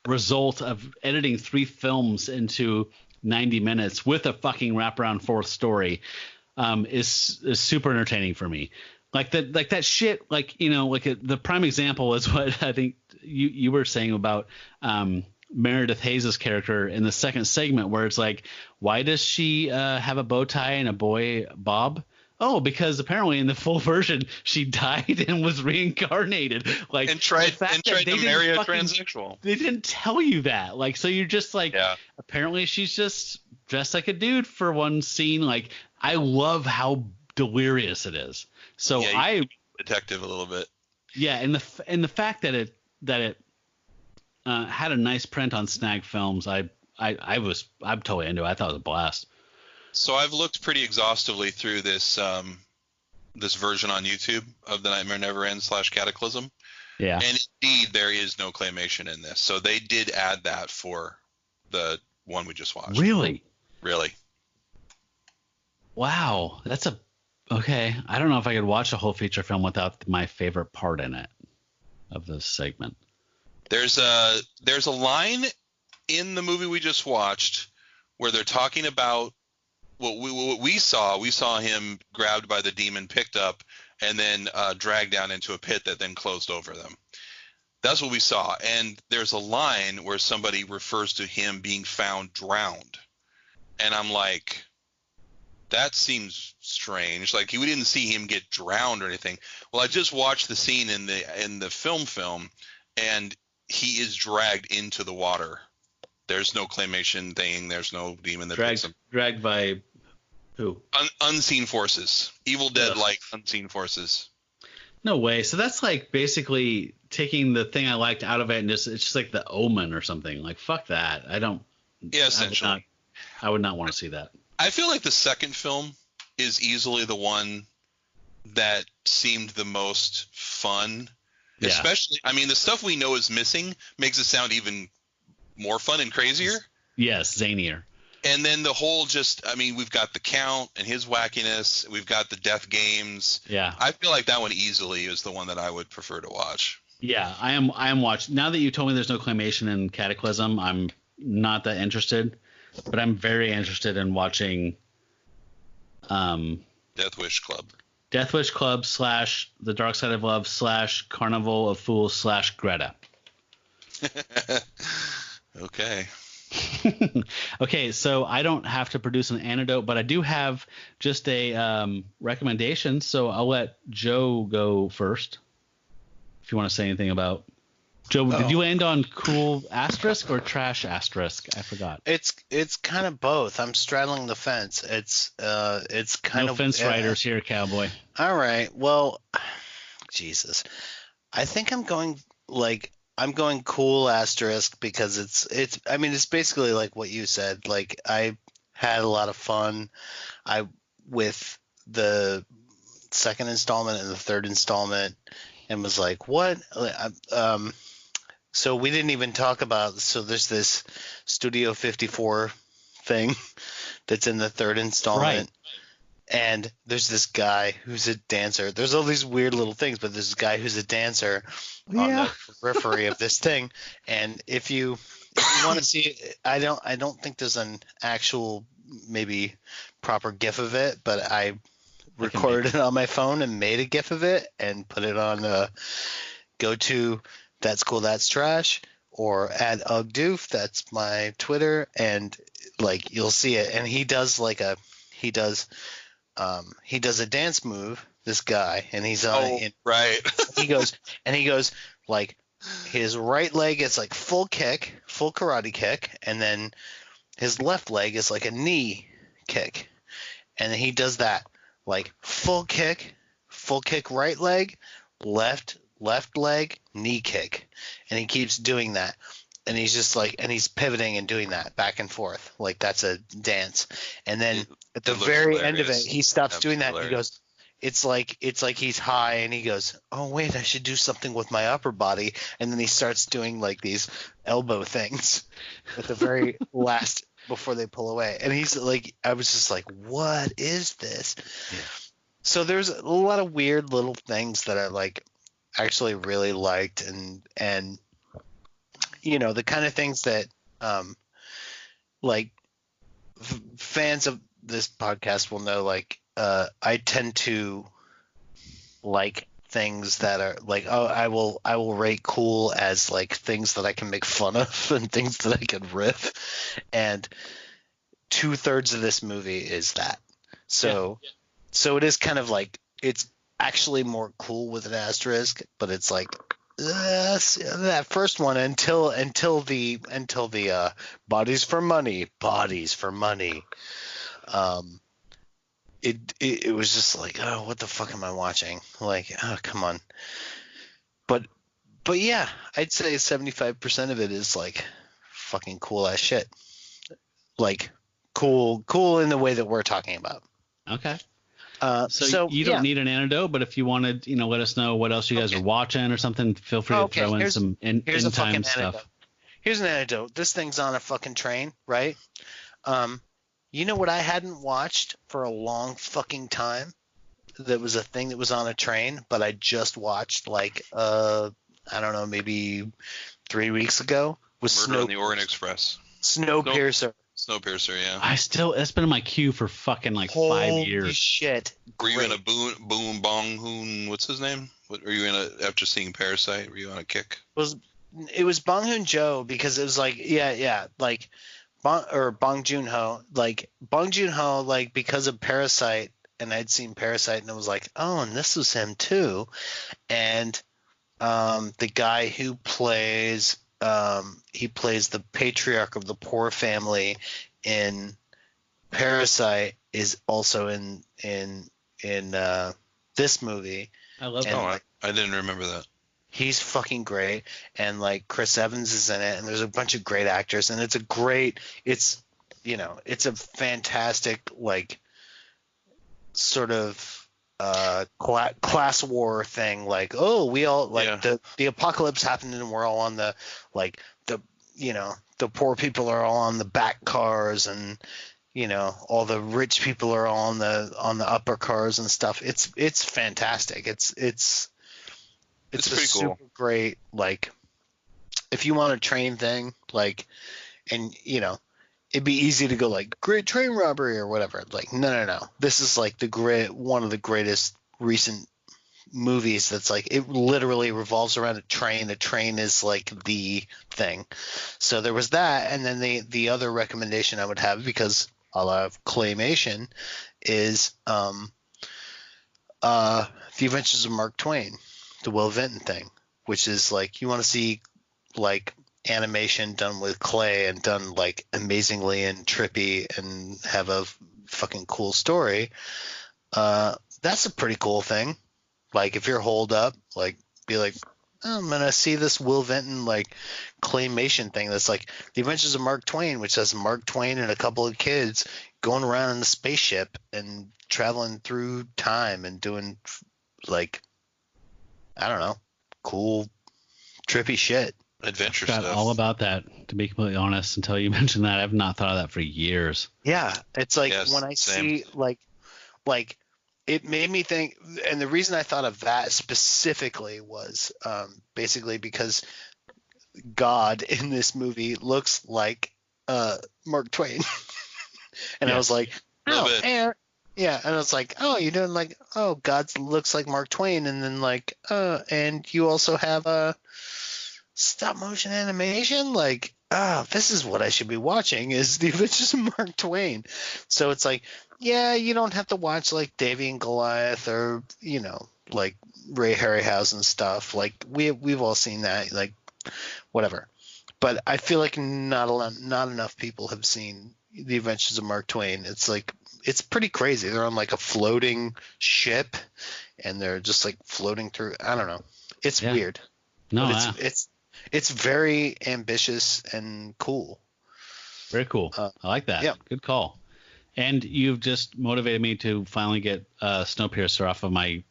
result of editing 3 films into 90 minutes with a fucking wraparound 4th story is super entertaining for me. That shit, the prime example is what I think you were saying about Meredith Hayes' character in the second segment, where it's like, why does she have a bow tie and a boy bob? Oh, because apparently in the full version she died and was reincarnated. Like, and tried to marry a fucking, transsexual. They didn't tell you that. Like, so you're just like, apparently she's just dressed like a dude for one scene. Like, I love how delirious it is. So detective a little bit. Yeah, and the fact that it had a nice print on Snag Films, I'm totally into it. I thought it was a blast. So I've looked pretty exhaustively through this this version on YouTube of The Nightmare Never Ends / Cataclysm. Yeah. And indeed, there is no claymation in this. So they did add that for the one we just watched. Really? Really. Wow. Okay. I don't know if I could watch a whole feature film without my favorite part in it of this segment. There's a line in the movie we just watched where they're talking about what we saw. We saw him grabbed by the demon, picked up, and then dragged down into a pit that then closed over them. That's what we saw. And there's a line where somebody refers to him being found drowned. And I'm like, that seems strange. Like, we didn't see him get drowned or anything. Well, I just watched the scene in the film, and he is dragged into the water. There's no claymation thing. There's no demon that picks him. Dragged by who? Unseen forces. Evil Dead-like unseen forces. No way. So that's like basically taking the thing I liked out of it and it's just like The Omen or something. Like, fuck that. Yeah, essentially. I would not want to see that. I feel like the second film is easily the one that seemed the most fun. Yeah. Especially, I mean, the stuff we know is missing makes it sound even more fun and crazier. Yes, zanier. And then the whole we've got the Count and his wackiness. We've got the death games. Yeah. I feel like that one easily is the one that I would prefer to watch. Yeah, I am watching. Now that you told me there's no claymation in Cataclysm, I'm not that interested. But I'm very interested in watching Death Wish Club / The Dark Side of Love / Carnival of Fools / Greta. Okay. Okay, so I don't have to produce an antidote, but I do have just a recommendation. So I'll let Joe go first. If you want to say anything about Joe, did you end on cool asterisk or trash asterisk? I forgot. It's kind of both. I'm straddling the fence. It's kind no of fence riders here, cowboy. All right. Well, Jesus, I think I'm going cool asterisk because it's basically like what you said. Like, I had a lot of fun. With the second installment and the third installment, and was like, what? So we didn't even talk about. So there's this Studio 54 thing that's in the third installment. Right. And there's this guy who's a dancer. There's all these weird little things, but there's this guy who's a dancer on the periphery of this thing. And if you want to see it, I don't think there's an actual maybe proper GIF of it, but I recorded it on my phone and made a GIF of it and put it on go to That's Cool That's Trash or @UgDoof. That's my Twitter, and like you'll see it. And he does a dance move, this guy, and he's on right. he goes like his right leg is like full karate kick, and then his left leg is like a knee kick. And then he does that like full kick right leg, left leg, knee kick. And he keeps doing that. And he's just like, and he's pivoting and doing that back and forth. Like that's a dance. And then at the very end of it, he stops doing that. And he goes, it's like he's high, and he goes, oh wait, I should do something with my upper body. And then he starts doing like these elbow things at the very last before they pull away. And he's like, I was just like, what is this? Yeah. So there's a lot of weird little things that I like actually really liked, and you know, the kind of things that like fans of this podcast will know, like I tend to like things that are like, I will rate cool as like things that I can make fun of and things that I can riff, and 2/3 of this movie is that. So So it is kind of like it's actually more cool with an asterisk, but it's like that first one until the bodies for money. It was just like, oh, what the fuck am I watching? Like, oh, come on. But yeah, I'd say 75% of it is like fucking cool ass shit. Like cool in the way that we're talking about. Okay. So you don't need an antidote, but if you wanted, let us know what else you guys are watching or something, feel free to throw in some in-time stuff. Here's an antidote. This thing's on a fucking train, right? You know what I hadn't watched for a long fucking time? That was a thing that was on a train, but I just watched like I don't know, maybe 3 weeks ago. Was Murder on the Orient Express. Snowpiercer. Snowpiercer, yeah. It's been in my queue for fucking like Holy 5 years. Shit. Were you in a Boom Bong Hoon? What's his name? What were you in after seeing Parasite? Were you on a kick? It was Bong Joon-ho because it was like like Bong Joon-ho, like Bong Joon-ho, like because of Parasite, and I'd seen Parasite and it was like, oh, and this was him too, and the guy who plays the patriarch of the poor family in Parasite is also in this movie. I love that. I didn't remember that. He's fucking great, and like Chris Evans is in it, and there's a bunch of great actors, and it's a fantastic like sort of class war thing. Like, oh, we all like the apocalypse happened and we're all on the like the poor people are all on the back cars, and all the rich people are all on the upper cars and stuff. It's fantastic. It's a pretty super cool. Great, like, if you want a train thing, like, and, it'd be easy to go, like, great train robbery or whatever. Like, no. This is, like, one of the greatest recent movies that's, like, it literally revolves around a train. A train is, like, the thing. So there was that, and then the other recommendation I would have, because I love claymation, is The Adventures of Mark Twain. The Will Vinton thing, which is like, you want to see like animation done with clay and done like amazingly and trippy and have a fucking cool story. That's a pretty cool thing. Like, if you're holed up, like, be like, oh, I'm gonna see this Will Vinton like claymation thing that's like The Adventures of Mark Twain, which has Mark Twain and a couple of kids going around in a spaceship and traveling through time and doing like, I don't know, cool, trippy shit. Adventure stuff. All about that, to be completely honest. Until you mentioned that, I've not thought of that for years. Yeah, it's like when I see like it made me think, and the reason I thought of that specifically was basically because God in this movie looks like Mark Twain, and I was like, oh, yeah, and it's like, oh, you're doing like, oh, God looks like Mark Twain, and then like, and you also have a stop motion animation, like, this is what I should be watching, is The Adventures of Mark Twain. So it's like, yeah, you don't have to watch like Davy and Goliath or like Ray Harryhausen stuff. Like we've all seen that, like whatever. But I feel like not enough people have seen The Adventures of Mark Twain. It's like, it's pretty crazy. They're on like a floating ship, and they're just like floating through. I don't know. It's weird. No, it's very ambitious and cool. Very cool. I like that. Yeah. Good call. And you've just motivated me to finally get Snowpiercer off of my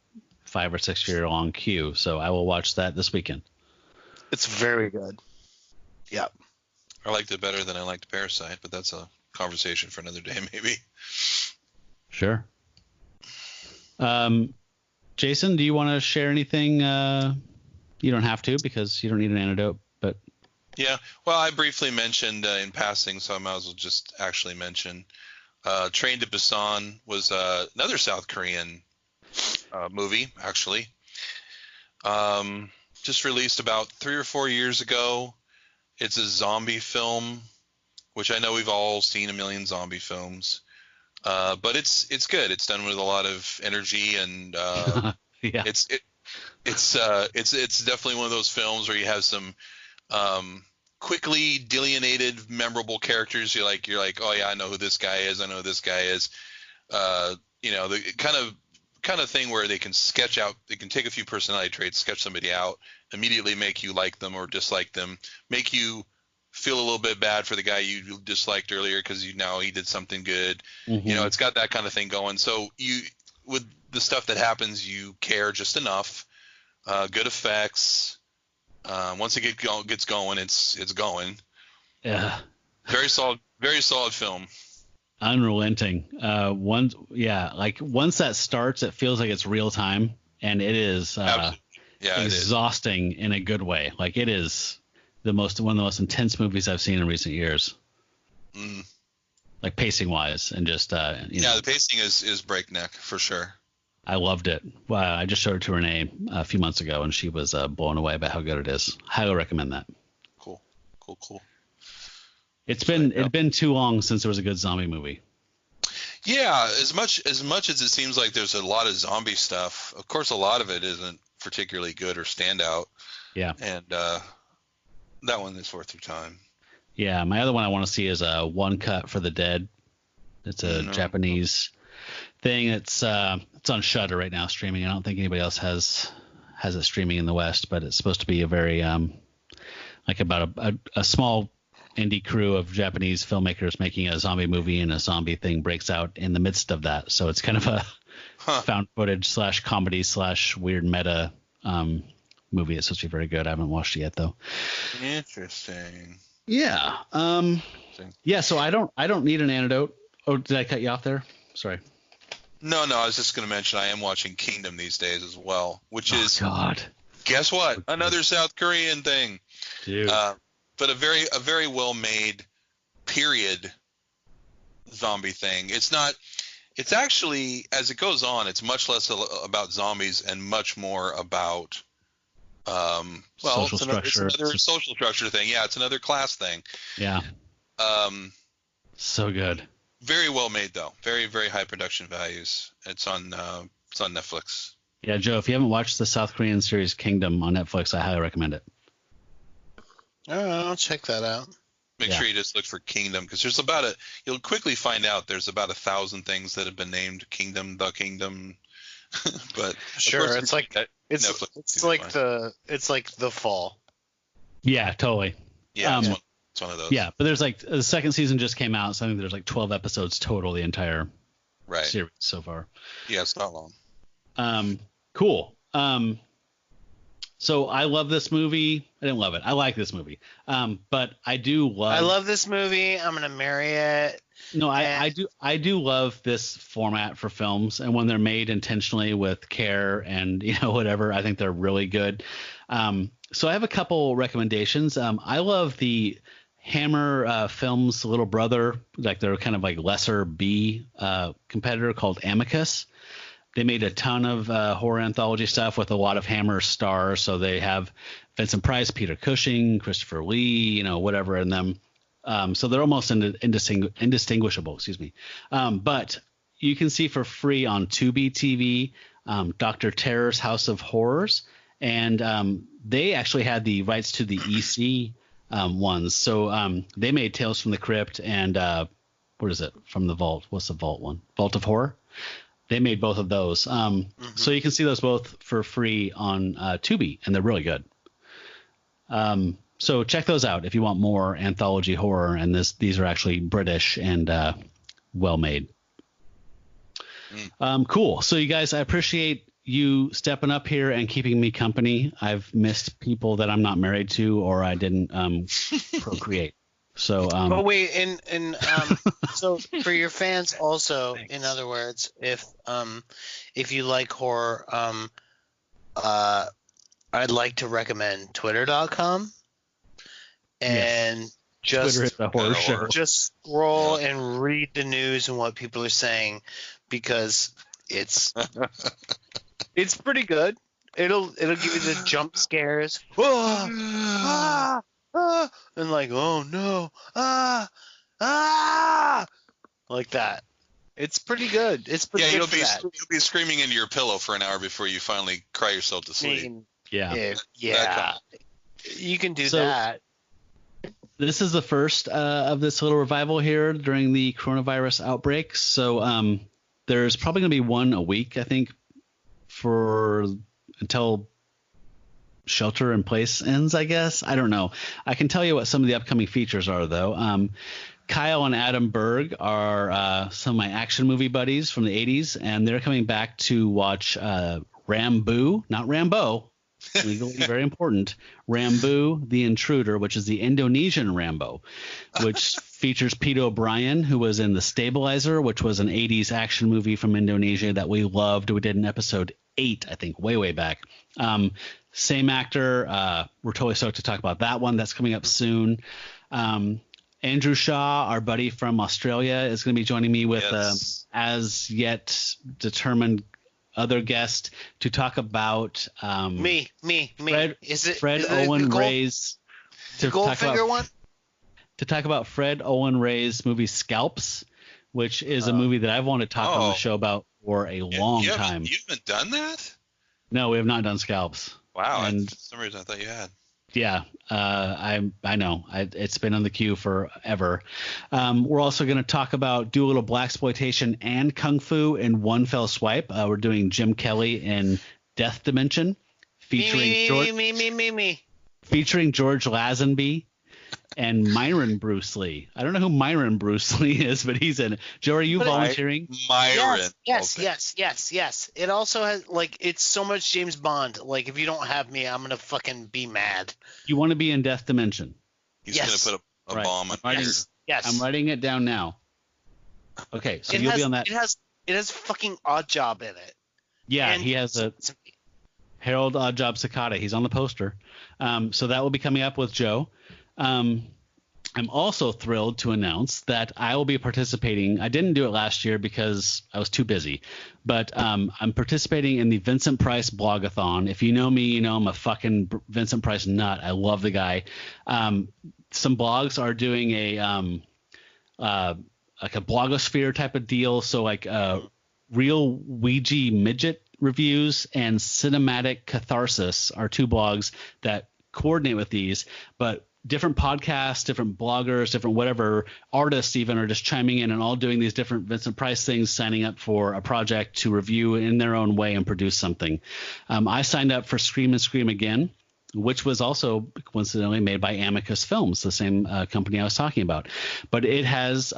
5 or 6 year long queue. So I will watch that this weekend. It's very good. Yeah. I liked it better than I liked Parasite, but that's a conversation for another day, maybe. Sure. Jason, do you want to share anything? You don't have to, because you don't need an antidote, but. Yeah. Well, I briefly mentioned in passing, so I might as well just actually mention Train to Busan was another South Korean movie, actually. Just released about 3 or 4 years ago. It's a zombie film, which I know we've all seen a million zombie films. But it's good. It's done with a lot of energy, and yeah. it's definitely one of those films where you have some quickly delineated, memorable characters. You're like, oh yeah, I know who this guy is. I know who this guy is. The kind of thing where they can sketch out. They can take a few personality traits, sketch somebody out, immediately make you like them or dislike them, make you feel a little bit bad for the guy you disliked earlier because you know he did something good. Mm-hmm. It's got that kind of thing going. So with the stuff that happens, you care just enough. Good effects. Once it gets going, it's going. Yeah. Very solid film. Unrelenting. Once that starts, it feels like it's real time, and it is exhausting in a good way. Like it is one of the most intense movies I've seen in recent years. Like pacing wise, and just the pacing is breakneck for sure. I loved it. I just showed it to Renee a few months ago, and she was blown away by how good it is. Highly recommend that. Cool. It's been too long since there was a good zombie movie. Yeah, as much as it seems like there's a lot of zombie stuff, of course a lot of it isn't particularly good or stand out. Yeah. And that one is worth your time. Yeah, my other one I want to see is One Cut for the Dead. It's a Japanese thing. It's on Shudder right now streaming. I don't think anybody else has it streaming in the West, but it's supposed to be a very about a small indie crew of Japanese filmmakers making a zombie movie, and a zombie thing breaks out in the midst of that. So it's kind of a found footage / comedy / weird meta movie. It's supposed to be very good. I haven't watched it yet though. Interesting. Yeah. Yeah. So I don't need an antidote. Oh, did I cut you off there? Sorry. No. I was just going to mention I am watching Kingdom these days as well, which is God. Guess what? Another South Korean thing. Dude. But a very well made period zombie thing. It's actually, as it goes on, it's much less about zombies and much more about social structure. It's another social structure thing. Yeah, it's another class thing. Yeah. So good. Very well made though. Very, very high production values. It's on Netflix. Yeah, Joe, if you haven't watched the South Korean series Kingdom on Netflix, I highly recommend it. I'll check that out. Make sure you just look for Kingdom, because you'll quickly find out there's about 1,000 things that have been named Kingdom, the Kingdom. But sure, it's like the fall. Yeah, totally. Yeah, it's one of those. Yeah, but there's the second season just came out, so I think there's 12 episodes total, the entire series so far. Yeah, it's not long. Cool. So I love this movie. I didn't love it. I like this movie. But I do love. I love this movie. I'm gonna marry it. No, I do love this format for films, and when they're made intentionally with care and whatever, I think they're really good. So I have a couple recommendations. I love the Hammer Films little brother, they're kind of lesser B competitor called Amicus. They made a ton of horror anthology stuff with a lot of Hammer stars. So they have Vincent Price, Peter Cushing, Christopher Lee, whatever in them. So they're almost indistinguishable, excuse me. But you can see for free on Tubi TV, Dr. Terror's House of Horrors. And they actually had the rights to the EC ones. So they made Tales from the Crypt and what is it? From the Vault. What's the Vault one? Vault of Horror. They made both of those. So you can see those both for free on Tubi, and they're really good. So check those out if you want more anthology horror, and these are actually British and well made. Cool. So you guys, I appreciate you stepping up here and keeping me company. I've missed people that I'm not married to, or I didn't procreate. So, but wait, and so for your fans also, in other words, if you like horror, I'd like to recommend Twitter.com and just Twitter is a horror show. Just scroll and read the news and what people are saying, because it's pretty good. It'll give you the jump scares. And oh no, like that. It's pretty good. It's pretty good for that. You'll be screaming into your pillow for an hour before you finally cry yourself to sleep. Yeah. You can do that. This is the first of this little revival here during the coronavirus outbreak. So there's probably going to be one a week, I think, until shelter in place ends, I guess. I don't know. I can tell you what some of the upcoming features are, though. Kyle and Adam Berg are some of my action movie buddies from the 80s, and they're coming back to watch Rambo, not Rambo, legally very important, Rambo the Intruder, which is the Indonesian Rambo, which features Pete O'Brien, who was in The Stabilizer, which was an 80s action movie from Indonesia that we loved. We did in episode 8, I think, way back. Same actor. We're totally stoked to talk about that one. That's coming up soon. Andrew Shaw, our buddy from Australia, is going to be joining me with as yet determined other guest to talk about me. Fred Owen Ray's Goldfinger one? To talk about Fred Owen Ray's movie Scalps, which is a movie that I've wanted to talk on the show about for a long time. You haven't done that? No, we have not done Scalps. Wow, and for some reason I thought you had. Yeah, I know. It's been on the queue forever. We're also going to do a little blaxploitation and kung fu in one fell swipe. We're doing Jim Kelly in Death Dimension, featuring George Lazenby and Myron Bruce Lee. I don't know who Myron Bruce Lee is, but he's in it. Joe, are you volunteering? Myron. Yes. It also has, it's so much James Bond. If you don't have me, I'm going to fucking be mad. You want to be in Death Dimension? He's going to put a bomb on here. Yes. I'm writing it down now. Okay, so you'll be on that. It has fucking Oddjob in it. Yeah, and he has a Harold Oddjob Cicada. He's on the poster. So that will be coming up with Joe. I'm also thrilled to announce that I will be participating. I didn't do it last year because I was too busy, but I'm participating in the Vincent Price Blogathon. If you know me, you know I'm a fucking Vincent Price nut. I love the guy. Some blogs are doing a blogosphere type of deal. So real Ouija midget reviews and cinematic catharsis are two blogs that coordinate with these, but different podcasts, different bloggers, different whatever artists even are just chiming in and all doing these different Vincent Price things, signing up for a project to review in their own way and produce something. I signed up for Scream and Scream Again, which was also coincidentally made by Amicus Films, the same company I was talking about. But it has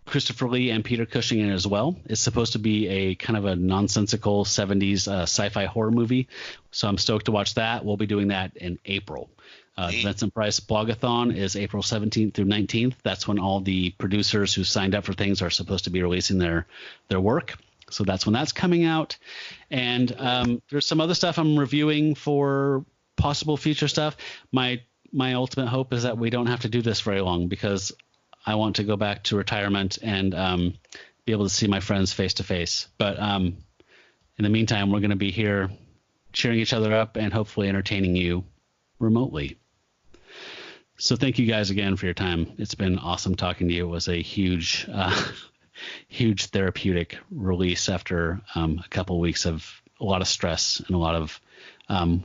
Christopher Lee and Peter Cushing in it as well. It's supposed to be a kind of a nonsensical 70s sci-fi horror movie. So I'm stoked to watch that. We'll be doing that in April. Vincent Price Blogathon is April 17th through 19th. That's when all the producers who signed up for things are supposed to be releasing their work. So that's when that's coming out. And there's some other stuff I'm reviewing for possible future stuff. My ultimate hope is that we don't have to do this very long because I want to go back to retirement and be able to see my friends face to face. But in the meantime, we're going to be here cheering each other up and hopefully entertaining you remotely. So thank you guys again for your time. It's been awesome talking to you. It was a huge therapeutic release after a couple of weeks of a lot of stress and a lot of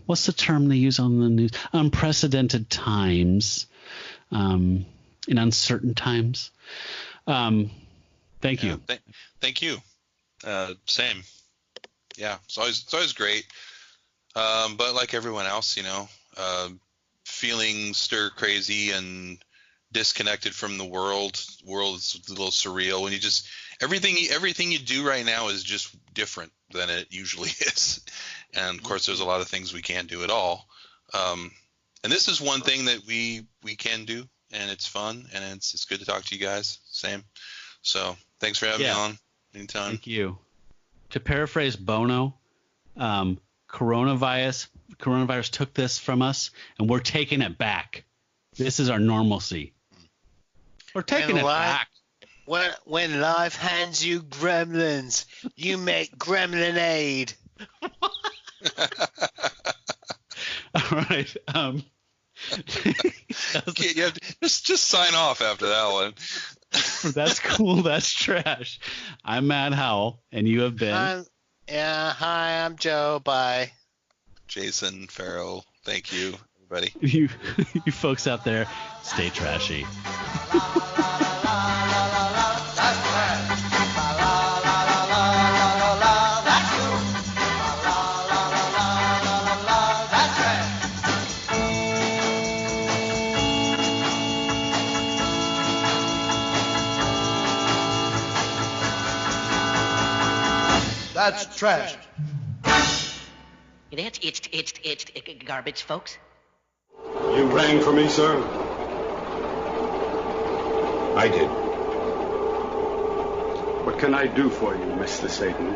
what's the term they use on the news? Unprecedented times, in uncertain times. Thank you. Thank you. Same. Yeah, it's always great. But like everyone else, feeling stir crazy and disconnected from the world. The world is a little surreal when you just everything you do right now is just different than it usually is. And of course, there's a lot of things we can't do at all. And this is one thing that we can do, and it's fun, and it's good to talk to you guys. Same. So thanks for having me on. Anytime. Thank you. To paraphrase Bono, coronavirus took this from us, and we're taking it back. This is our normalcy. We're taking it back. When life hands you gremlins, you make gremlinade. All right. You have to just sign off after that one. That's cool. That's trash. I'm Matt Howell, and you have been. Hi, I'm Joe. Bye. Jason, Farrell, thank you, everybody. You folks out there, stay trashy. That's trash. It's garbage, folks. You rang for me, sir? I did. What can I do for you, Mr. Satan?